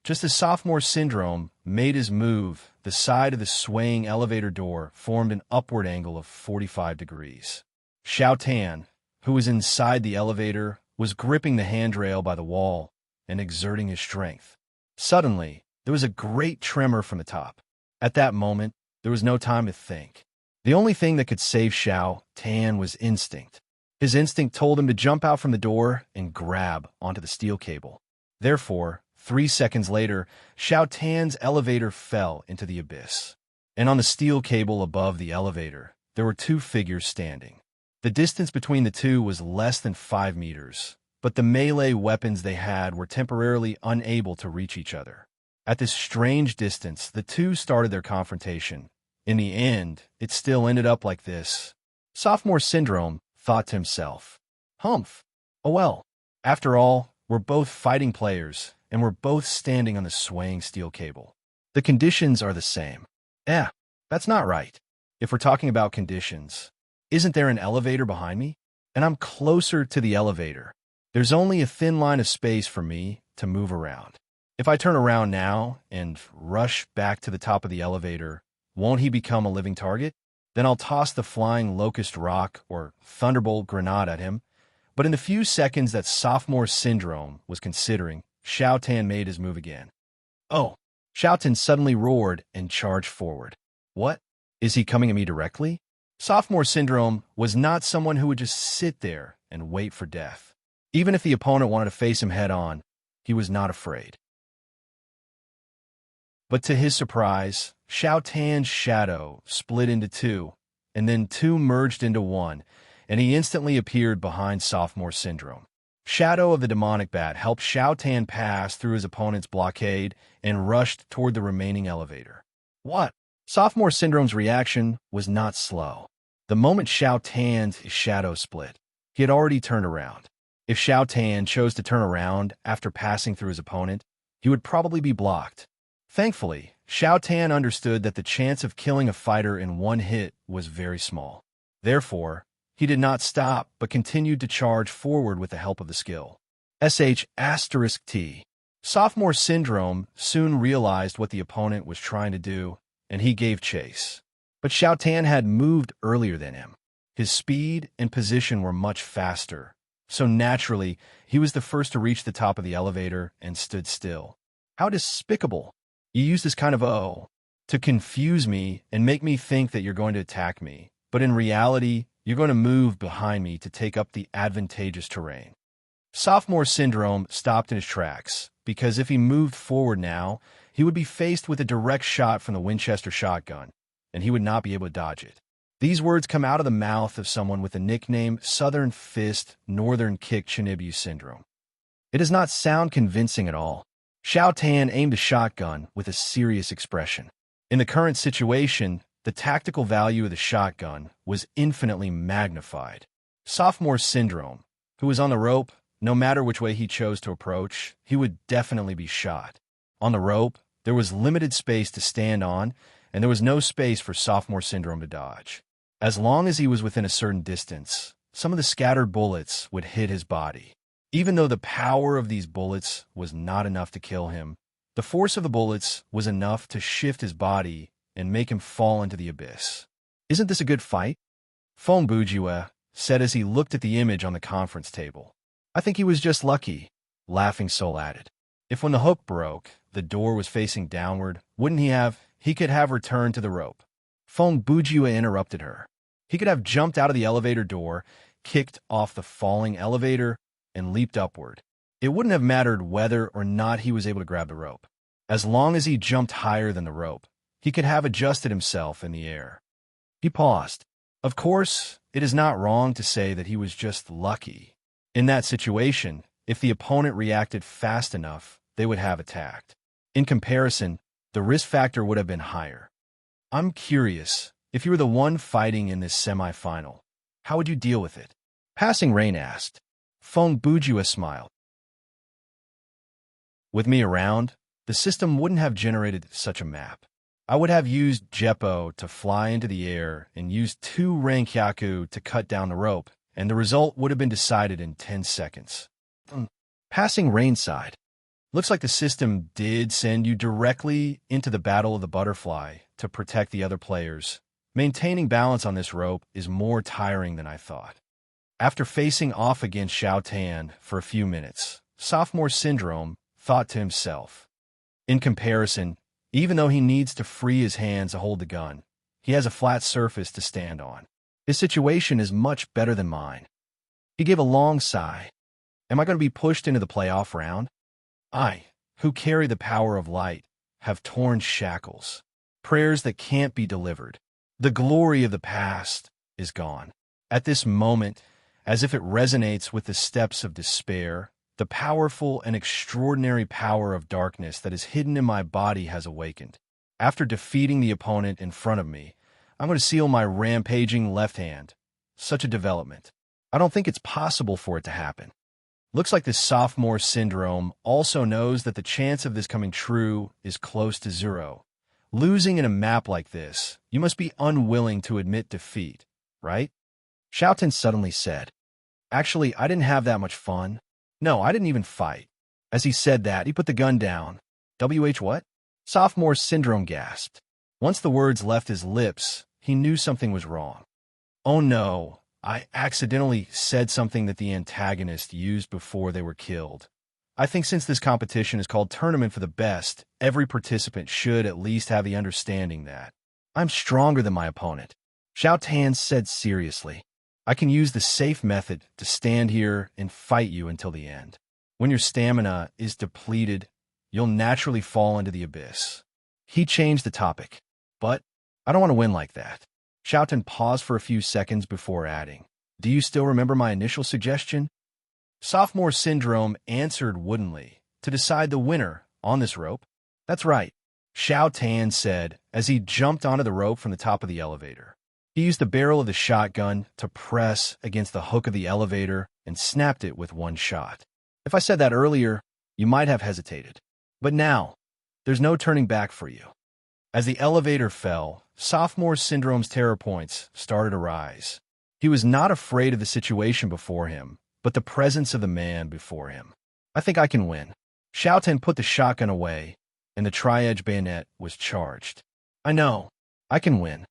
just as sophomore syndrome made his move, the side of the swaying elevator door formed an upward angle of 45 degrees. Xiao Tan, who was inside the elevator, was gripping the handrail by the wall and exerting his strength. Suddenly, there was a great tremor from the top. At that moment, there was no time to think. The only thing that could save Xiao Tan was instinct. His instinct told him to jump out from the door and grab onto the steel cable. Therefore, 3 seconds later, Xiao Tan's elevator fell into the abyss. And on the steel cable above the elevator, there were 2 figures standing. The distance between the two was less than 5 meters, but the melee weapons they had were temporarily unable to reach each other. At this strange distance, the two started their confrontation. In the end, it still ended up like this. Sophomore syndrome thought to himself, Humph. Oh well. After all, we're both fighting players, and we're both standing on the swaying steel cable. The conditions are the same. That's not right. If we're talking about conditions, isn't there an elevator behind me? And I'm closer to the elevator. There's only a thin line of space for me to move around. If I turn around now and rush back to the top of the elevator, won't he become a living target? Then I'll toss the flying locust rock or thunderbolt grenade at him. But in the few seconds that sophomore syndrome was considering, Xiao Tan made his move again. Oh! Xiaotan suddenly roared and charged forward. What? Is he coming at me directly? Sophomore syndrome was not someone who would just sit there and wait for death. Even if the opponent wanted to face him head-on, he was not afraid. But to his surprise, Xiaotan's shadow split into two, and then two merged into one, and he instantly appeared behind Sophomore Syndrome. Shadow of the Demonic Bat helped Xiaotan pass through his opponent's blockade and rushed toward the remaining elevator. What? Sophomore Syndrome's reaction was not slow. The moment Xiaotan's shadow split, he had already turned around. If Xiaotan chose to turn around after passing through his opponent, he would probably be blocked. Thankfully, Xiaotan understood that the chance of killing a fighter in one hit was very small. Therefore, he did not stop but continued to charge forward with the help of the skill. *T. Sophomore Syndrome soon realized what the opponent was trying to do, and he gave chase. But Xiaotan had moved earlier than him. His speed and position were much faster, so naturally, he was the first to reach the top of the elevator and stood still. How despicable! You use this kind of to confuse me and make me think that you're going to attack me, but in reality, you're going to move behind me to take up the advantageous terrain. Sophomore Syndrome stopped in his tracks, because if he moved forward now, he would be faced with a direct shot from the Winchester shotgun, and he would not be able to dodge it. These words come out of the mouth of someone with the nickname Southern Fist Northern Kick Chinibu Syndrome. It does not sound convincing at all. Xiaotan aimed a shotgun with a serious expression. In the current situation, the tactical value of the shotgun was infinitely magnified. Sophomore Syndrome, who was on the rope, no matter which way he chose to approach, he would definitely be shot. On the rope, there was limited space to stand on, and there was no space for Sophomore Syndrome to dodge. As long as he was within a certain distance, some of the scattered bullets would hit his body. Even though the power of these bullets was not enough to kill him, the force of the bullets was enough to shift his body and make him fall into the abyss. Isn't this a good fight? Feng Bujue said as he looked at the image on the conference table. I think he was just lucky, laughing Soul added. If when the hook broke, the door was facing downward, wouldn't he could have returned to the rope. Feng Bujue interrupted her. He could have jumped out of the elevator door, kicked off the falling elevator, and leaped upward. It wouldn't have mattered whether or not he was able to grab the rope. As long as he jumped higher than the rope, he could have adjusted himself in the air. He paused. Of course, it is not wrong to say that he was just lucky. In that situation, if the opponent reacted fast enough, they would have attacked. In comparison, the risk factor would have been higher. I'm curious, if you were the one fighting in this semi-final, how would you deal with it? Passing Rain asked. Feng Bujue smiled. With me around, the system wouldn't have generated such a map. I would have used Jeppo to fly into the air and used 2 Rankyaku to cut down the rope, and the result would have been decided in 10 seconds. Passing Rain sighed. Looks like the system did send you directly into the Battle of the Butterfly to protect the other players. Maintaining balance on this rope is more tiring than I thought. After facing off against Xiaotan for a few minutes, Sophomore Syndrome thought to himself. In comparison, even though he needs to free his hands to hold the gun, he has a flat surface to stand on. His situation is much better than mine. He gave a long sigh. Am I going to be pushed into the playoff round? I, who carry the power of light, have torn shackles. Prayers that can't be delivered. The glory of the past is gone. At this moment, as if it resonates with the steps of despair, the powerful and extraordinary power of darkness that is hidden in my body has awakened. After defeating the opponent in front of me, I'm going to seal my rampaging left hand. Such a development. I don't think it's possible for it to happen. Looks like this Sophomore Syndrome also knows that the chance of this coming true is close to 0. Losing in a map like this, you must be unwilling to admit defeat, right? Xiaotan suddenly said. Actually, I didn't have that much fun. No, I didn't even fight. As he said that, he put the gun down. What? Sophomore Syndrome gasped. Once the words left his lips, he knew something was wrong. Oh no, I accidentally said something that the antagonist used before they were killed. I think since this competition is called Tournament for the Best, every participant should at least have the understanding that I'm stronger than my opponent. Xiao Tan said seriously. I can use the safe method to stand here and fight you until the end. When your stamina is depleted, you'll naturally fall into the abyss. He changed the topic. But I don't want to win like that. Xiao Tan paused for a few seconds before adding, do you still remember my initial suggestion? Sophomore Syndrome answered woodenly, to decide the winner on this rope. That's right, Xiao Tan said as he jumped onto the rope from the top of the elevator. He used the barrel of the shotgun to press against the hook of the elevator and snapped it with one shot. If I said that earlier, you might have hesitated. But now, there's no turning back for you. As the elevator fell, Sophomore Syndrome's terror points started to rise. He was not afraid of the situation before him, but the presence of the man before him. I think I can win. Xiao Tan put the shotgun away, and the tri-edge bayonet was charged. I know. I can win.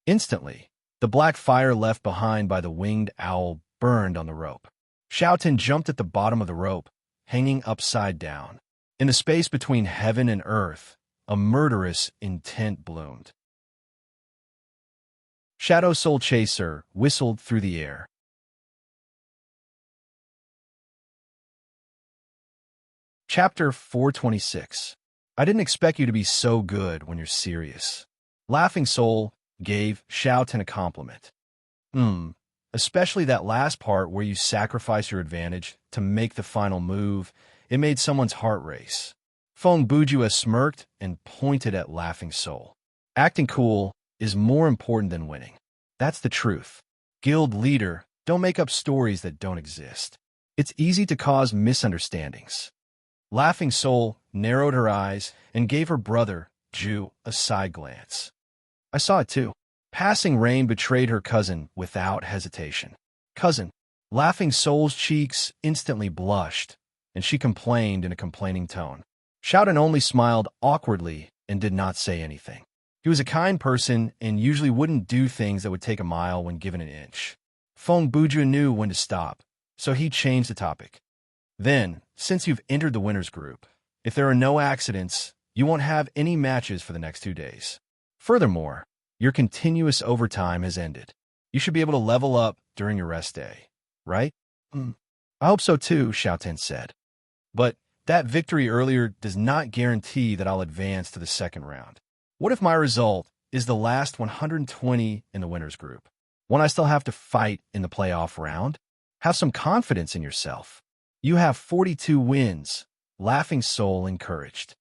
Instantly, the black fire left behind by the winged owl burned on the rope. Xiao Tan jumped at the bottom of the rope, hanging upside down. In the space between heaven and earth, a murderous intent bloomed. Shadow Soul Chaser whistled through the air. Chapter 426. I didn't expect you to be so good when you're serious. Laughing Soul gave Xiao Tan a compliment. Especially that last part where you sacrifice your advantage to make the final move. It made someone's heart race. Feng Bujua smirked and pointed at Laughing Soul. Acting cool is more important than winning. That's the truth. Guild leader, don't make up stories that don't exist. It's easy to cause misunderstandings. Laughing Soul narrowed her eyes and gave her brother, Ju, a side glance. I saw it too. Passing rain betrayed her cousin without hesitation. Cousin. Laughing Soul's cheeks instantly blushed, and she complained in a complaining tone. Xiao Tan only smiled awkwardly and did not say anything. He was a kind person and usually wouldn't do things that would take a mile when given an inch. Feng Bujua knew when to stop, so he changed the topic. Then, since you've entered the winner's group, if there are no accidents, you won't have any matches for the next 2 days. Furthermore, your continuous overtime has ended. You should be able to level up during your rest day, right? I hope so too, Xiao Tan said. But that victory earlier does not guarantee that I'll advance to the second round. What if my result is the last 120 in the winner's group? Won't I still have to fight in the playoff round? Have some confidence in yourself. You have 42 wins, Laughing Soul encouraged.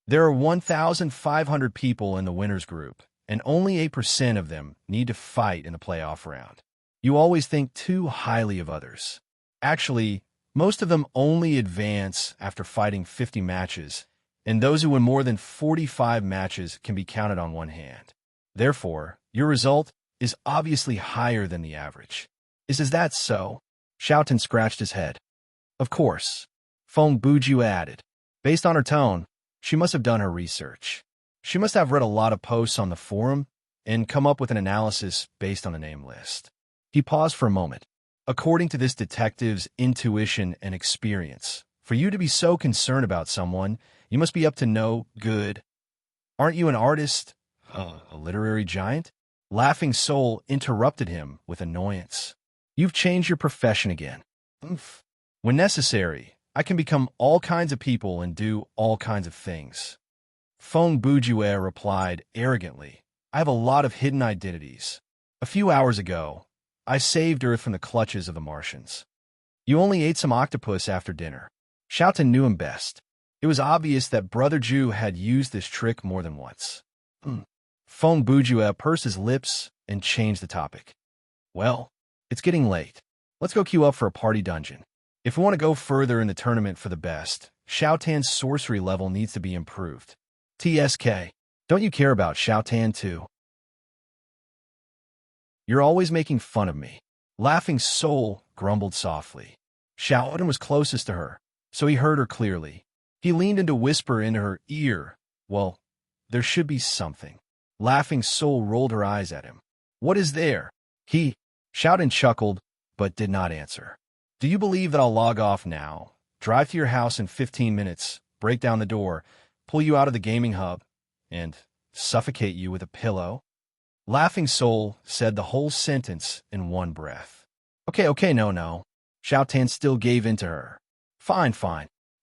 There are 1,500 people in the winner's group, and only 8% of them need to fight in the playoff round. You always think too highly of others. Actually, most of them only advance after fighting 50 matches, and those who win more than 45 matches can be counted on one hand. Therefore, your result is obviously higher than the average. Is that so? Xiao Tan scratched his head. Of course, Feng Bujua added. Based on her tone, she must have done her research. She must have read a lot of posts on the forum and come up with an analysis based on the name list. He paused for a moment. According to this detective's intuition and experience, for you to be so concerned about someone, you must be up to no good. Aren't you an artist? A literary giant? Laughing Soul interrupted him with annoyance. You've changed your profession again. When necessary, I can become all kinds of people and do all kinds of things. Feng Bujua replied arrogantly, I have a lot of hidden identities. A few hours ago, I saved Earth from the clutches of the Martians. You only ate some octopus after dinner. Xiao Tan knew him best. It was obvious that Brother Ju had used this trick more than once. Feng Bujua pursed his lips and changed the topic. Well, it's getting late. Let's go queue up for a party dungeon. If we want to go further in the tournament for the best, Xiao Tan's sorcery level needs to be improved. TSK, don't you care about Xiao Tan too? You're always making fun of me. Laughing Soul grumbled softly. Xiao Tan was closest to her, so he heard her clearly. He leaned in to whisper into her ear, well, there should be something. Laughing Soul rolled her eyes at him. What is there? Xiao Tan chuckled, but did not answer. Do you believe that I'll log off now, drive to your house in 15 minutes, break down the door, pull you out of the gaming hub, and suffocate you with a pillow? Laughing Soul said the whole sentence in one breath. Okay, no. Xiao Tan still gave in to her. Fine.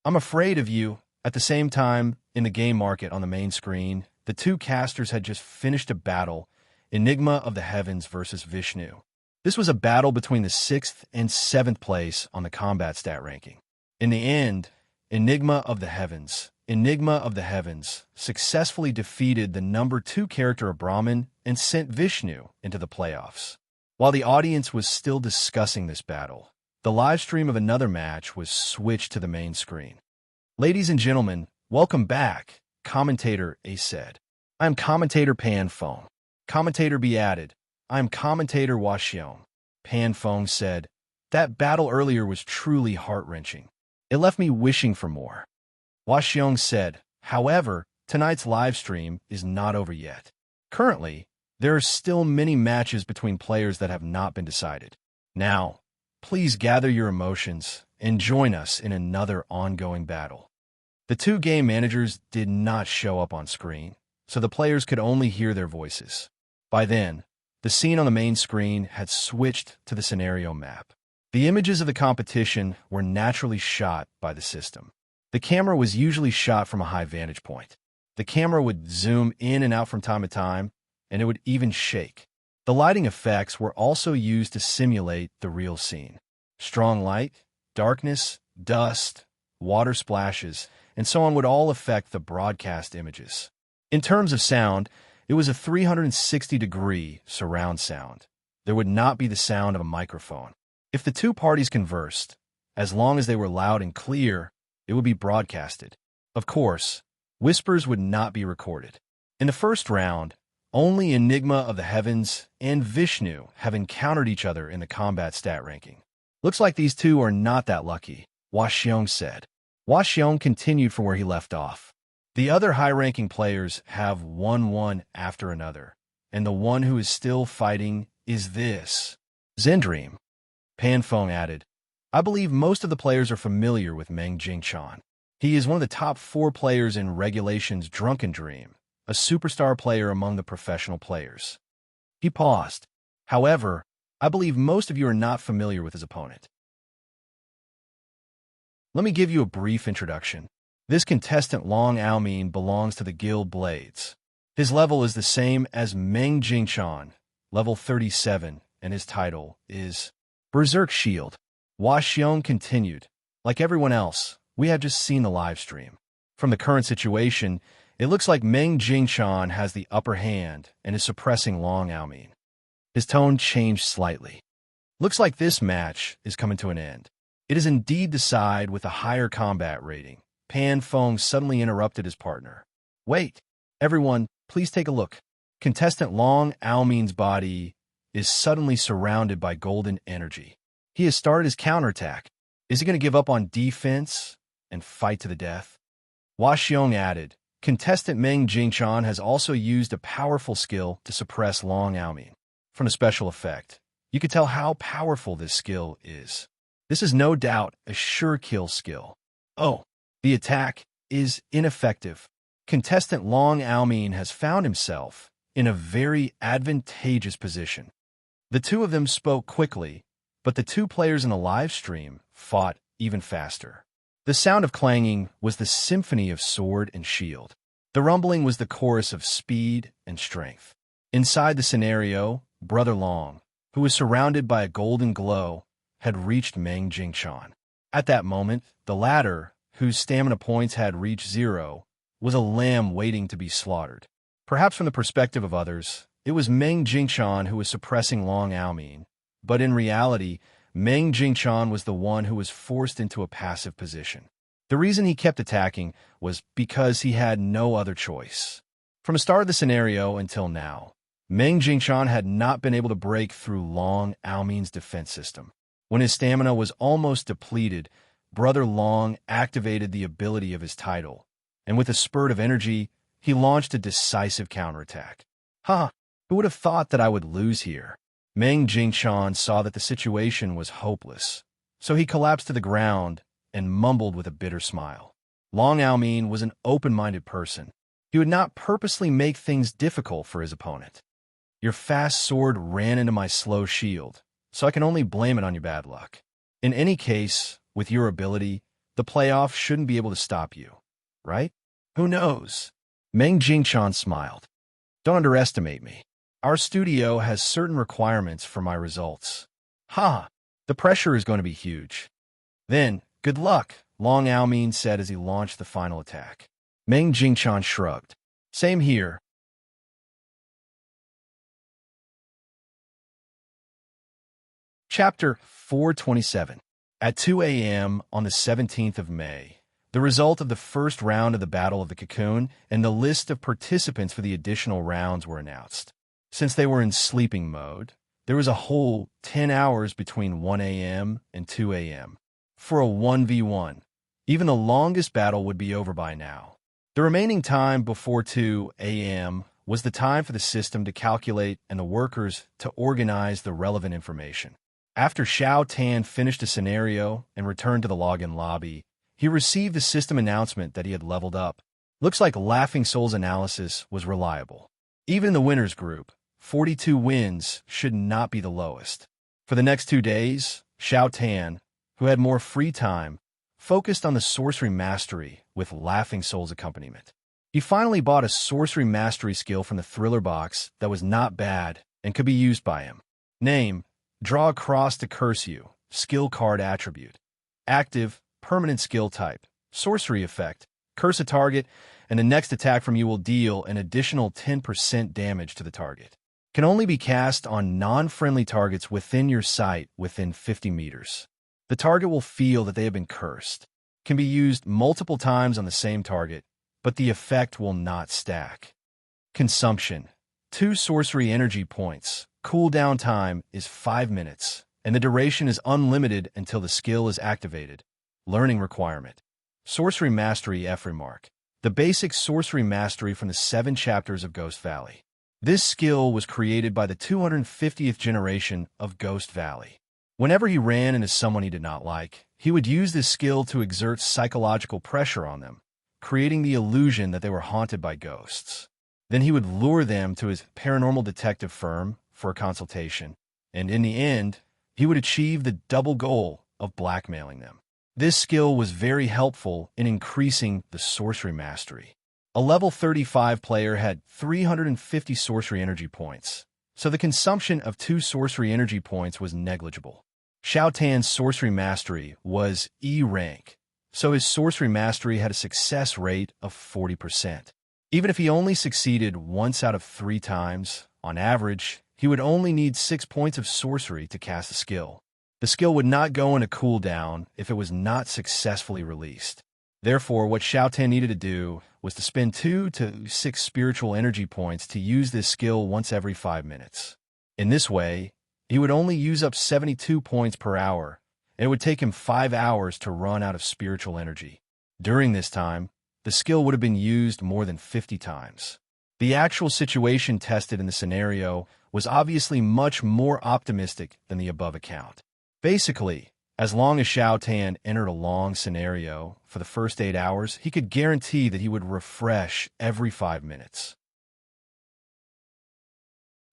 I'm afraid of you. At the same time, in the game market on the main screen, the two casters had just finished a battle, Enigma of the Heavens versus Vishnu. This was a battle between the 6th and 7th place on the combat stat ranking. In the end, Enigma of the Heavens successfully defeated the number 2 character of Brahman and sent Vishnu into the playoffs. While the audience was still discussing this battle, the live stream of another match was switched to the main screen. Ladies and gentlemen, welcome back, Commentator A said. I am Commentator Pan Fong. Commentator B added, I am Commentator Washiong. Pan Fong said, that battle earlier was truly heart-wrenching. It left me wishing for more. Washiong said, however, tonight's live stream is not over yet. Currently, there are still many matches between players that have not been decided. Now, please gather your emotions and join us in another ongoing battle. The two game managers did not show up on screen, so the players could only hear their voices. By then, the scene on the main screen had switched to the scenario map. The images of the competition were naturally shot by the system. The camera was usually shot from a high vantage point. The camera would zoom in and out from time to time, and it would even shake. The lighting effects were also used to simulate the real scene. Strong light, darkness, dust, water splashes, and so on would all affect the broadcast images. In terms of sound, it was a 360-degree surround sound. There would not be the sound of a microphone. If the two parties conversed, as long as they were loud and clear, it would be broadcasted. Of course, whispers would not be recorded. In the first round, only Enigma of the Heavens and Vishnu have encountered each other in the combat stat ranking. Looks like these two are not that lucky, Washiong said. Washiong continued from where he left off. The other high-ranking players have won one after another, and the one who is still fighting is this. Zendream. Panfeng added, I believe most of the players are familiar with Meng Jingchan. He is one of the top 4 players in Regulation's Drunken Dream, a superstar player among the professional players. He paused. However, I believe most of you are not familiar with his opponent. Let me give you a brief introduction. This contestant Long Aomin belongs to the Guild Blades. His level is the same as Meng Jingchan, level 37, and his title is Berserk Shield. Washiong continued, like everyone else, we have just seen the live stream. From the current situation, it looks like Meng Jingchan has the upper hand and is suppressing Long Aomin. His tone changed slightly. Looks like this match is coming to an end. It is indeed the side with a higher combat rating. Pan Feng suddenly interrupted his partner. Wait, everyone, please take a look. Contestant Long Aomin's body is suddenly surrounded by golden energy. He has started his counterattack. Is he going to give up on defense and fight to the death? Washiong added, contestant Meng Jingchan has also used a powerful skill to suppress Long Aomin. From the special effect, you can tell how powerful this skill is. This is no doubt a sure kill skill. Oh, the attack is ineffective. Contestant Long Aomin has found himself in a very advantageous position. The two of them spoke quickly, but the two players in the live stream fought even faster. The sound of clanging was the symphony of sword and shield. The rumbling was the chorus of speed and strength. Inside the scenario, Brother Long, who was surrounded by a golden glow, had reached Meng Jingchan. At that moment, the latter, whose stamina points had reached 0, was a lamb waiting to be slaughtered. Perhaps from the perspective of others, it was Meng Jingchan who was suppressing Long Aomin, but in reality, Meng Jingchan was the one who was forced into a passive position. The reason he kept attacking was because he had no other choice. From the start of the scenario until now, Meng Jingchan had not been able to break through Long Aomin's defense system. When his stamina was almost depleted, Brother Long activated the ability of his title, and with a spurt of energy, he launched a decisive counterattack. Who would have thought that I would lose here? Meng Jingchan saw that the situation was hopeless, so he collapsed to the ground and mumbled with a bitter smile. Long Almin was an open-minded person. He would not purposely make things difficult for his opponent. Your fast sword ran into my slow shield, so I can only blame it on your bad luck. In any case, with your ability, the playoff shouldn't be able to stop you, right? Who knows? Meng Jingchan smiled. Don't underestimate me. Our studio has certain requirements for my results. Ha! The pressure is going to be huge. Then, good luck, Long Almin said as he launched the final attack. Meng Jingchan shrugged. Same here. Chapter 427. At 2 a.m. on the 17th of May, the result of the first round of the Battle of the Cocoon and the list of participants for the additional rounds were announced. Since they were in sleeping mode, there was a whole 10 hours between 1 a.m. and 2 a.m. for a 1v1. Even the longest battle would be over by now. The remaining time before 2 a.m. was the time for the system to calculate and the workers to organize the relevant information. After Xiao Tan finished a scenario and returned to the login lobby, he received the system announcement that he had leveled up. Looks like Laughing Soul's analysis was reliable. Even in the winners group, 42 wins should not be the lowest. For the next 2 days, Xiao Tan, who had more free time, focused on the sorcery mastery with Laughing Soul's accompaniment. He finally bought a sorcery mastery skill from the thriller box that was not bad and could be used by him. Name: Draw a cross to curse you. Skill card attribute. Active, permanent skill type. Sorcery effect. Curse a target, and the next attack from you will deal an additional 10% damage to the target. Can only be cast on non-friendly targets within your sight within 50 meters. The target will feel that they have been cursed. Can be used multiple times on the same target, but the effect will not stack. Consumption: 2 sorcery energy points. Cooldown time is 5 minutes, and the duration is unlimited until the skill is activated. Learning requirement: Sorcery Mastery F Remark. The basic sorcery mastery from the 7 chapters of Ghost Valley. This skill was created by the 250th generation of Ghost Valley. Whenever he ran into someone he did not like, he would use this skill to exert psychological pressure on them, creating the illusion that they were haunted by ghosts. Then he would lure them to his paranormal detective firm for a consultation, and in the end, he would achieve the double goal of blackmailing them. This skill was very helpful in increasing the sorcery mastery. A level 35 player had 350 sorcery energy points, so the consumption of 2 sorcery energy points was negligible. Xiao Tan's sorcery mastery was E rank, so his sorcery mastery had a success rate of 40%. Even if he only succeeded once out of 3 times, on average, he would only need 6 points of sorcery to cast the skill. The skill would not go into cooldown if it was not successfully released. Therefore, what Xiao Tan needed to do was to spend 2 to 6 spiritual energy points to use this skill once every 5 minutes. In this way, he would only use up 72 points per hour, and it would take him 5 hours to run out of spiritual energy. During this time, the skill would have been used more than 50 times. The actual situation tested in the scenario was obviously much more optimistic than the above account. Basically, as long as Xiao Tan entered a long scenario for the first 8 hours, he could guarantee that he would refresh every 5 minutes.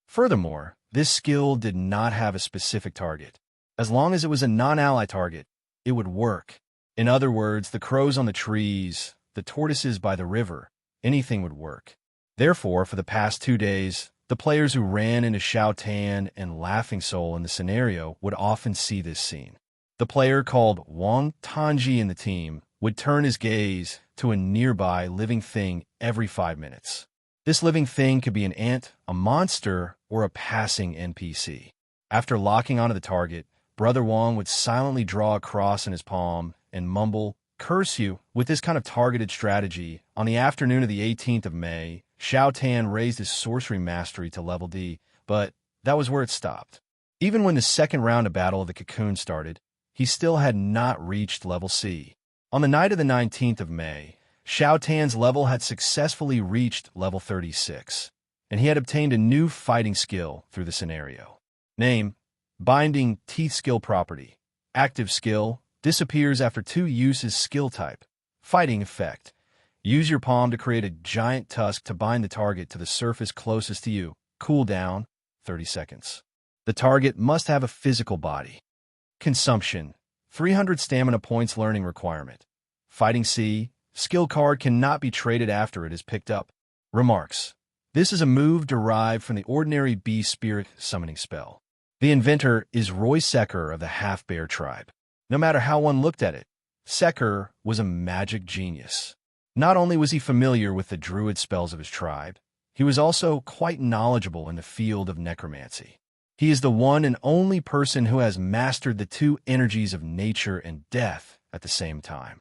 Furthermore, this skill did not have a specific target. As long as it was a non-ally target, it would work. In other words, the crows on the trees, the tortoises by the river, anything would work. Therefore, for the past 2 days, the players who ran into Xiao Tan and Laughing Soul in the scenario would often see this scene. The player called Wang Tanji in the team would turn his gaze to a nearby living thing every 5 minutes. This living thing could be an ant, a monster, or a passing NPC. After locking onto the target, Brother Wang would silently draw a cross in his palm and mumble, "Curse you." With this kind of targeted strategy, on the afternoon of the 18th of May, Xiao Tan raised his sorcery mastery to level D, but that was where it stopped. Even when the second round of Battle of the Cocoon started, he still had not reached level C. On the night of the 19th of May, Xiao Tan's level had successfully reached level 36, and he had obtained a new fighting skill through the scenario. Name: Binding Teeth Skill Property. Active skill: Disappears after 2 uses. Skill type. Fighting effect. Use your palm to create a giant tusk to bind the target to the surface closest to you. Cooldown, 30 seconds. The target must have a physical body. Consumption. 300 stamina points. Learning requirement. Fighting C. Skill card cannot be traded after it is picked up. Remarks. This is a move derived from the ordinary Beast Spirit summoning spell. The inventor is Roy Secker of the Half-Bear tribe. No matter how one looked at it, Secker was a magic genius. Not only was he familiar with the druid spells of his tribe, he was also quite knowledgeable in the field of necromancy. He is the one and only person who has mastered the 2 energies of nature and death at the same time.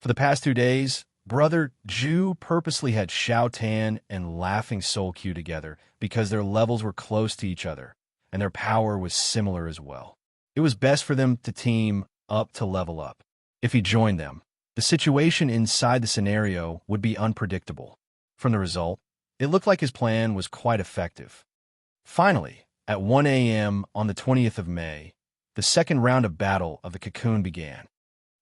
For the past 2 days, Brother Ju purposely had Xiao Tan and Laughing Soul Q together because their levels were close to each other, and their power was similar as well. It was best for them to team up to level up. If he joined them, the situation inside the scenario would be unpredictable. From the result, it looked like his plan was quite effective. Finally, at 1 a.m. on the 20th of May, the second round of Battle of the Cocoon began.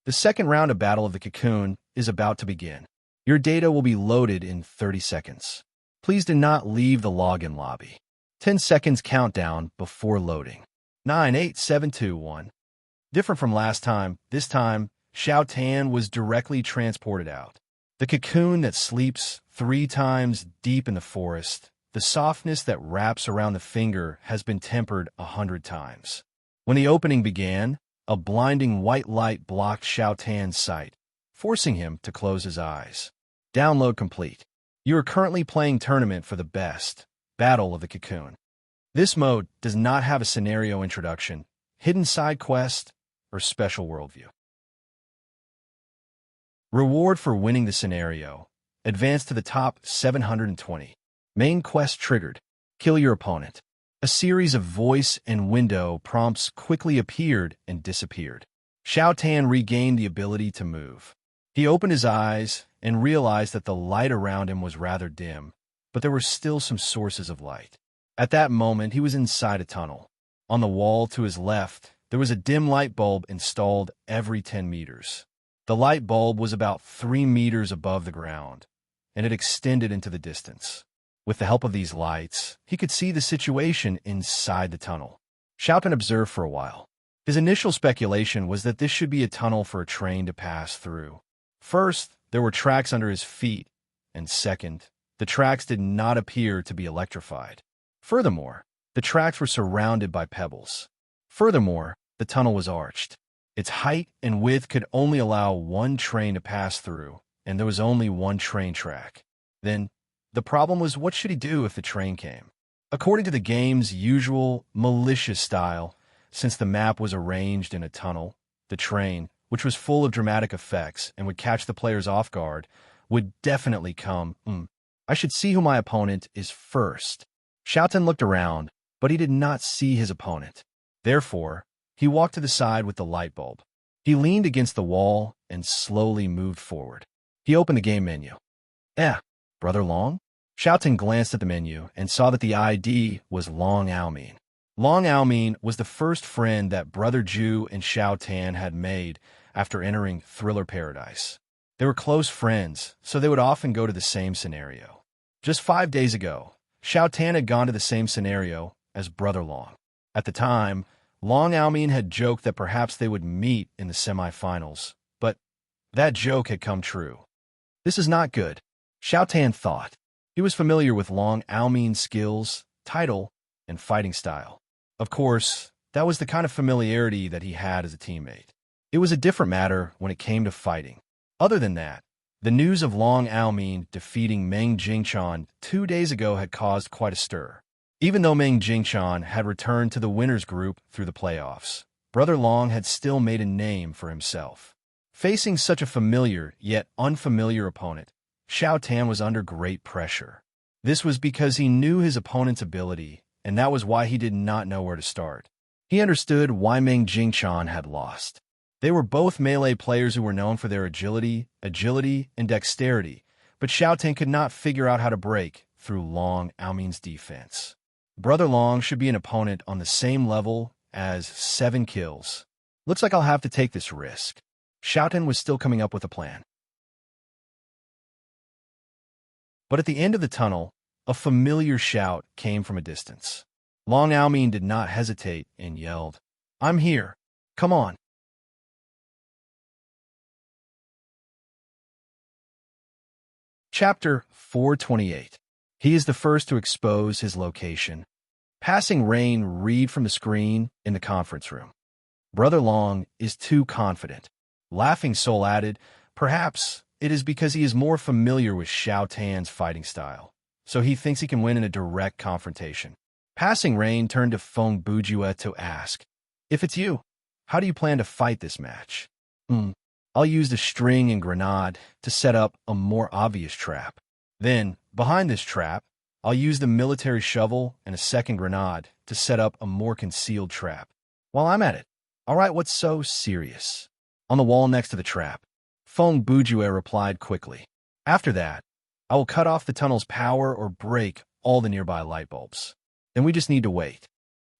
The second round of Battle of the Cocoon is about to begin. Your data will be loaded in 30 seconds. Please do not leave the login lobby. 10 seconds countdown before loading. 9, 8, 7, 2, 1. Different from last time, this time, Xiao Tan was directly transported out. The cocoon that sleeps 3 times deep in the forest, the softness that wraps around the finger has been tempered 100 times. When the opening began, a blinding white light blocked Xiao Tan's sight, forcing him to close his eyes. Download complete. You are currently playing Tournament for the Best, Battle of the Cocoon. This mode does not have a scenario introduction, hidden side quest, or special worldview. Reward for winning the scenario. Advance to the top 720. Main quest triggered. Kill your opponent. A series of voice and window prompts quickly appeared and disappeared. Xiao Tan regained the ability to move. He opened his eyes and realized that the light around him was rather dim, but there were still some sources of light. At that moment, he was inside a tunnel. On the wall to his left, there was a dim light bulb installed every 10 meters. The light bulb was about 3 meters above the ground, and it extended into the distance. With the help of these lights, he could see the situation inside the tunnel. Xiao Tan observed for a while. His initial speculation was that this should be a tunnel for a train to pass through. First, there were tracks under his feet, and second, the tracks did not appear to be electrified. Furthermore, the tracks were surrounded by pebbles. Furthermore, the tunnel was arched. Its height and width could only allow 1 train to pass through, and there was only 1 train track. Then, the problem was, what should he do if the train came? According to the game's usual malicious style, since the map was arranged in a tunnel, the train, which was full of dramatic effects and would catch the players off guard, would definitely come. I should see who my opponent is first. Xiao Tan looked around, but he did not see his opponent. Therefore, he walked to the side with the light bulb. He leaned against the wall and slowly moved forward. He opened the game menu. Brother Long? Xiao Tan glanced at the menu and saw that the ID was Long Aomin. Long Aomin was the first friend that Brother Ju and Xiao Tan had made after entering Thriller Paradise. They were close friends, so they would often go to the same scenario. Just 5 days ago, Xiao Tan had gone to the same scenario as Brother Long. At the time, Long Aomin had joked that perhaps they would meet in the semifinals, but that joke had come true. This is not good, Xiao Tan thought. He was familiar with Long Aomin's skills, title, and fighting style. Of course, that was the kind of familiarity that he had as a teammate. It was a different matter when it came to fighting. Other than that, the news of Long Aomin defeating Meng Jingchan 2 days ago had caused quite a stir. Even though Meng Jingchan had returned to the winners group through the playoffs, Brother Long had still made a name for himself. Facing such a familiar yet unfamiliar opponent, Xiao Tan was under great pressure. This was because he knew his opponent's ability, and that was why he did not know where to start. He understood why Meng Jingchan had lost. They were both melee players who were known for their agility, and dexterity, but Xiao Tan could not figure out how to break through Long Aomin's defense. Brother Long should be an opponent on the same level as 7 kills. Looks like I'll have to take this risk. Xiaotan was still coming up with a plan. But at the end of the tunnel, a familiar shout came from a distance. Long Aoming did not hesitate and yelled, "I'm here. Come on." Chapter 428. He is the first to expose his location. Passing Rain read from the screen in the conference room. Brother Long is too confident. Laughing Soul added, "Perhaps it is because he is more familiar with Xiao Tan's fighting style, so he thinks he can win in a direct confrontation." Passing Rain turned to Feng Bujue to ask, "If it's you, how do you plan to fight this match?" I'll use the string and grenade to set up a more obvious trap. Then, behind this trap, I'll use the military shovel and a second grenade to set up a more concealed trap. While I'm at it, all right, what's so serious? On the wall next to the trap, Feng Bujue replied quickly. After that, I will cut off the tunnel's power or break all the nearby light bulbs. Then we just need to wait.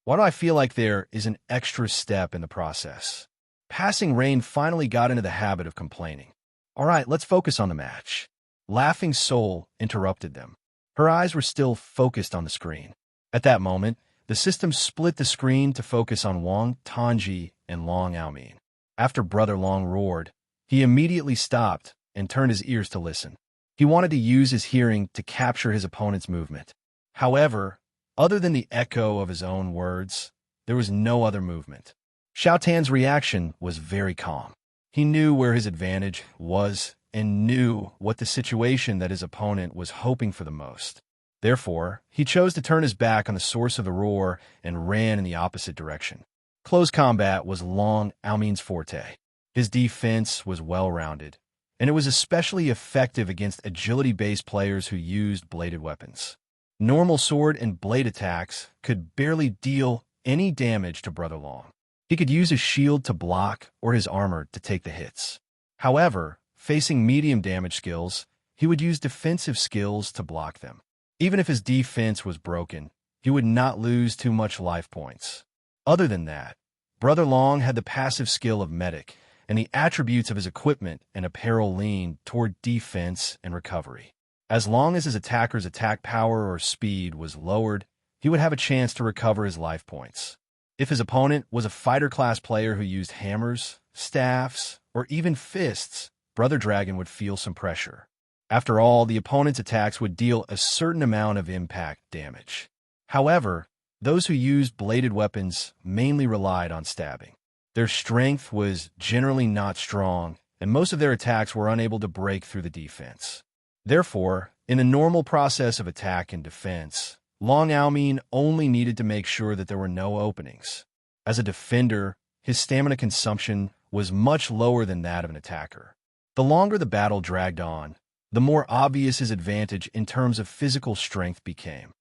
Why do I feel like there is an extra step in the process? Passing Rain finally got into the habit of complaining. All right, let's focus on the match. Laughing Soul interrupted them. Her eyes were still focused on the screen. At that moment, the system split the screen to focus on Wang Tanji and Long Aoming. After Brother Long roared, he immediately stopped and turned his ears to listen. He wanted to use his hearing to capture his opponent's movement. However, other than the echo of his own words, there was no other movement. Xiao Tan's reaction was very calm. He knew where his advantage was and knew what the situation that his opponent was hoping for the most. Therefore, he chose to turn his back on the source of the roar and ran in the opposite direction. Close combat was Long Aoming's forte. His defense was well-rounded, and it was especially effective against agility-based players who used bladed weapons. Normal sword and blade attacks could barely deal any damage to Brother Long. He could use his shield to block or his armor to take the hits. However, facing medium damage skills, he would use defensive skills to block them. Even if his defense was broken, he would not lose too much life points. Other than that, Brother Long had the passive skill of medic, and the attributes of his equipment and apparel leaned toward defense and recovery. As long as his attacker's attack power or speed was lowered, he would have a chance to recover his life points. If his opponent was a fighter-class player who used hammers, staffs, or even fists, Brother Dragon would feel some pressure. After all, the opponent's attacks would deal a certain amount of impact damage. However, those who used bladed weapons mainly relied on stabbing. Their strength was generally not strong, and most of their attacks were unable to break through the defense. Therefore, in the normal process of attack and defense, Long Aoming only needed to make sure that there were no openings. As a defender, his stamina consumption was much lower than that of an attacker. The longer the battle dragged on, the more obvious his advantage in terms of physical strength became.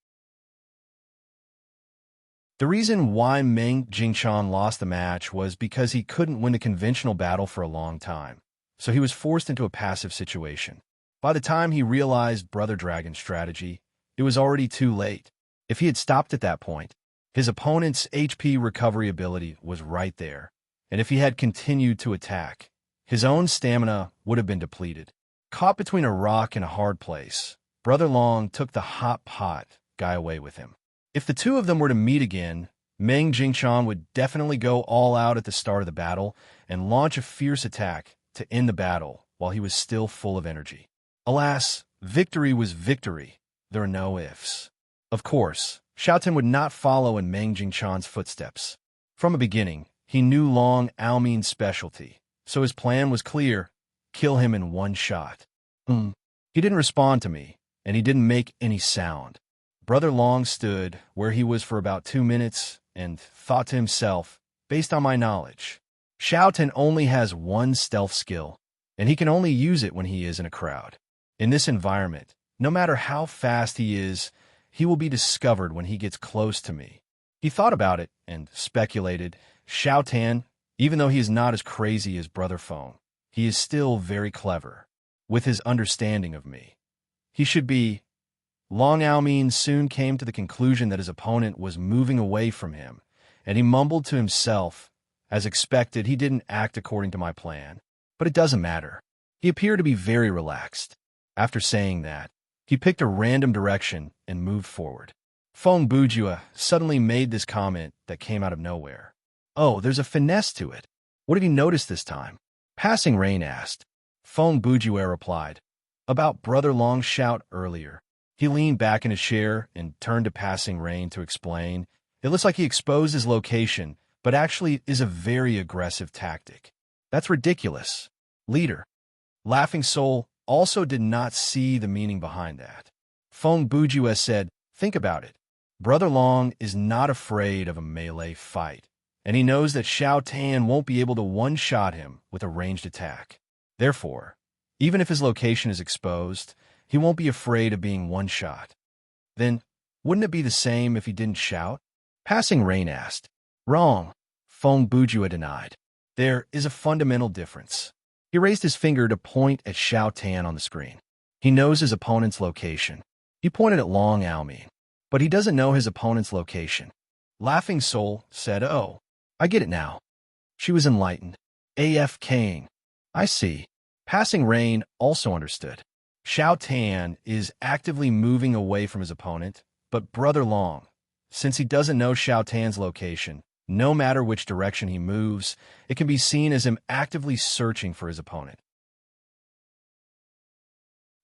The reason why Meng Jingqiang lost the match was because he couldn't win a conventional battle for a long time, so he was forced into a passive situation. By the time he realized Brother Dragon's strategy, it was already too late. If he had stopped at that point, his opponent's HP recovery ability was right there, and if he had continued to attack, his own stamina would have been depleted. Caught between a rock and a hard place, Brother Long took the hot pot guy away with him. If the two of them were to meet again, Meng Jingqiang would definitely go all out at the start of the battle and launch a fierce attack to end the battle while he was still full of energy. Alas, victory was victory. There are no ifs. Of course, Xiaotan would not follow in Meng Jingqiang's footsteps. From the beginning, he knew Long Aoming's specialty, so his plan was clear: kill him in one shot. He didn't respond to me, and he didn't make any sound. Brother Long stood where he was for about 2 minutes and thought to himself, based on my knowledge, Xiaotan only has one stealth skill, and he can only use it when he is in a crowd. In this environment, no matter how fast he is, he will be discovered when he gets close to me. He thought about it and speculated, Xiaotan, even though he is not as crazy as Brother Feng, he is still very clever. With his understanding of me, he should be. Long Aoming soon came to the conclusion that his opponent was moving away from him, and he mumbled to himself, As expected, he didn't act according to my plan, but it doesn't matter. He appeared to be very relaxed. After saying that, he picked a random direction and moved forward. Feng Bujua suddenly made this comment that came out of nowhere. "Oh, there's a finesse to it. What have you noticed this time?" Passing Rain asked. Feng Bujua replied, "About Brother Long's shout earlier." He leaned back in his chair and turned to Passing Rain to explain. It looks like he exposed his location, but actually is a very aggressive tactic. "That's ridiculous, leader." Laughing Soul also did not see the meaning behind that. Feng Bujua said, "Think about it. Brother Long is not afraid of a melee fight, and he knows that Xiao Tan won't be able to one-shot him with a ranged attack. Therefore, even if his location is exposed, he won't be afraid of being one-shot. Then, wouldn't it be the same if he didn't shout?" Passing Rain asked. "Wrong," Feng Bujua denied. "There is a fundamental difference." He raised his finger to point at Xiao Tan on the screen. He knows his opponent's location. He pointed at Long Aoming, but he doesn't know his opponent's location. Laughing Soul said, "Oh, I get it now." She was enlightened. AFKing. "I see." Passing Rain also understood. Xiao Tan is actively moving away from his opponent, but Brother Long, since he doesn't know Xiao Tan's location, no matter which direction he moves, it can be seen as him actively searching for his opponent.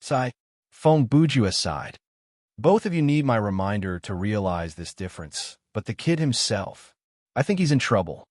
Sigh. Feng Bujua sighed. "Both of you need my reminder to realize this difference, but the kid himself, I think he's in trouble.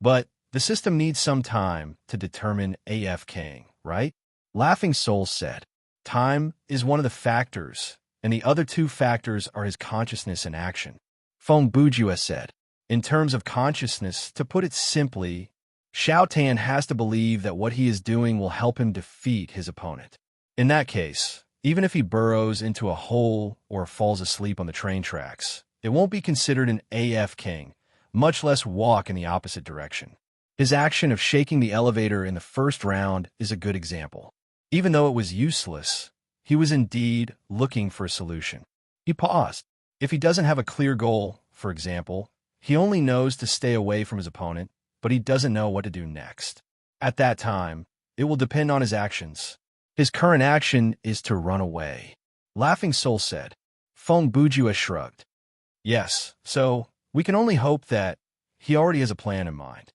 But the system needs some time to determine AFKing, right?" Laughing Soul said. "Time is one of the factors, and the other two factors are his consciousness and action." Feng Bujua said. "In terms of consciousness, to put it simply, Xiao Tan has to believe that what he is doing will help him defeat his opponent. In that case, even if he burrows into a hole or falls asleep on the train tracks, it won't be considered an AFKing, much less walk in the opposite direction. His action of shaking the elevator in the first round is a good example. Even though it was useless, he was indeed looking for a solution." He paused. If he doesn't have a clear goal, for example, he only knows to stay away from his opponent, but he doesn't know what to do next. At that time, it will depend on his actions. His current action is to run away. Laughing Soul said. Feng Bujua shrugged. "Yes, so we can only hope that he already has a plan in mind."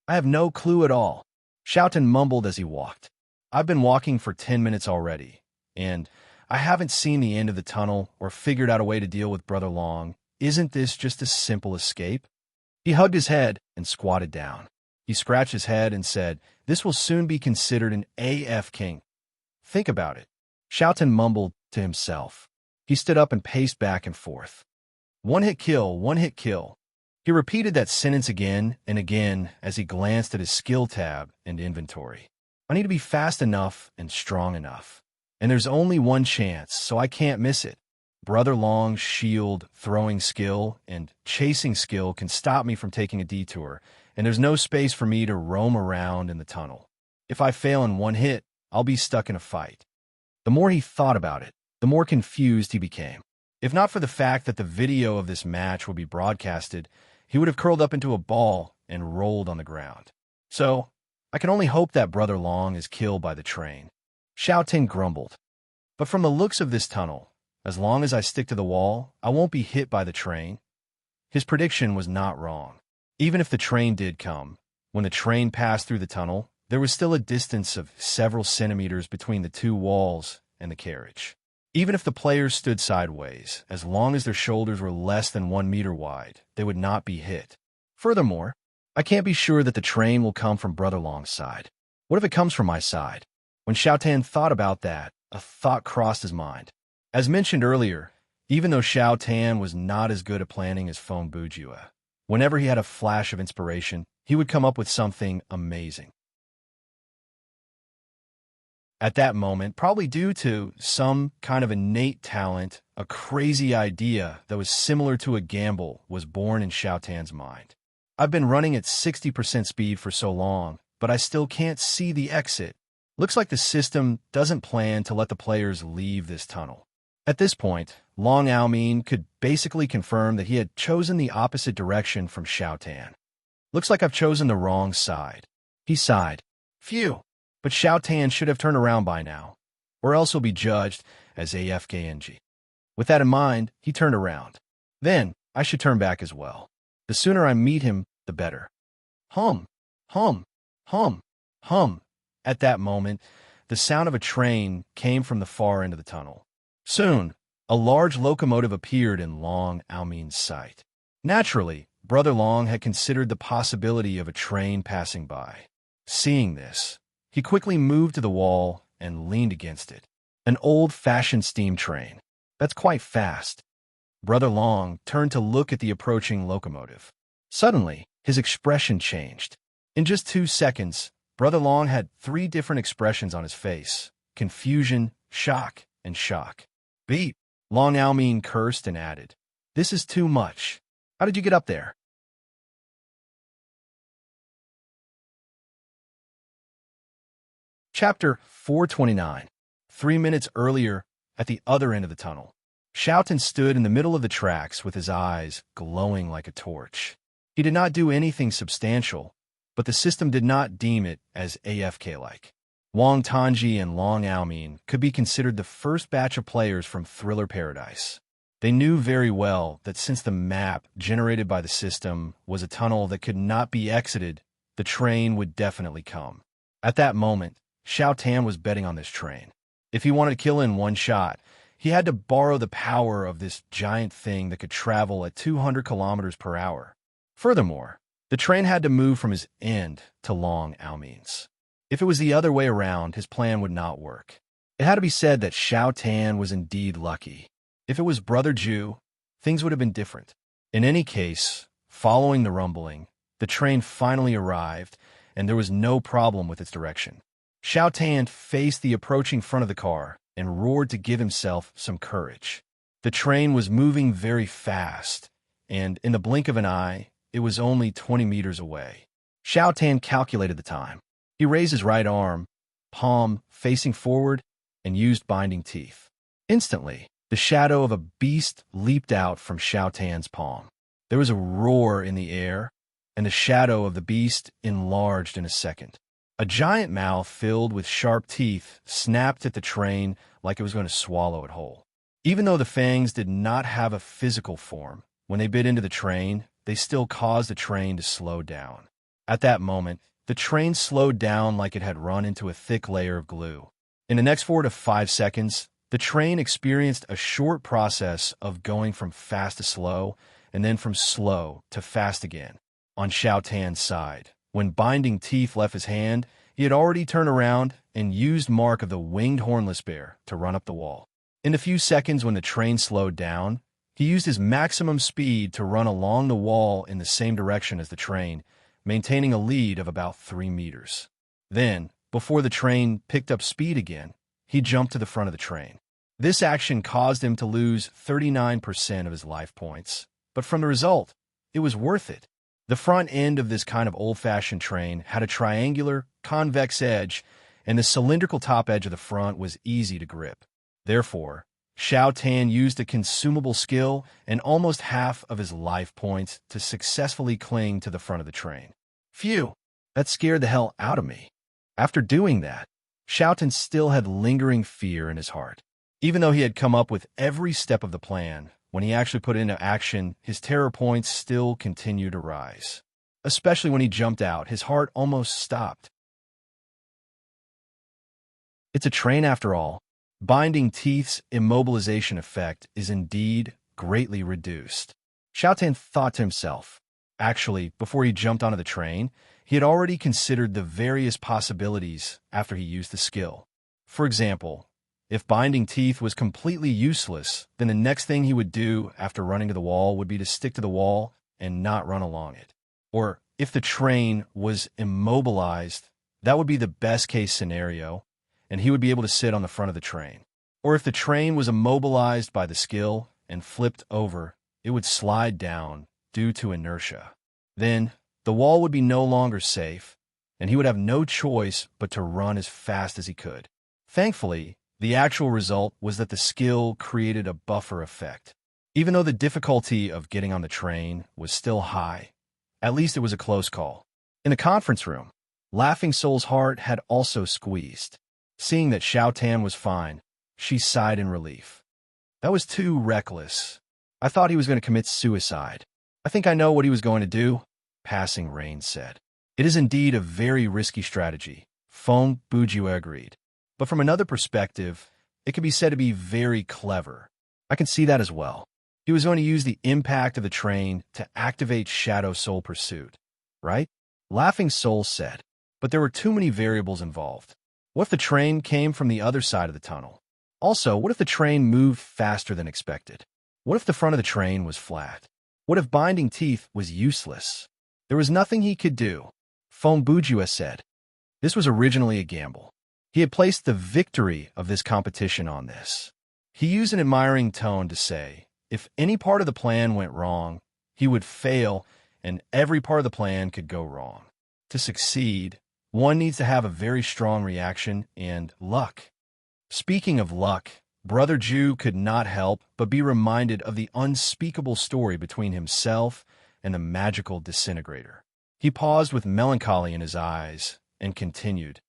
"I have no clue at all," Xiaotan mumbled as he walked. "I've been walking for 10 minutes already, and I haven't seen the end of the tunnel or figured out a way to deal with Brother Long. Isn't this just a simple escape?" He hugged his head and squatted down. He scratched his head and said, "This will soon be considered an AFKing. Think about it." Xiaotan mumbled to himself. He stood up and paced back and forth. One hit kill, one hit kill. He repeated that sentence again and again as he glanced at his skill tab and inventory. "I need to be fast enough and strong enough. And there's only one chance, so I can't miss it. Brother Long's shield, throwing skill, and chasing skill can stop me from taking a detour, and there's no space for me to roam around in the tunnel. If I fail in one hit, I'll be stuck in a fight." The more he thought about it, the more confused he became. If not for the fact that the video of this match would be broadcasted, he would have curled up into a ball and rolled on the ground. "So, I can only hope that Brother Long is killed by the train." Xiao Ting grumbled. "But from the looks of this tunnel, as long as I stick to the wall, I won't be hit by the train." His prediction was not wrong. Even if the train did come, when the train passed through the tunnel, there was still a distance of several centimeters between the two walls and the carriage. Even if the players stood sideways, as long as their shoulders were less than 1 meter wide, they would not be hit. Furthermore, I can't be sure that the train will come from Brother Long's side. What if it comes from my side? When Xiao Tan thought about that, a thought crossed his mind. As mentioned earlier, even though Xiao Tan was not as good at planning as Feng Bujua, whenever he had a flash of inspiration, he would come up with something amazing. At that moment, probably due to some kind of innate talent, a crazy idea that was similar to a gamble was born in Xiao Tan's mind. "I've been running at 60% speed for so long, but I still can't see the exit. Looks like the system doesn't plan to let the players leave this tunnel." At this point, Long Aoming could basically confirm that he had chosen the opposite direction from Xiao Tan. Looks like I've chosen the wrong side. He sighed. Phew. But Xiao Tan should have turned around by now, or else he'll be judged as AFKNG. With that in mind, he turned around. Then, I should turn back as well. The sooner I meet him, the better. Hum, hum, hum, hum. At that moment, the sound of a train came from the far end of the tunnel. Soon, a large locomotive appeared in Long Aomin's sight. Naturally, Brother Long had considered the possibility of a train passing by. Seeing this, he quickly moved to the wall and leaned against it. An old-fashioned steam train. That's quite fast. Brother Long turned to look at the approaching locomotive. Suddenly, his expression changed. In just 2 seconds, Brother Long had 3 different expressions on his face: confusion, shock, and shock. Beep! Long Aomin cursed and added, "This is too much. How did you get up there?" Chapter 429. 3 minutes earlier, at the other end of the tunnel, Xiaotan stood in the middle of the tracks with his eyes glowing like a torch. He did not do anything substantial, but the system did not deem it as AFK-like. Wang Tanji and Long Aomin could be considered the first batch of players from Thriller Paradise. They knew very well that since the map generated by the system was a tunnel that could not be exited, the train would definitely come. At that moment, Xiao Tan was betting on this train. If he wanted to kill in one shot, he had to borrow the power of this giant thing that could travel at 200 kilometers per hour. Furthermore, the train had to move from his end to Long Aomin's. If it was the other way around, his plan would not work. It had to be said that Xiao Tan was indeed lucky. If it was Brother Ju, things would have been different. In any case, following the rumbling, the train finally arrived, and there was no problem with its direction. Xiao Tan faced the approaching front of the car and roared to give himself some courage. The train was moving very fast, and in the blink of an eye, it was only 20 meters away. Xiao Tan calculated the time. He raised his right arm, palm facing forward, and used binding teeth. Instantly, the shadow of a beast leaped out from Xiao Tan's palm. There was a roar in the air, and the shadow of the beast enlarged in a second. A giant mouth filled with sharp teeth snapped at the train like it was going to swallow it whole. Even though the fangs did not have a physical form, when they bit into the train, they still caused the train to slow down. At that moment, the train slowed down like it had run into a thick layer of glue. In the next 4 to 5 seconds, the train experienced a short process of going from fast to slow, and then from slow to fast again. On Xiao Tan's side, when binding teeth left his hand, he had already turned around and used Mark of the Winged Hornless Bear to run up the wall. In the few seconds when the train slowed down, he used his maximum speed to run along the wall in the same direction as the train, maintaining a lead of about 3 meters. Then, before the train picked up speed again, he jumped to the front of the train. This action caused him to lose 39% of his life points, but from the result, it was worth it. The front end of this kind of old-fashioned train had a triangular, convex edge, and the cylindrical top edge of the front was easy to grip. Therefore, Xiao Tan used a consumable skill and almost half of his life points to successfully cling to the front of the train. Phew! That scared the hell out of me. After doing that, Xiao Tan still had lingering fear in his heart. Even though he had come up with every step of the plan, when he actually put it into action, his terror points still continued to rise. Especially when he jumped out, his heart almost stopped. It's a train after all. Binding teeth's immobilization effect is indeed greatly reduced. Xiao Tan thought to himself. Actually, before he jumped onto the train, he had already considered the various possibilities after he used the skill. For example, if binding teeth was completely useless, then the next thing he would do after running to the wall would be to stick to the wall and not run along it. Or if the train was immobilized, that would be the best case scenario, and he would be able to sit on the front of the train. Or if the train was immobilized by the skill and flipped over, it would slide down due to inertia. Then, the wall would be no longer safe, and he would have no choice but to run as fast as he could. Thankfully, the actual result was that the skill created a buffer effect. Even though the difficulty of getting on the train was still high, At least it was a close call. In the conference room, Laughing Soul's heart had also squeezed. Seeing that Xiao Tan was fine, she sighed in relief. That was too reckless. I thought he was going to commit suicide. I think I know what he was going to do, Passing Rain said. It is indeed a very risky strategy, Feng Bujue agreed. But from another perspective, it can be said to be very clever. I can see that as well. He was going to use the impact of the train to activate Shadow Soul Pursuit, right? Laughing Soul said. But there were too many variables involved. What if the train came from the other side of the tunnel? Also, what if the train moved faster than expected? What if the front of the train was flat? What if binding teeth was useless? There was nothing he could do, Feng Bujue said. This was originally a gamble. He had placed the victory of this competition on this. He used an admiring tone to say, if any part of the plan went wrong, he would fail, and every part of the plan could go wrong. To succeed, one needs to have a very strong reaction and luck. Speaking of luck, Brother Ju could not help but be reminded of the unspeakable story between himself and the magical disintegrator. He paused with melancholy in his eyes and continued,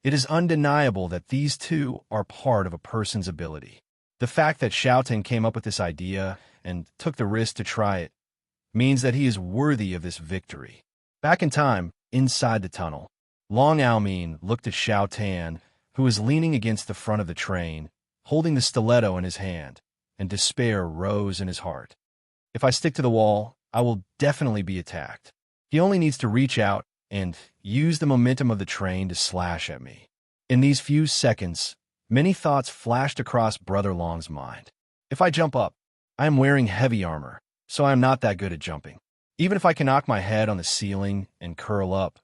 it is undeniable that these two are part of a person's ability. The fact that Xiaotan came up with this idea and took the risk to try it means that he is worthy of this victory. Back in time, inside the tunnel, Long Aomin looked at Xiaotan, who was leaning against the front of the train, holding the stiletto in his hand, and despair rose in his heart. If I stick to the wall, I will definitely be attacked. He only needs to reach out and use the momentum of the train to slash at me. In these few seconds, many thoughts flashed across Brother Long's mind. If I jump up, I am wearing heavy armor, so I am not that good at jumping. Even if I can knock my head on the ceiling and curl up,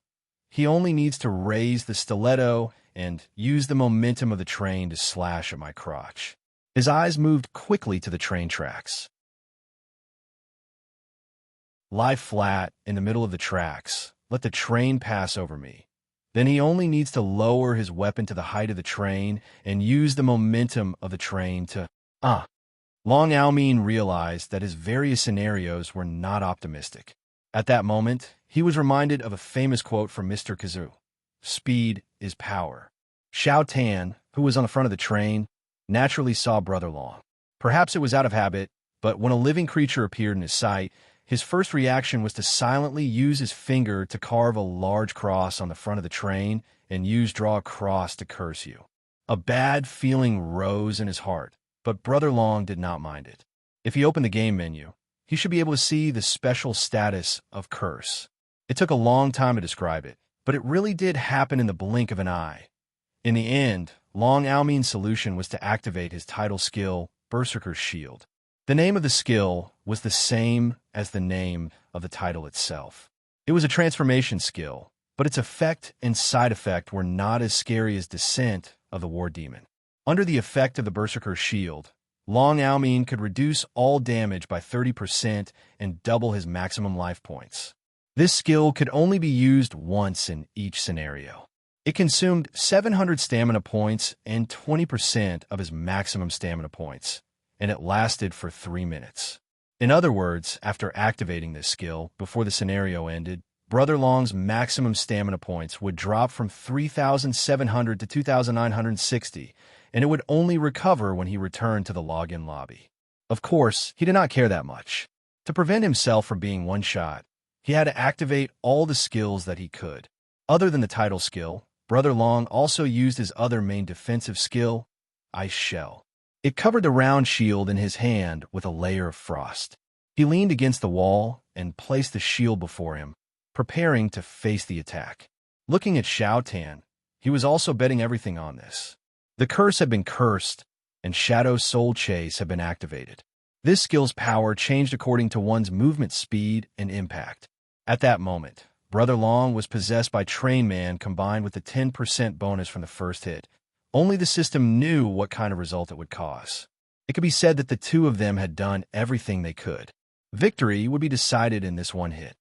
he only needs to raise the stiletto and use the momentum of the train to slash at my crotch. His eyes moved quickly to the train tracks. Lie flat in the middle of the tracks. Let the train pass over me. Then he only needs to lower his weapon to the height of the train and use the momentum of the train to... Long Aomin realized that his various scenarios were not optimistic. At that moment, he was reminded of a famous quote from Mr. Kazu. Speed is power. Xiao Tan, who was on the front of the train, naturally saw Brother Long. Perhaps it was out of habit, but when a living creature appeared in his sight, his first reaction was to silently use his finger to carve a large cross on the front of the train and use draw a cross to curse you. A bad feeling rose in his heart, but Brother Long did not mind it. If he opened the game menu, he should be able to see the special status of curse. It took a long time to describe it, but it really did happen in the blink of an eye. In the end, Long Aomin's solution was to activate his title skill, Berserker's Shield. The name of the skill was the same as the name of the title itself. It was a transformation skill, but its effect and side effect were not as scary as Descent of the War Demon. Under the effect of the Berserker's Shield, Long Aomin could reduce all damage by 30% and double his maximum life points. This skill could only be used once in each scenario. It consumed 700 stamina points and 20% of his maximum stamina points, and it lasted for 3 minutes. In other words, after activating this skill, before the scenario ended, Brother Long's maximum stamina points would drop from 3,700 to 2,960, and it would only recover when he returned to the login lobby. Of course, he did not care that much. To prevent himself from being one-shot, he had to activate all the skills that he could. Other than the title skill, Brother Long also used his other main defensive skill, Ice Shell. It covered the round shield in his hand with a layer of frost. He leaned against the wall and placed the shield before him, preparing to face the attack. Looking at Xiao Tan, he was also betting everything on this. The curse had been cursed, and Shadow Soul Chase had been activated. This skill's power changed according to one's movement speed and impact. At that moment, Brother Long was possessed by Train Man combined with the 10% bonus from the first hit. Only the system knew what kind of result it would cause. It could be said that the two of them had done everything they could. Victory would be decided in this one hit.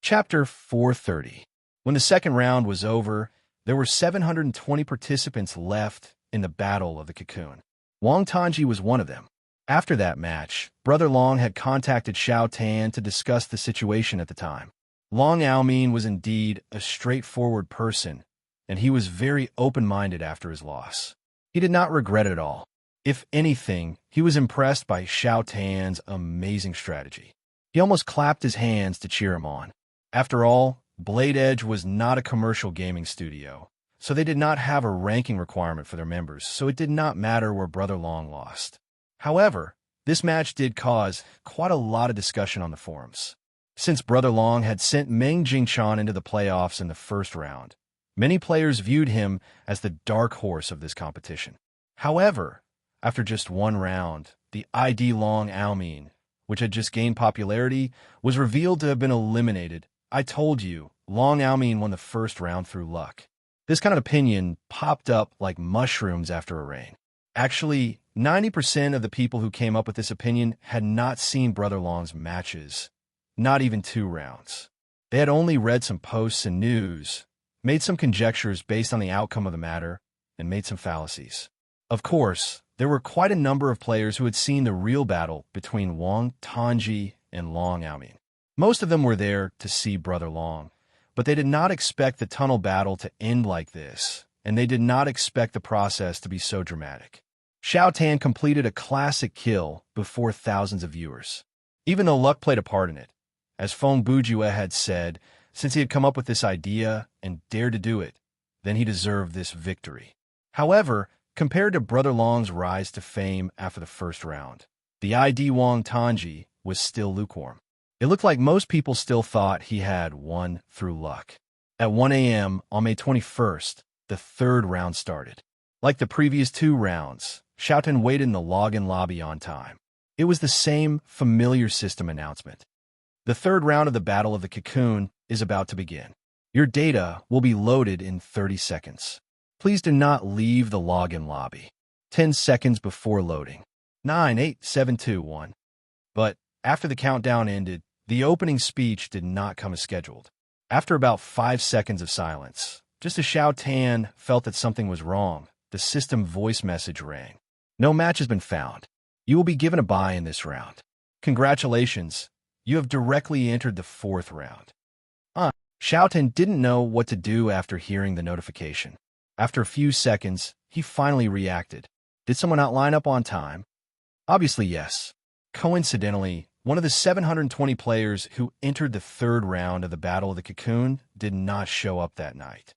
Chapter 430. When the second round was over, there were 720 participants left in the Battle of the Cocoon. Wang Tanji was one of them. After that match, Brother Long had contacted Xiao Tan to discuss the situation at the time. Long Aomin was indeed a straightforward person, and he was very open-minded after his loss. He did not regret it at all. If anything, he was impressed by Xiao Tan's amazing strategy. He almost clapped his hands to cheer him on. After all, Blade Edge was not a commercial gaming studio, so they did not have a ranking requirement for their members, so it did not matter where Brother Long lost. However, this match did cause quite a lot of discussion on the forums. Since Brother Long had sent Meng Jingchan into the playoffs in the first round, many players viewed him as the dark horse of this competition. However, after just one round, the ID Long Aomin, which had just gained popularity, was revealed to have been eliminated. I told you, Long Aomin won the first round through luck. This kind of opinion popped up like mushrooms after a rain. Actually, 90% of the people who came up with this opinion had not seen Brother Long's matches, not even 2 rounds. They had only read some posts and news, made some conjectures based on the outcome of the matter, and made some fallacies. Of course, there were quite a number of players who had seen the real battle between Wang Tanji and Long Aomin. Most of them were there to see Brother Long, but they did not expect the tunnel battle to end like this, and they did not expect the process to be so dramatic. Xiao Tan completed a classic kill before thousands of viewers, even though luck played a part in it. As Feng Bujue had said, since he had come up with this idea and dared to do it, then he deserved this victory. However, compared to Brother Long's rise to fame after the first round, the ID Wang Tanji was still lukewarm. It looked like most people still thought he had won through luck. At 1 a.m. on May 21st, the third round started. Like the previous 2 rounds, Xiao Tan waited in the login lobby on time. It was the same familiar system announcement. The third round of the Battle of the Cocoon is about to begin. Your data will be loaded in 30 seconds. Please do not leave the login lobby. 10 seconds before loading. 9, 8, 7, 2, 1. But after the countdown ended, the opening speech did not come as scheduled. After about 5 seconds of silence, just as Xiao Tan felt that something was wrong, the system voice message rang. No match has been found. You will be given a bye in this round. Congratulations, you have directly entered the 4th round. Xiao Tan didn't know what to do after hearing the notification. After a few seconds, he finally reacted. Did someone not line up on time? Obviously, yes. Coincidentally, one of the 720 players who entered the 3rd round of the Battle of the Cocoon did not show up that night.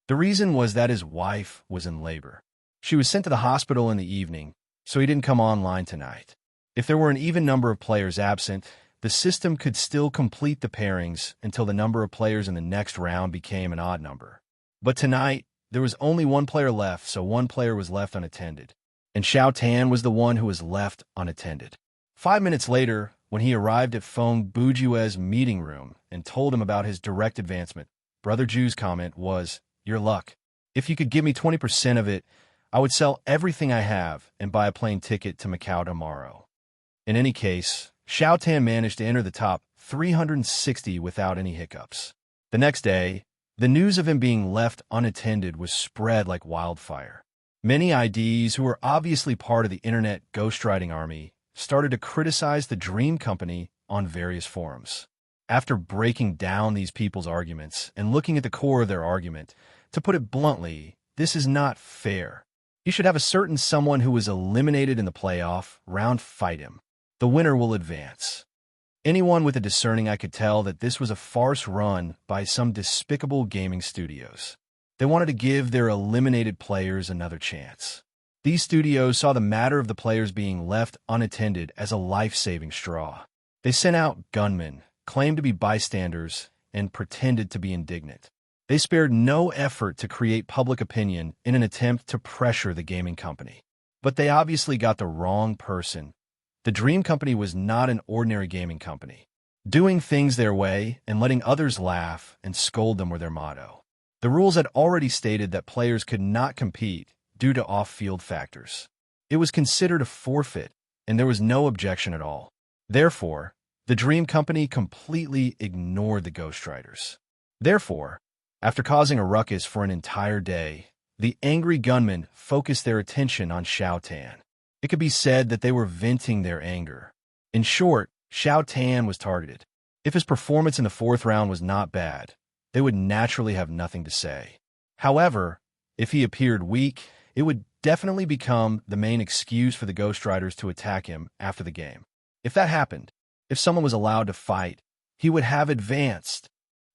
The reason was that his wife was in labor. She was sent to the hospital in the evening, so he didn't come online tonight. If there were an even number of players absent, the system could still complete the pairings until the number of players in the next round became an odd number. But tonight, there was only 1 player left, so 1 player was left unattended. And Xiao Tan was the one who was left unattended. 5 minutes later, when he arrived at Feng Bujue's meeting room and told him about his direct advancement, Brother Ju's comment was, "Your luck. If you could give me 20% of it, I would sell everything I have and buy a plane ticket to Macau tomorrow." In any case, Xiao Tan managed to enter the top 360 without any hiccups. The next day, the news of him being left unattended was spread like wildfire. Many IDs who were obviously part of the internet ghostwriting army started to criticize the Dream Company on various forums. After breaking down these people's arguments and looking at the core of their argument, to put it bluntly, this is not fair. You should have a certain someone who was eliminated in the playoff round fight him. The winner will advance. Anyone with a discerning eye could tell that this was a farce run by some despicable gaming studios. They wanted to give their eliminated players another chance. These studios saw the matter of the players being left unattended as a life-saving straw. They sent out gunmen, claimed to be bystanders, and pretended to be indignant. They spared no effort to create public opinion in an attempt to pressure the gaming company. But they obviously got the wrong person. The Dream Company was not an ordinary gaming company. Doing things their way and letting others laugh and scold them were their motto. The rules had already stated that players could not compete due to off-field factors. It was considered a forfeit, and there was no objection at all. Therefore, the Dream Company completely ignored the ghostwriters. Therefore, after causing a ruckus for an entire day, The angry gunmen focused their attention on Xiao Tan. It could be said that they were venting their anger. In short, Xiao Tan was targeted. If his performance in the fourth round was not bad, they would naturally have nothing to say. However, if he appeared weak, it would definitely become the main excuse for the Ghost Riders to attack him after the game. If that happened, if someone was allowed to fight, he would have advanced.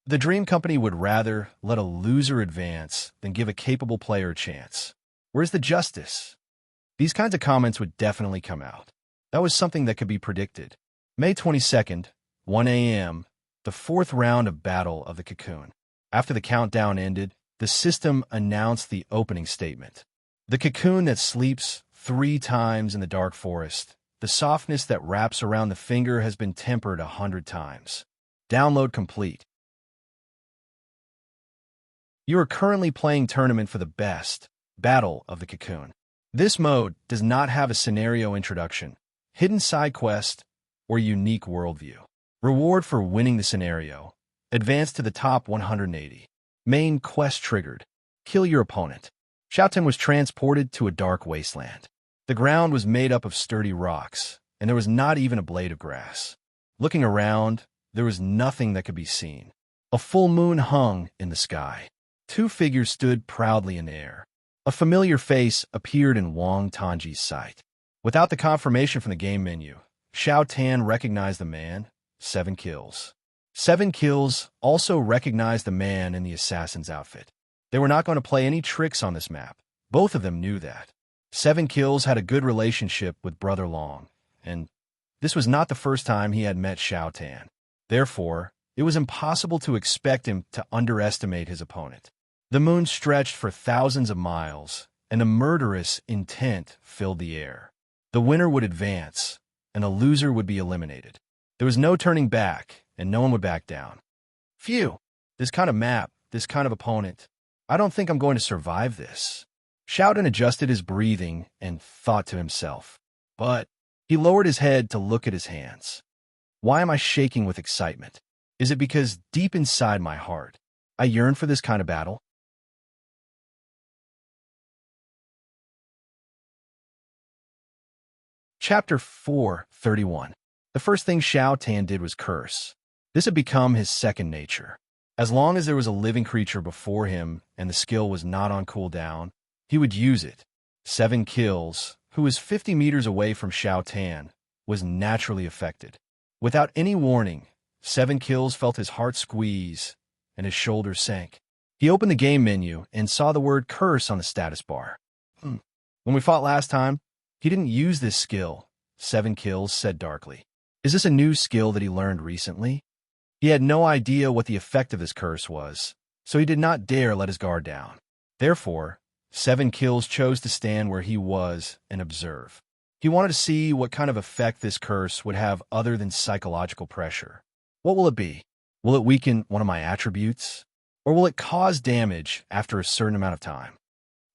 The Dream Company would rather let a loser advance than give a capable player a chance. Where's the justice? These kinds of comments would definitely come out. That was something that could be predicted. May 22nd, 1 a.m., the fourth round of Battle of the Cocoon. After the countdown ended, the system announced the opening statement. The cocoon that sleeps 3 times in the dark forest, the softness that wraps around the finger has been tempered 100 times. Download complete. You are currently playing Tournament for the Best, Battle of the Cocoon. This mode does not have a scenario introduction, hidden side quest, or unique worldview. Reward for winning the scenario. Advance to the top 180. Main quest triggered. Kill your opponent. Xiao Tan was transported to a dark wasteland. The ground was made up of sturdy rocks, and there was not even a blade of grass. Looking around, there was nothing that could be seen. A full moon hung in the sky. 2 figures stood proudly in the air. A familiar face appeared in Wang Tanji's sight. Without the confirmation from the game menu, Xiao Tan recognized the man. 7 kills. 7 kills also recognized the man in the assassin's outfit. They were not going to play any tricks on this map. Both of them knew that. 7 kills had a good relationship with Brother Long, and this was not the first time he had met Xiao Tan. Therefore, it was impossible to expect him to underestimate his opponent. The moon stretched for thousands of miles, and a murderous intent filled the air. The winner would advance, and a loser would be eliminated. There was no turning back, and no one would back down. Phew! This kind of map, this kind of opponent. I don't think I'm going to survive this. Xiao Tan adjusted his breathing and thought to himself. But he lowered his head to look at his hands. Why am I shaking with excitement? Is it because deep inside my heart, I yearn for this kind of battle? Chapter 4:31. The first thing Xiao Tan did was curse. This had become his second nature. As long as there was a living creature before him and the skill was not on cooldown, he would use it. 7 kills, who was 50 meters away from Xiao Tan, was naturally affected. Without any warning, 7 kills felt his heart squeeze and his shoulders sank. He opened the game menu and saw the word curse on the status bar. When we fought last time, he didn't use this skill, 7 kills said darkly. Is this a new skill that he learned recently? He had no idea what the effect of this curse was, so he did not dare let his guard down. Therefore, 7 kills chose to stand where he was and observe. He wanted to see what kind of effect this curse would have other than psychological pressure. What will it be? Will it weaken one of my attributes? Or will it cause damage after a certain amount of time?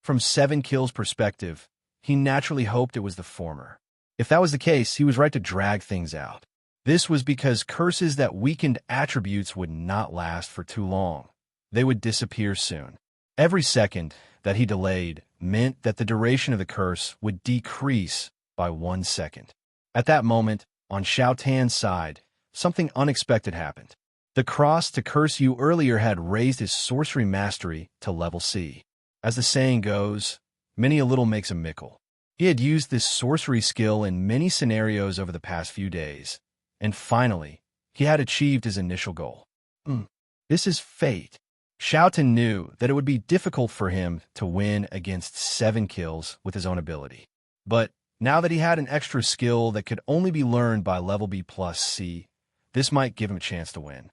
From 7 kills' perspective, he naturally hoped it was the former. If that was the case, he was right to drag things out. This was because curses that weakened attributes would not last for too long. They would disappear soon. Every second that he delayed meant that the duration of the curse would decrease by 1 second. At that moment, on Xiao Tan's side, something unexpected happened. The cross to curse you earlier had raised his sorcery mastery to level C. As the saying goes, many a little makes a mickle. He had used this sorcery skill in many scenarios over the past few days, and finally, he had achieved his initial goal. This is fate. Xiao Tan knew that it would be difficult for him to win against 7 kills with his own ability. But now that he had an extra skill that could only be learned by level B plus C, this might give him a chance to win.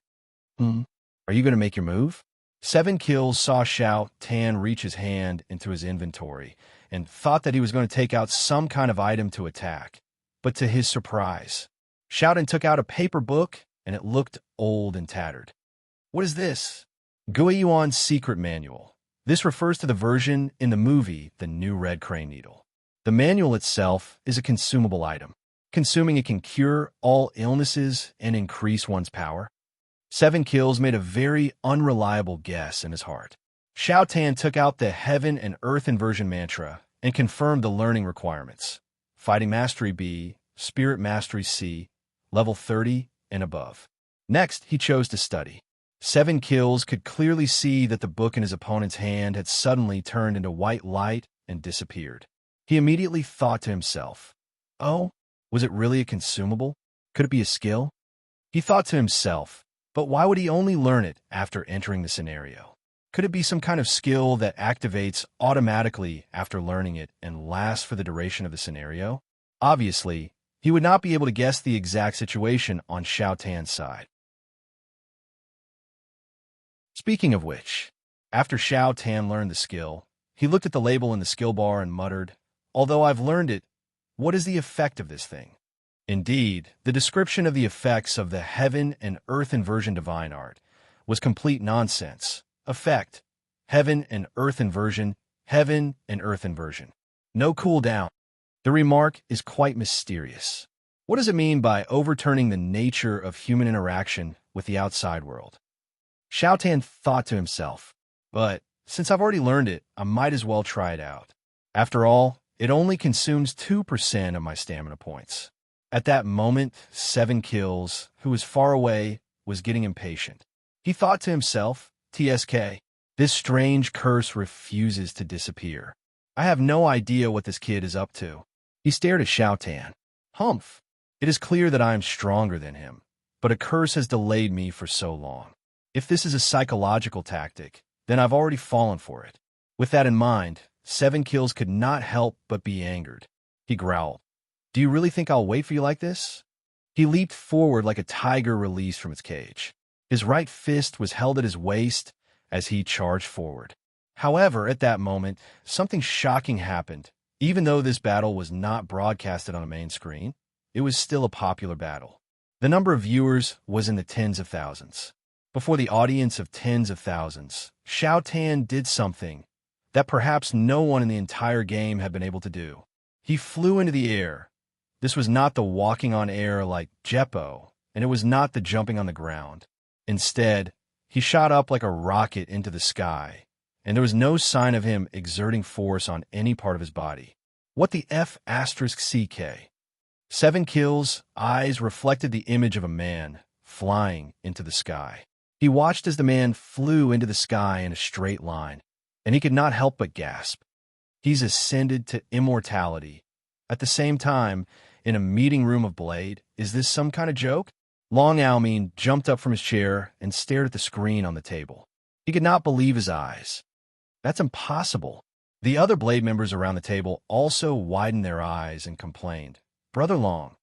Are you going to make your move? 7 kills saw Xiao Tan reach his hand into his inventory and thought that he was going to take out some kind of item to attack. But to his surprise, Xiao Tan took out a paper book and it looked old and tattered. What is this? Guiyuan's Secret Manual. This refers to the version in the movie The New Red Crane Needle. The manual itself is a consumable item. Consuming it can cure all illnesses and increase one's power. 7 kills made a very unreliable guess in his heart. Xiao Tan took out the Heaven and Earth Inversion mantra and confirmed the learning requirements. Fighting Mastery B, Spirit Mastery C, level 30 and above. Next, he chose to study. 7 Kills could clearly see that the book in his opponent's hand had suddenly turned into white light and disappeared. He immediately thought to himself, "Oh, was it really a consumable? Could it be a skill?" He thought to himself, but why would he only learn it after entering the scenario? Could it be some kind of skill that activates automatically after learning it and lasts for the duration of the scenario? Obviously, he would not be able to guess the exact situation on Xiao Tan's side. Speaking of which, after Xiao Tan learned the skill, he looked at the label in the skill bar and muttered, "Although I've learned it, what is the effect of this thing?" Indeed, the description of the effects of the Heaven and Earth Inversion Divine Art was complete nonsense. Effect: Heaven and Earth Inversion, Heaven and Earth Inversion. No cooldown. The remark is quite mysterious. What does it mean by overturning the nature of human interaction with the outside world? Xiao Tan thought to himself, but since I've already learned it, I might as well try it out. After all, it only consumes 2% of my stamina points. At that moment, 7 Kills, who was far away, was getting impatient. He thought to himself, TSK, this strange curse refuses to disappear. I have no idea what this kid is up to. He stared at Xiao Tan. Humph. It is clear that I am stronger than him, but a curse has delayed me for so long. If this is a psychological tactic, then I've already fallen for it. With that in mind, 7 Kills could not help but be angered. He growled, "Do you really think I'll wait for you like this?" He leaped forward like a tiger released from its cage. His right fist was held at his waist as he charged forward. However, at that moment, something shocking happened. Even though this battle was not broadcasted on a main screen, it was still a popular battle. The number of viewers was in the tens of thousands. Before the audience of tens of thousands, Xiao Tan did something that perhaps no one in the entire game had been able to do. He flew into the air. This was not the walking on air like Jeppo, and it was not the jumping on the ground. Instead, he shot up like a rocket into the sky, and there was no sign of him exerting force on any part of his body. What the F***CK? 7 Kills' eyes reflected the image of a man flying into the sky. He watched as the man flew into the sky in a straight line, and he could not help but gasp. He's ascended to immortality. At the same time, in a meeting room of Blade, is this some kind of joke? Long Almin jumped up from his chair and stared at the screen on the table. He could not believe his eyes. That's impossible. The other Blade members around the table also widened their eyes and complained, "Brother Long,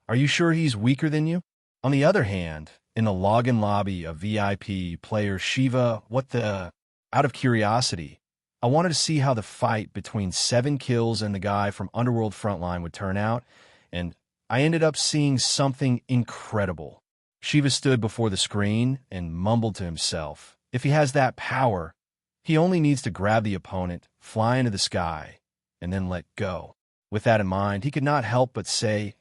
are you sure he's weaker than you?" On the other hand, in the login lobby of VIP player Shiva, out of curiosity, I wanted to see how the fight between 7 Kills and the guy from Underworld Frontline would turn out, and I ended up seeing something incredible. Shiva stood before the screen and mumbled to himself. If he has that power, he only needs to grab the opponent, fly into the sky, and then let go. With that in mind, he could not help but say,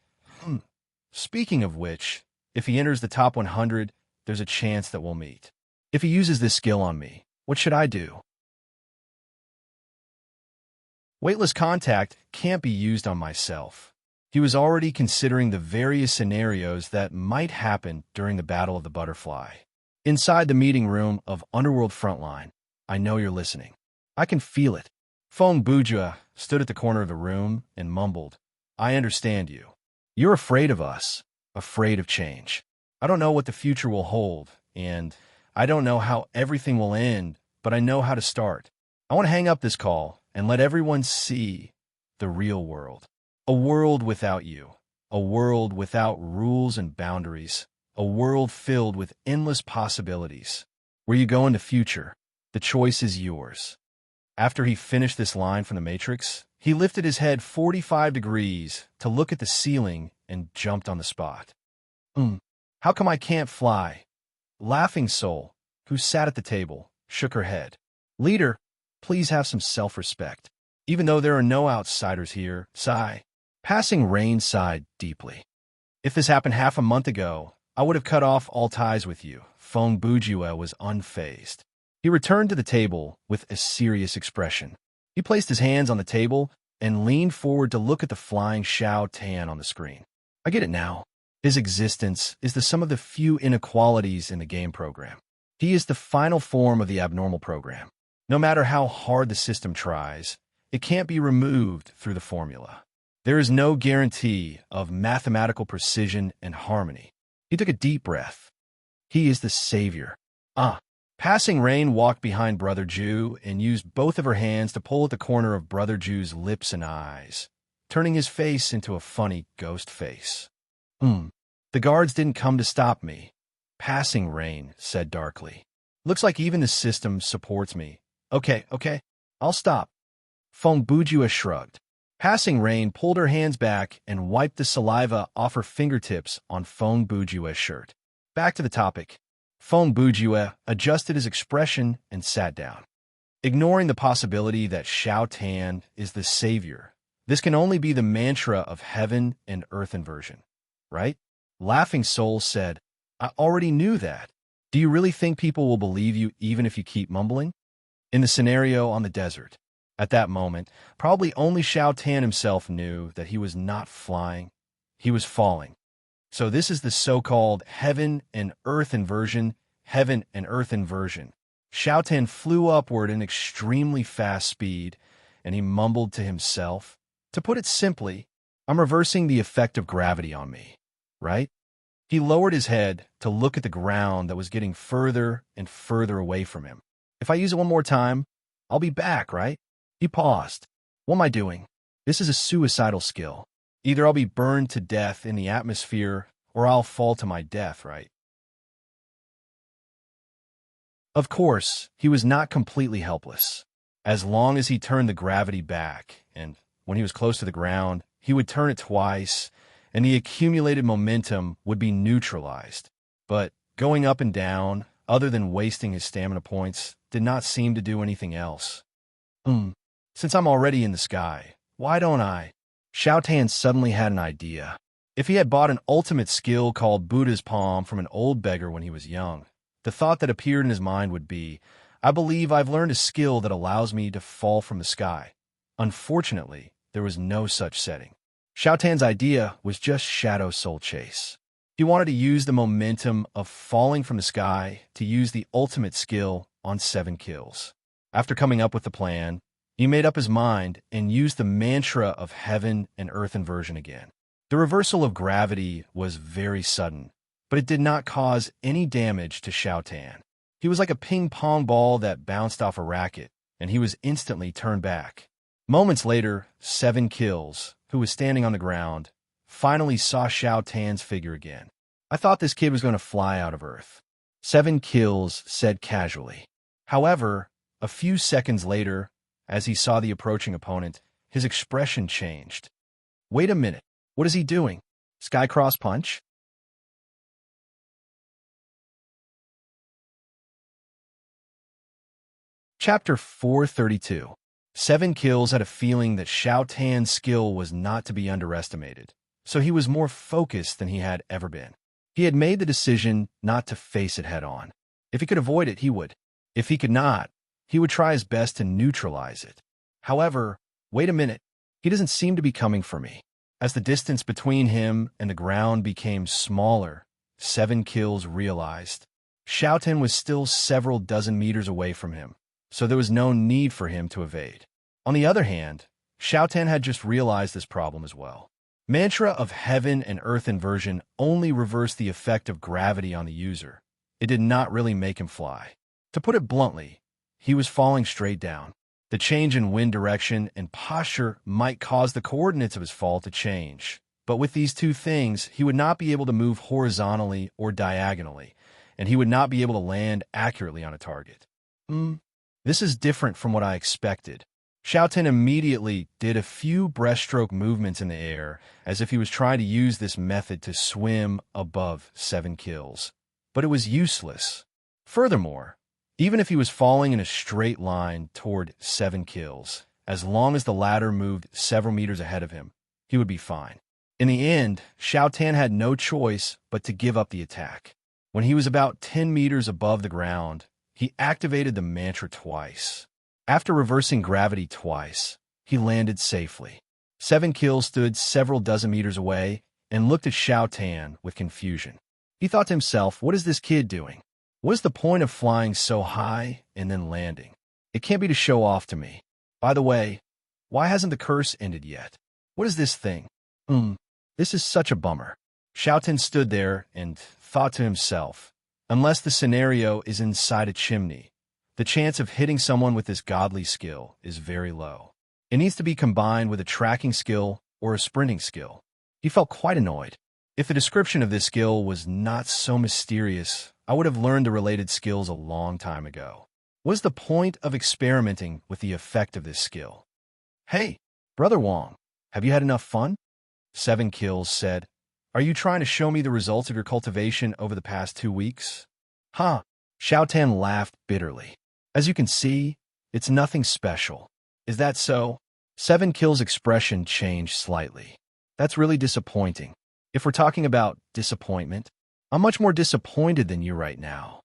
Speaking of which, if he enters the top 100, there's a chance that we'll meet. If he uses this skill on me, what should I do? Weightless contact can't be used on myself. He was already considering the various scenarios that might happen during the Battle of the Butterfly. Inside the meeting room of Underworld Frontline, I know you're listening. I can feel it. Feng Bujia stood at the corner of the room and mumbled, "I understand you. You're afraid of us, afraid of change. I don't know what the future will hold, and I don't know how everything will end, but I know how to start. I want to hang up this call and let everyone see the real world. A world without you. A world without rules and boundaries. A world filled with endless possibilities. Where you go in the future, the choice is yours." After he finished this line from The Matrix, he lifted his head 45 degrees to look at the ceiling and jumped on the spot. How come I can't fly?" Laughing Soul, who sat at the table, shook her head. "Leader, please have some self-respect. Even though there are no outsiders here, sigh." Passing Rain sighed deeply. "If this happened half a month ago, I would have cut off all ties with you." Feng Bujia was unfazed. He returned to the table with a serious expression. He placed his hands on the table and leaned forward to look at the flying Xiao Tan on the screen. I get it now. His existence is the sum of the few inequalities in the game program. He is the final form of the abnormal program. No matter how hard the system tries, it can't be removed through the formula. There is no guarantee of mathematical precision and harmony. He took a deep breath. He is the savior. Passing Rain walked behind Brother Jew and used both of her hands to pull at the corner of Brother Jew's lips and eyes, turning his face into a funny ghost face. The guards didn't come to stop me. Passing Rain said darkly. Looks like even the system supports me. Okay, I'll stop. Feng Bujua shrugged. Passing Rain pulled her hands back and wiped the saliva off her fingertips on Feng Bujua's shirt. Back to the topic. Feng Bujua adjusted his expression and sat down. Ignoring the possibility that Xiao Tan is the savior, this can only be the mantra of heaven and earth inversion, right? Laughing Soul said, I already knew that. Do you really think people will believe you even if you keep mumbling? In the scenario on the desert, at that moment, probably only Xiao Tan himself knew that he was not flying, he was falling. So this is the so-called heaven and earth inversion, heaven and earth inversion. Xiao Tan flew upward in extremely fast speed, and he mumbled to himself, to put it simply, I'm reversing the effect of gravity on me, right? He lowered his head to look at the ground that was getting further and further away from him. If I use it one more time, I'll be back, right? He paused. What am I doing? This is a suicidal skill. Either I'll be burned to death in the atmosphere, or I'll fall to my death, right? Of course, he was not completely helpless. As long as he turned the gravity back, and when he was close to the ground, he would turn it twice, and the accumulated momentum would be neutralized. But going up and down, other than wasting his stamina points, did not seem to do anything else. Since I'm already in the sky, why don't I? Xiao Tan suddenly had an idea. If he had bought an ultimate skill called Buddha's Palm from an old beggar when he was young, the thought that appeared in his mind would be, I believe I've learned a skill that allows me to fall from the sky. Unfortunately, there was no such setting. Xiao Tan's idea was just Shadow Soul Chase. He wanted to use the momentum of falling from the sky to use the ultimate skill on 7 kills. After coming up with the plan, he made up his mind and used the mantra of heaven and earth inversion again. The reversal of gravity was very sudden, but it did not cause any damage to Xiao Tan. He was like a ping-pong ball that bounced off a racket, and he was instantly turned back. Moments later, 7 kills, who was standing on the ground, finally saw Xiao Tan's figure again. I thought this kid was going to fly out of Earth. 7 kills, said casually. However, a few seconds later, as he saw the approaching opponent, his expression changed. Wait a minute, what is he doing? Skycross punch? Chapter 432. 7 kills had a feeling that Xiao Tan's skill was not to be underestimated, so he was more focused than he had ever been. He had made the decision not to face it head-on. If he could avoid it, he would. If he could not, he would try his best to neutralize it. However, wait a minute, he doesn't seem to be coming for me. As the distance between him and the ground became smaller, 7 kills realized. Xiao Tan was still several dozen meters away from him, so there was no need for him to evade. On the other hand, Xiao Tan had just realized this problem as well. Mantra of heaven and earth inversion only reversed the effect of gravity on the user. It did not really make him fly. To put it bluntly, he was falling straight down. The change in wind direction and posture might cause the coordinates of his fall to change, but with these two things, he would not be able to move horizontally or diagonally, and he would not be able to land accurately on a target. This is different from what I expected. Xiao Tan immediately did a few breaststroke movements in the air, as if he was trying to use this method to swim above 7 kills. But it was useless. Furthermore, even if he was falling in a straight line toward 7 kills, as long as the ladder moved several meters ahead of him, he would be fine. In the end, Xiao Tan had no choice but to give up the attack. When he was about 10 meters above the ground, He activated the mantra twice. After reversing gravity twice, he landed safely. 7 Kills stood several dozen meters away and looked at Xiao Tan with confusion. He thought to himself, what is this kid doing? What is the point of flying so high and then landing? It can't be to show off to me. By the way, why hasn't the curse ended yet? What is this thing? This is such a bummer. Xiao Tan stood there and thought to himself, unless the scenario is inside a chimney, the chance of hitting someone with this godly skill is very low. It needs to be combined with a tracking skill or a sprinting skill. He felt quite annoyed. If the description of this skill was not so mysterious, I would have learned the related skills a long time ago. What is the point of experimenting with the effect of this skill? Hey, Brother Wong, have you had enough fun? 7 Kills said. Are you trying to show me the results of your cultivation over the past 2 weeks? Huh. Xiao Tan laughed bitterly. As you can see, it's nothing special. Is that so? 7 Kills' expression changed slightly. That's really disappointing. If we're talking about disappointment, I'm much more disappointed than you right now.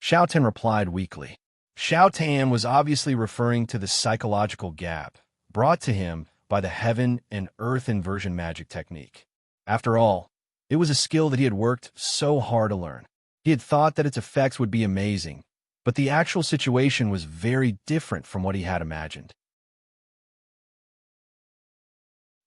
Xiao Tan replied weakly. Xiao Tan was obviously referring to the psychological gap brought to him by the heaven and earth inversion magic technique. After all, it was a skill that he had worked so hard to learn. He had thought that its effects would be amazing, but the actual situation was very different from what he had imagined.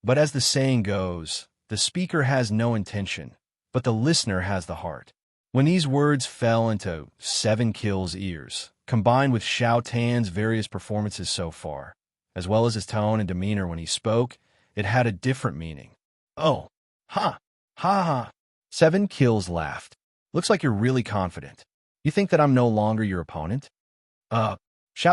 But as the saying goes, the speaker has no intention, but the listener has the heart. When these words fell into 7 Kills' ears, combined with Xiao Tan's various performances so far, as well as his tone and demeanor when he spoke, it had a different meaning. Oh, ha, ha ha. 7 Kills laughed. Looks like you're really confident. You think that I'm no longer your opponent? Xiao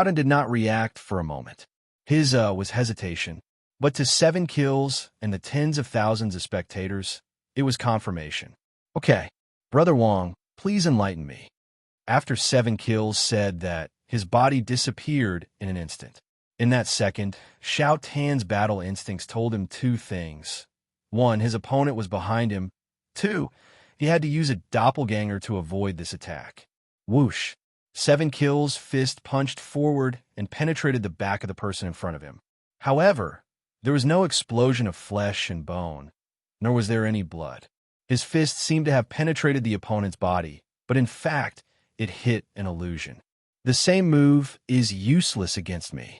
Tan did not react for a moment. His was hesitation. But to 7 Kills and the tens of thousands of spectators, it was confirmation. Okay, Brother Wong, please enlighten me. After 7 Kills said that, his body disappeared in an instant. In that second, Xiao Tan's battle instincts told him 2 things. 1, his opponent was behind him. 2, he had to use a doppelganger to avoid this attack. Whoosh! 7 Kills' fist punched forward and penetrated the back of the person in front of him. However, there was no explosion of flesh and bone, nor was there any blood. His fist seemed to have penetrated the opponent's body, but in fact, it hit an illusion. The same move is useless against me.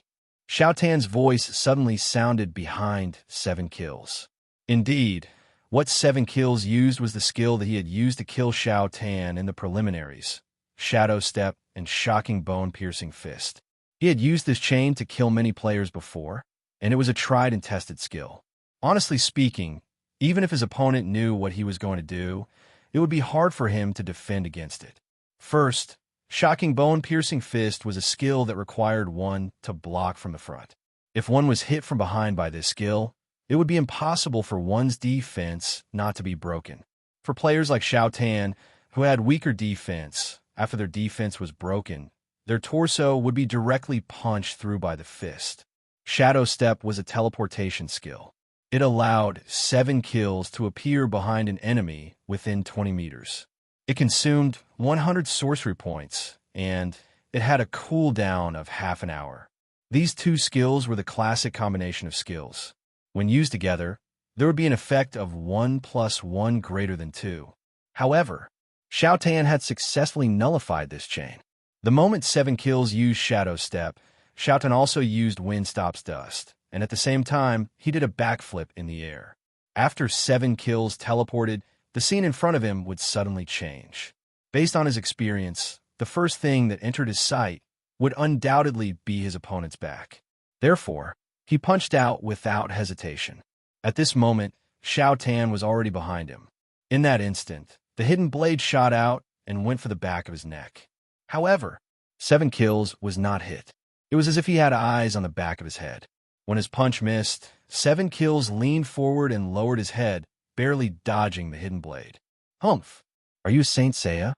Xiao Tan's voice suddenly sounded behind 7 Kills. Indeed, what 7 Kills used was the skill that he had used to kill Xiao Tan in the preliminaries, Shadow Step and Shocking Bone-Piercing Fist. He had used this chain to kill many players before, and it was a tried and tested skill. Honestly speaking, even if his opponent knew what he was going to do, it would be hard for him to defend against it. First, Shocking Bone-Piercing Fist was a skill that required one to block from the front. If one was hit from behind by this skill, it would be impossible for one's defense not to be broken. For players like Xiao Tan, who had weaker defense, after their defense was broken, their torso would be directly punched through by the fist. Shadow Step was a teleportation skill. It allowed 7 Kills to appear behind an enemy within 20 meters. It consumed 100 sorcery points, and it had a cooldown of half an hour. These 2 skills were the classic combination of skills. When used together, there would be an effect of 1 + 1 greater than 2. However, Xiao Tan had successfully nullified this chain. The moment 7 Kills used Shadow Step, Xiao Tan also used Wind Stops Dust, and at the same time, he did a backflip in the air. After 7 Kills teleported, the scene in front of him would suddenly change. Based on his experience, the first thing that entered his sight would undoubtedly be his opponent's back. Therefore, he punched out without hesitation. At this moment, Xiao Tan was already behind him. In that instant, the hidden blade shot out and went for the back of his neck. However, 7 Kills was not hit. It was as if he had eyes on the back of his head. When his punch missed, 7 Kills leaned forward and lowered his head, barely dodging the hidden blade. Humph! Are you Saint Seiya?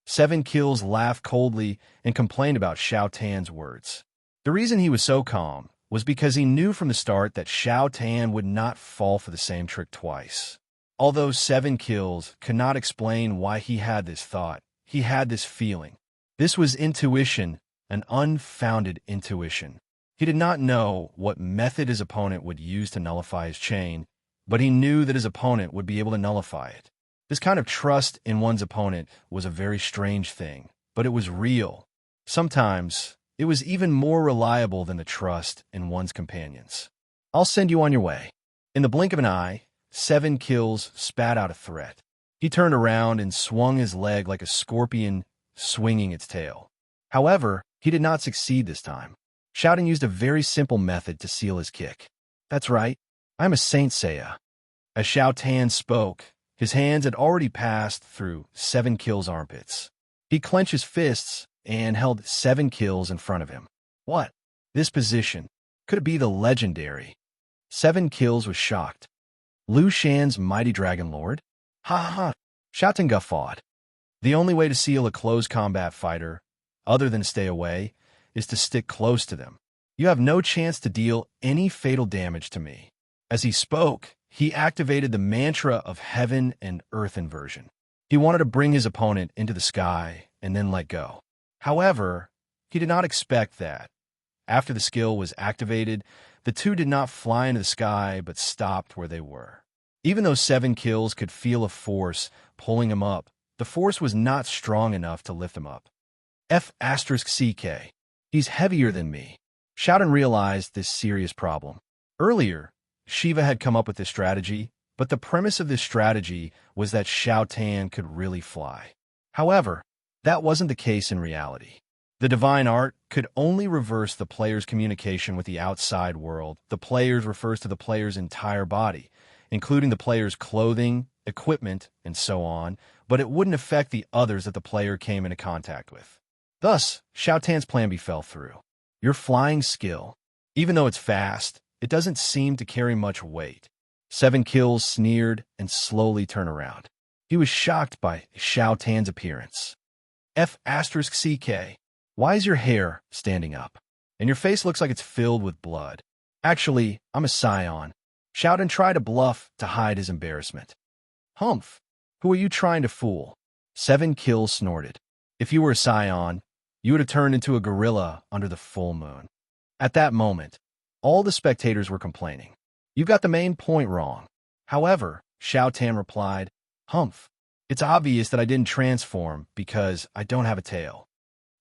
7 Kills laughed coldly and complained about Xiao Tan's words. The reason he was so calm was because he knew from the start that Xiao Tan would not fall for the same trick twice. Although 7 kills could not explain why he had this thought, he had this feeling. This was intuition, an unfounded intuition. He did not know what method his opponent would use to nullify his chain, but he knew that his opponent would be able to nullify it. This kind of trust in one's opponent was a very strange thing, but it was real. Sometimes, it was even more reliable than the trust in one's companions. I'll send you on your way. In the blink of an eye, 7 kills spat out a threat. He turned around and swung his leg like a scorpion swinging its tail. However, he did not succeed this time. Shouting used a very simple method to seal his kick. That's right, I'm a Saint Seiya. As Xiao Tan spoke, his hands had already passed through 7 kills' armpits. He clenched his fists and held 7 kills in front of him. What? This position? Could it be the legendary? 7 kills was shocked. Liu Shan's mighty dragon lord? Ha ha ha! Xiao Tan guffawed. The only way to seal a close combat fighter, other than stay away, is to stick close to them. You have no chance to deal any fatal damage to me. As he spoke, he activated the mantra of heaven and earth inversion. He wanted to bring his opponent into the sky and then let go. However, he did not expect that. After the skill was activated, the two did not fly into the sky but stopped where they were. Even though 7 kills could feel a force pulling him up, the force was not strong enough to lift him up. F***CK. He's heavier than me. Xiao Tan realized this serious problem. Earlier, Shiva had come up with this strategy, but the premise of this strategy was that Xiao Tan could really fly. However, that wasn't the case in reality. The divine art could only reverse the player's communication with the outside world. The player's refers to the player's entire body, including the player's clothing, equipment, and so on, but it wouldn't affect the others that the player came into contact with. Thus, Xiao Tan's plan B fell through. Your flying skill, even though it's fast, it doesn't seem to carry much weight. 7 kills sneered and slowly turned around. He was shocked by Xiao Tan's appearance. F***CK. Why is your hair standing up? And your face looks like it's filled with blood. Actually, I'm a scion. Xiao Tan tried to bluff to hide his embarrassment. Humph. Who are you trying to fool? 7 kills snorted. If you were a scion, you would have turned into a gorilla under the full moon. At that moment, all the spectators were complaining. You've got the main point wrong. However, Xiao Tan replied, Humph. It's obvious that I didn't transform because I don't have a tail.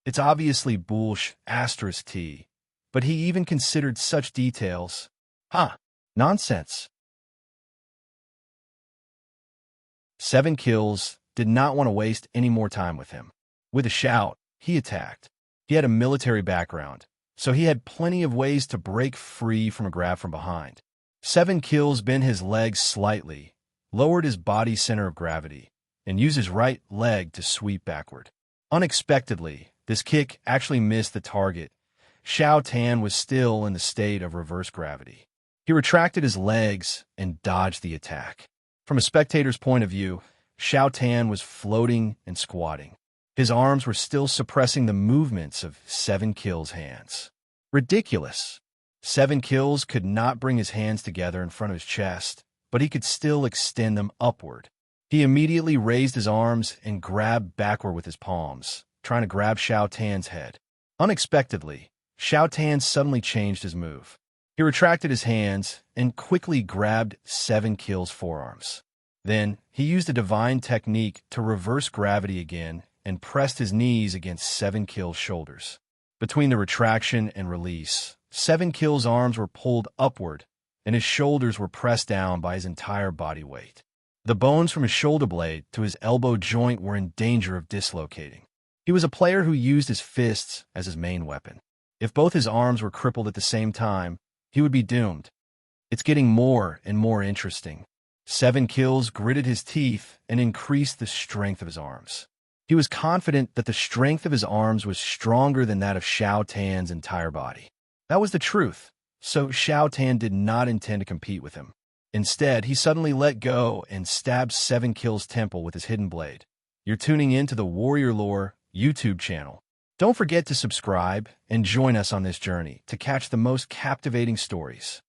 It's obviously **T, but he even considered such details. Nonsense. 7 kills did not want to waste any more time with him. With a shout, he attacked. He had a military background, so he had plenty of ways to break free from a grab from behind. 7 kills bent his legs slightly, lowered his body's center of gravity, and used his right leg to sweep backward. Unexpectedly, this kick actually missed the target. Xiao Tan was still in the state of reverse gravity. He retracted his legs and dodged the attack. From a spectator's point of view, Xiao Tan was floating and squatting. His arms were still suppressing the movements of 7 kills' hands. Ridiculous. 7 kills could not bring his hands together in front of his chest, but he could still extend them upward. He immediately raised his arms and grabbed backward with his palms, trying to grab Xiao Tan's head. Unexpectedly, Xiao Tan suddenly changed his move. He retracted his hands and quickly grabbed 7 kills' forearms. Then, he used a divine technique to reverse gravity again and pressed his knees against 7 kills' shoulders. Between the retraction and release, 7 kills' arms were pulled upward, and his shoulders were pressed down by his entire body weight. The bones from his shoulder blade to his elbow joint were in danger of dislocating. He was a player who used his fists as his main weapon. If both his arms were crippled at the same time, he would be doomed. It's getting more and more interesting. 7 kills gritted his teeth and increased the strength of his arms. He was confident that the strength of his arms was stronger than that of Xiao Tan's entire body. That was the truth, so Xiao Tan did not intend to compete with him. Instead, he suddenly let go and stabbed 7 kills' temple with his hidden blade. You're tuning in to the Warrior Lore YouTube channel. Don't forget to subscribe and join us on this journey to catch the most captivating stories.